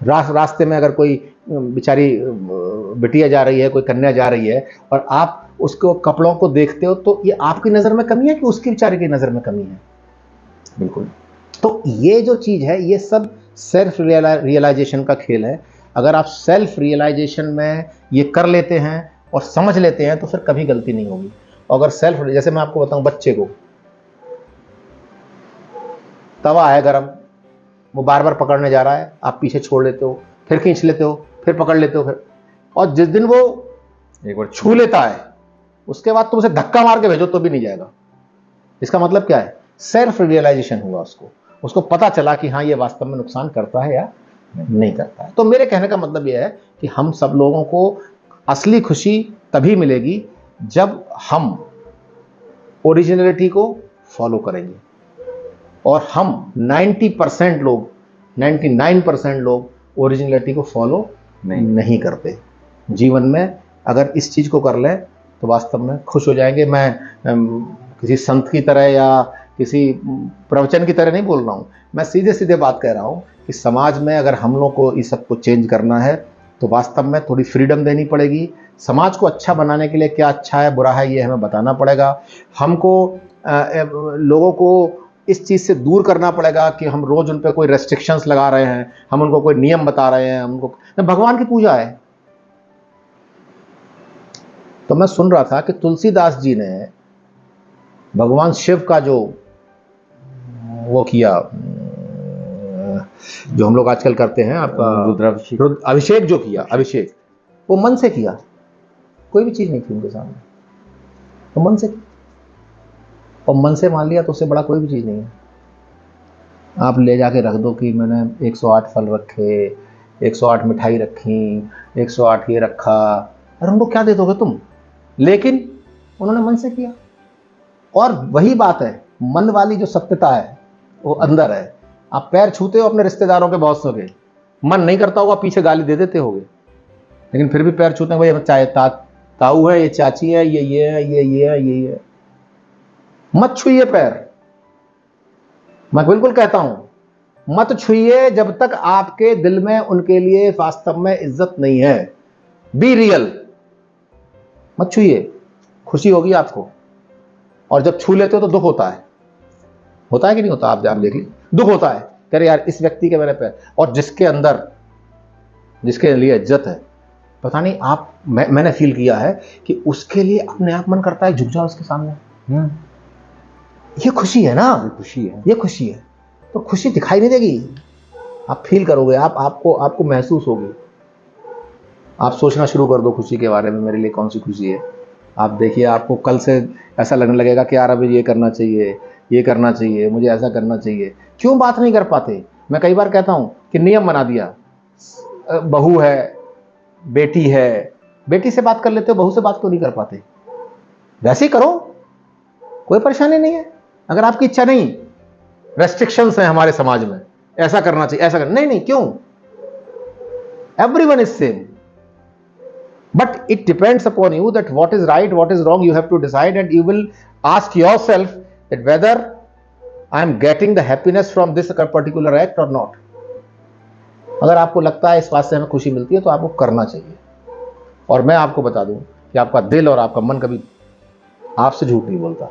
रास्ते में अगर कोई बेचारी बिटिया जा रही है, कोई कन्या जा रही है, और आप उसको कपड़ों को देखते हो, तो ये आपकी नजर में कमी है कि उसकी बेचारी की नजर में कमी है? बिल्कुल। तो ये जो चीज है, ये सब सेल्फ रियलाइजेशन का खेल है। अगर आप सेल्फ रियलाइजेशन में ये कर लेते हैं और समझ लेते हैं, तो फिर कभी गलती नहीं होगी। और अगर जैसे मैं आपको बताऊं, बच्चे को तवा है गरम, वो बार बार पकड़ने जा रहा है, आप पीछे छोड़ लेते हो, फिर खींच लेते हो, फिर पकड़ लेते हो, फिर, और जिस दिन वो एक बार छू लेता है, उसके बाद तुम उसे धक्का मार के भेजो तो भी नहीं जाएगा। इसका मतलब क्या है? सेल्फ रियलाइजेशन हुआ, उसको पता चला कि हाँ, ये वास्तव में नुकसान करता है या नहीं करता है। तो मेरे कहने का मतलब यह है कि हम सब लोगों को असली खुशी तभी मिलेगी जब हम ओरिजिनलिटी को फॉलो करेंगे। और हम 90% लोग, 99% लोग ओरिजिनलिटी को फॉलो नहीं करते। जीवन में अगर इस चीज को कर लें तो वास्तव में खुश हो जाएंगे। मैं किसी संत की तरह या किसी प्रवचन की तरह नहीं बोल रहा हूं, मैं सीधे सीधे बात कह रहा हूं कि समाज में अगर हम लोग को इस सब को चेंज करना है तो वास्तव में थोड़ी फ्रीडम देनी पड़ेगी, समाज को अच्छा बनाने के लिए क्या अच्छा है बुरा है ये हमें बताना पड़ेगा। हमको लोगों को इस चीज़ से दूर करना पड़ेगा कि हम रोज़ उन पर कोई रेस्ट्रिक्शंस लगा रहे हैं, हम उनको कोई नियम बता रहे हैं, उनको भगवान की पूजा है। तो मैं सुन रहा था कि तुलसीदास जी ने भगवान शिव का जो वो किया, जो हम लोग आजकल करते हैं आपका रुद्राभिषेक, अभिषेक जो किया, अभिषेक वो मन से किया, कोई भी चीज़ नहीं थी उनके सामने, वो मन से किया। और मन से मान लिया तो उससे बड़ा कोई भी चीज़ नहीं है। आप ले जाके रख दो कि मैंने 108 फल रखे, 108 मिठाई रखी, 108 ये रखा, और उनको क्या दे दोगे तुम? लेकिन उन्होंने मन से किया। और वही बात है, मन वाली जो सत्यता है वो अंदर है। आप पैर छूते हो अपने रिश्तेदारों के, बॉसों के, मन नहीं करता होगा, पीछे गाली दे देते होगे, लेकिन फिर भी पैर छूते हैं, भाई चाहे ताऊ है, ये चाची है, ये है, ये है, ये है। मत छुइए पैर, मैं बिल्कुल कहता हूं मत छुइए जब तक आपके दिल में उनके लिए वास्तव में इज्जत नहीं है। बी रियल, मत छुइए, खुशी होगी आपको। और जब छू लेते हो तो दुख होता है कि नहीं होता? आप देख लीजिए, दुख होता है, कह रहे यार इस व्यक्ति के मेरे पैर, और जिसके अंदर, जिसके लिए इज्जत है, पता नहीं आप, मैंने फील किया है कि उसके लिए अपने आप मन करता है झुक जाओ उसके सामने। ये खुशी है ना, ये खुशी है। तो खुशी दिखाई नहीं देगी, आप फील करोगे, आपको महसूस होगी। आप सोचना शुरू कर दो खुशी के बारे में, मेरे लिए कौन सी खुशी है। आप देखिए, आपको कल से ऐसा लगने लगेगा कि यार अभी ये करना चाहिए, ये करना चाहिए, मुझे ऐसा करना चाहिए। क्यों बात नहीं कर पाते? मैं कई बार कहता हूं कि नियम बना दिया, बहू है, बेटी है, बेटी से बात कर लेते हो, बहू से बात क्यों नहीं कर पाते? वैसे ही करो, कोई परेशानी नहीं है। अगर आपकी इच्छा नहीं, रेस्ट्रिक्शंस हैं हमारे समाज में, ऐसा करना चाहिए, ऐसा करना नहीं, क्यों? Everyone is same, but it depends upon you that what is right, what is wrong, you have to decide and you will ask yourself that whether I am getting the happiness from this particular act और not. अगर आपको लगता है इस बात से हमें खुशी मिलती है तो आपको करना चाहिए। और मैं आपको बता दूं कि आपका दिल और आपका मन कभी आपसे झूठ नहीं बोलता।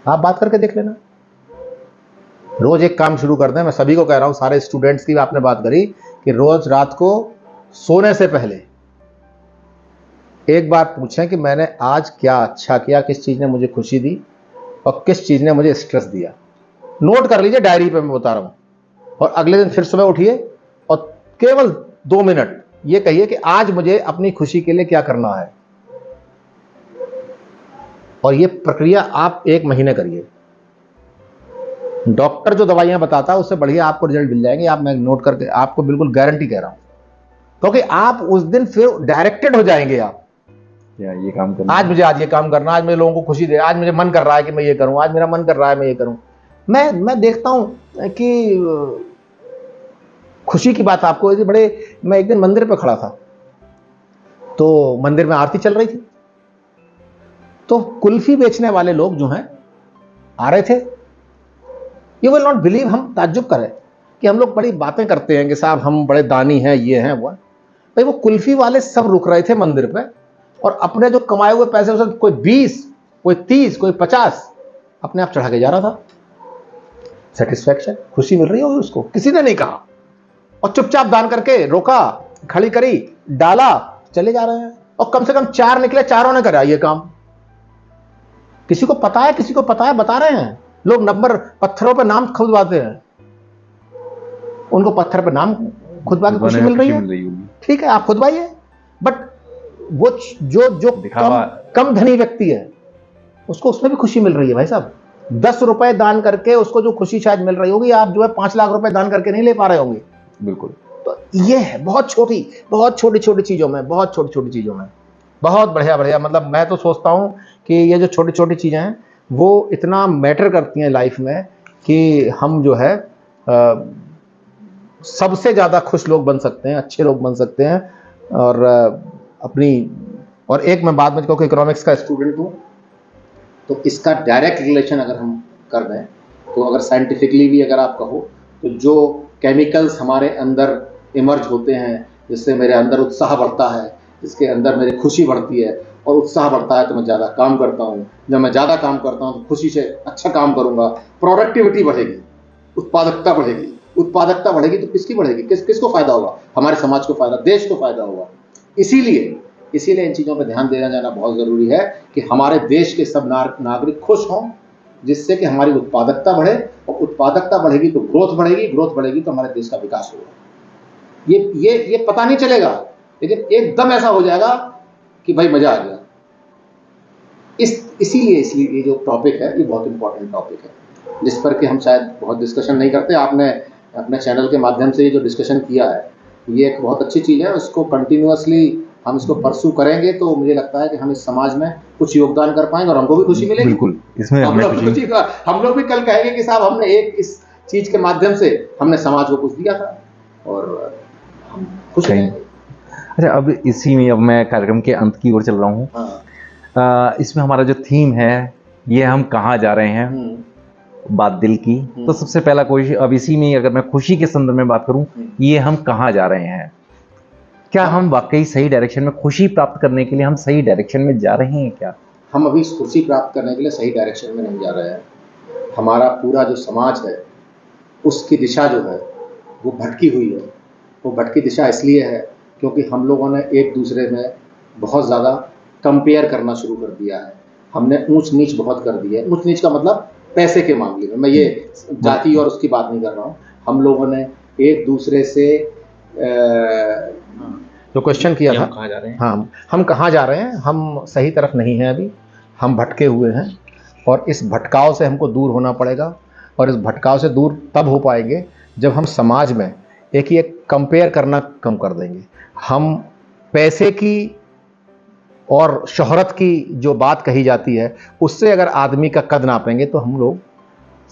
आप बात करके देख लेना, रोज एक काम शुरू कर दें। मैं सभी को कह रहा हूं, सारे स्टूडेंट्स की आपने बात करी कि रोज रात को सोने से पहले एक बार पूछें कि मैंने आज क्या अच्छा किया, किस चीज ने मुझे खुशी दी और किस चीज ने मुझे स्ट्रेस दिया। नोट कर लीजिए डायरी पे, मैं बता रहा हूं। और अगले दिन फिर सुबह उठिए और केवल 2 मिनट ये कहिए कि आज मुझे अपनी खुशी के लिए क्या करना है। और ये प्रक्रिया आप 1 महीने करिए। डॉक्टर जो दवाइयां बताता है उससे बढ़िया आपको रिजल्ट मिल जाएंगे। आप, मैं नोट करके आपको बिल्कुल गारंटी कह रहा हूं, क्योंकि आप उस दिन फिर डायरेक्टेड हो जाएंगे। आप ये काम करना, आज ये काम करना, आज मुझे लोगों को खुशी दे, आज मुझे मन कर रहा है कि मैं ये करूं, आज मेरा मन कर रहा है मैं ये करूं। मैं देखता हूं कि खुशी की बात आपको बड़े, मैं एक दिन मंदिर पे खड़ा था, तो मंदिर में आरती चल रही थी, तो कुल्फी बेचने वाले लोग जो हैं आ रहे थे। यू विल नॉट बिलीव, हम ताज्जुब करें कि हम लोग बड़ी बातें करते हैं कि साहब हम बड़े दानी हैं, ये हैं वो हैं। भाई वो कुल्फी वाले सब रुक रहे थे मंदिर पे और अपने जो कमाए हुए पैसे उसे कोई 20, कोई 30, कोई 50 अपने आप चढ़ा के जा रहा था। सेटिस्फैक्शन, खुशी मिल रही होगी उसको, किसी ने नहीं कहा। और चुपचाप दान करके रोका, खड़ी करी, डाला, चले जा रहे हैं। और कम से कम 4 निकले, चारों ने करा ये काम। किसी को पता है, किसी को पता है, बता रहे हैं। लोग नंबर पत्थरों पे नाम खुदवाते हैं, उनको पत्थर पे नाम खुदवा के खुशी मिल रही है, ठीक है, आप खुदवाइए। बट वो जो कम धनी व्यक्ति है उसको उसमें भी खुशी मिल रही है। भाई साहब, 10 रुपए दान करके उसको जो खुशी शायद मिल रही होगी, आप जो है 5 लाख रुपए दान करके नहीं ले पा रहे होंगे। बिल्कुल। तो ये है बहुत छोटी छोटी चीजों में, बहुत छोटी छोटी चीजों में बहुत बढ़िया, मतलब मैं तो सोचता हूं कि ये जो छोटी छोटी चीजें हैं वो इतना मैटर करती हैं लाइफ में कि हम जो है सबसे ज्यादा खुश लोग बन सकते हैं, अच्छे लोग बन सकते हैं। और और एक मैं बाद में, क्योंकि इकोनॉमिक्स का स्टूडेंट हूं, तो इसका डायरेक्ट रिलेशन अगर हम कर दें तो, अगर साइंटिफिकली भी अगर आप कहो तो, जो केमिकल्स हमारे अंदर इमर्ज होते हैं, जिससे मेरे अंदर उत्साह बढ़ता है, इसके अंदर मेरी खुशी बढ़ती है और उत्साह बढ़ता है तो मैं ज़्यादा काम करता हूँ। जब मैं ज़्यादा काम करता हूँ तो खुशी से अच्छा काम करूँगा, प्रोडक्टिविटी बढ़ेगी, उत्पादकता बढ़ेगी। उत्पादकता बढ़ेगी तो किसकी बढ़ेगी, किसको फायदा होगा? हमारे समाज को फायदा, देश को फायदा होगा। इसीलिए इन चीज़ों पर ध्यान देना जाना बहुत ज़रूरी है कि हमारे देश के सब नागरिक खुश हों, जिससे कि हमारी उत्पादकता बढ़े, और उत्पादकता बढ़ेगी तो ग्रोथ बढ़ेगी, ग्रोथ बढ़ेगी तो हमारे देश का विकास होगा। ये पता नहीं चलेगा, लेकिन एकदम ऐसा हो जाएगा कि भाई मजा आ गया। इसीलिए ये जो टॉपिक है ये बहुत इंपॉर्टेंट टॉपिक है, जिस पर कि हम शायद बहुत डिस्कशन नहीं करते। आपने अपने चैनल के माध्यम से ये जो डिस्कशन किया है ये एक बहुत अच्छी चीज़ है। उसको कंटिन्यूअसली हम इसको परसू करेंगे तो मुझे लगता है कि हम इस समाज में कुछ योगदान कर पाएंगे और हमको भी खुशी मिलेगी। बिल्कुल, इसमें हम लोग भी कल कहेंगे कि साहब हमने एक इस चीज के माध्यम से हमने समाज को कुछ दिया था और हम खुश हैं। अच्छा, अब इसी में अब मैं कार्यक्रम के अंत की ओर चल रहा हूँ। हाँ। इसमें हमारा जो थीम है ये हम कहाँ जा रहे हैं, बात दिल की। तो सबसे पहला कोई, अब इसी में अगर मैं खुशी के संदर्भ में बात करूं, ये हम कहाँ जा रहे हैं, क्या हम वाकई सही डायरेक्शन में खुशी प्राप्त करने के लिए हम सही डायरेक्शन में जा रहे हैं क्या? हम अभी खुशी प्राप्त करने के लिए सही डायरेक्शन में नहीं जा रहे हैं। हमारा पूरा जो समाज है उसकी दिशा जो है वो भटकी हुई है। वो भटकी दिशा इसलिए है क्योंकि हम लोगों ने एक दूसरे में बहुत ज़्यादा कंपेयर करना शुरू कर दिया है। हमने ऊंच नीच बहुत कर दी है। ऊंच नीच का मतलब पैसे के मामले में, मैं ये जाति और उसकी बात नहीं कर रहा हूँ। हम लोगों ने एक दूसरे से जो क्वेश्चन किया था, कहाँ जा रहे हैं? हाँ, हम कहाँ जा रहे हैं, हम सही तरफ नहीं हैं अभी, हम भटके हुए हैं और इस भटकाव से हमको दूर होना पड़ेगा। और इस भटकाव से दूर तब हो पाएंगे जब हम समाज में ये कंपेयर करना कम कर देंगे। हम पैसे की और शोहरत की जो बात कही जाती है उससे अगर आदमी का कद नापेंगे तो हम लोग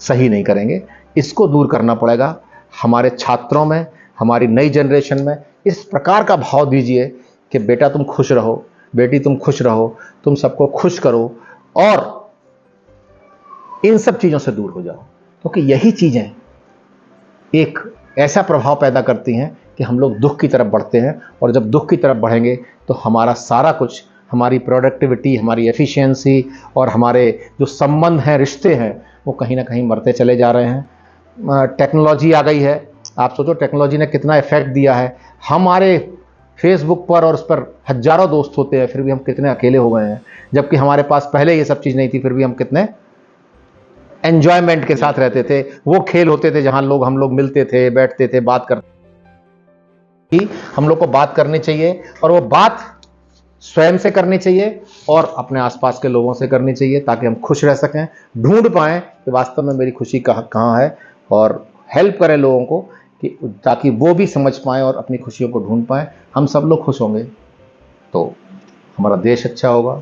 सही नहीं करेंगे। इसको दूर करना पड़ेगा। हमारे छात्रों में, हमारी नई जनरेशन में इस प्रकार का भाव दीजिए कि बेटा तुम खुश रहो, बेटी तुम खुश रहो, तुम सबको खुश करो और इन सब चीज़ों से दूर हो जाओ, क्योंकि यही चीज़ें एक ऐसा प्रभाव पैदा करती हैं कि हम लोग दुख की तरफ बढ़ते हैं। और जब दुख की तरफ बढ़ेंगे तो हमारा सारा कुछ, हमारी प्रोडक्टिविटी, हमारी एफिशिएंसी और हमारे जो संबंध हैं, रिश्ते हैं, वो कहीं ना कहीं मरते चले जा रहे हैं। टेक्नोलॉजी आ गई है, आप सोचो टेक्नोलॉजी ने कितना इफेक्ट दिया है। हमारे फेसबुक पर और उस पर हजारों दोस्त होते हैं, फिर भी हम कितने अकेले हो गए हैं। जबकि हमारे पास पहले ये सब चीज़ नहीं थी, फिर भी हम कितने एंजॉयमेंट के साथ रहते थे। वो खेल होते थे जहाँ हम लोग मिलते थे, बैठते थे, बात करते थे। हम लोग को बात करनी चाहिए और वो बात स्वयं से करनी चाहिए और अपने आसपास के लोगों से करनी चाहिए, ताकि हम खुश रह सकें, ढूंढ पाएं कि वास्तव में मेरी खुशी कहाँ है, और हेल्प करें लोगों को कि ताकि वो भी समझ पाएं और अपनी खुशियों को ढूंढ पाएं। हम सब लोग खुश होंगे तो हमारा देश अच्छा होगा,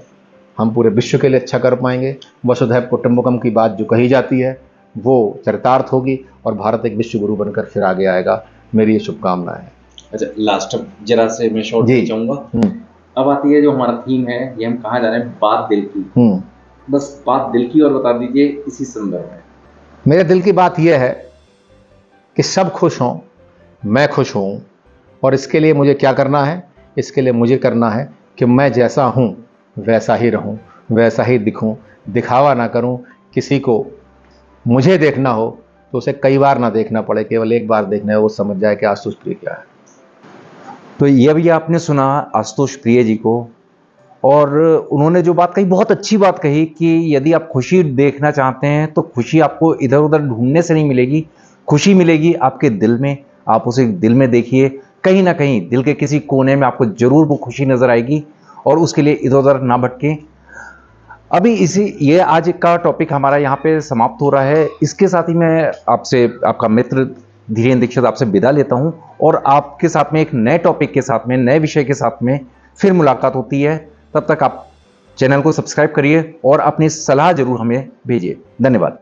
हम पूरे विश्व के लिए अच्छा कर पाएंगे। वसुधैव कुटुंबकम की बात जो कही जाती है वो चरितार्थ होगी और भारत एक विश्व गुरु बनकर फिर आगे आएगा। मेरी ये शुभकामनाएं हैं। अच्छा, लास्ट जरा से मैं शॉर्ट में चाहूँगा। अब आती है जो हमारा थीम है, ये हम कहाँ जा रहे हैं, बात दिल की। बस बात दिल की और बता दीजिए इसी संदर्भ में। मेरे दिल की बात यह है कि सब खुश हों, मैं खुश हूँ, और इसके लिए मुझे क्या करना है? इसके लिए मुझे करना है कि मैं जैसा हूँ वैसा ही रहूँ, वैसा ही दिखूँ, दिखावा ना करूँ। किसी को मुझे देखना हो तो उसे कई बार ना देखना पड़े, केवल एक बार देखना है, वो समझ जाए कि आशुतोष प्रिय क्या है। तो ये भी आपने सुना आशुतोष प्रिय जी को, और उन्होंने जो बात कही, बहुत अच्छी बात कही कि यदि आप खुशी देखना चाहते हैं तो खुशी आपको इधर उधर ढूंढने से नहीं मिलेगी, खुशी मिलेगी आपके दिल में। आप उसे दिल में देखिए, कहीं ना कहीं दिल के किसी कोने में आपको जरूर वो खुशी नजर आएगी, और उसके लिए इधर उधर ना भटकें। अभी ये आज का टॉपिक हमारा यहाँ पे समाप्त हो रहा है। इसके साथ ही मैं आपसे, आपका मित्र धीरेन्द्र दीक्षित, आपसे विदा लेता हूँ, और आपके साथ में एक नए टॉपिक के साथ में, नए विषय के साथ में फिर मुलाकात होती है। तब तक आप चैनल को सब्सक्राइब करिए और अपनी सलाह जरूर हमें भेजिए। धन्यवाद।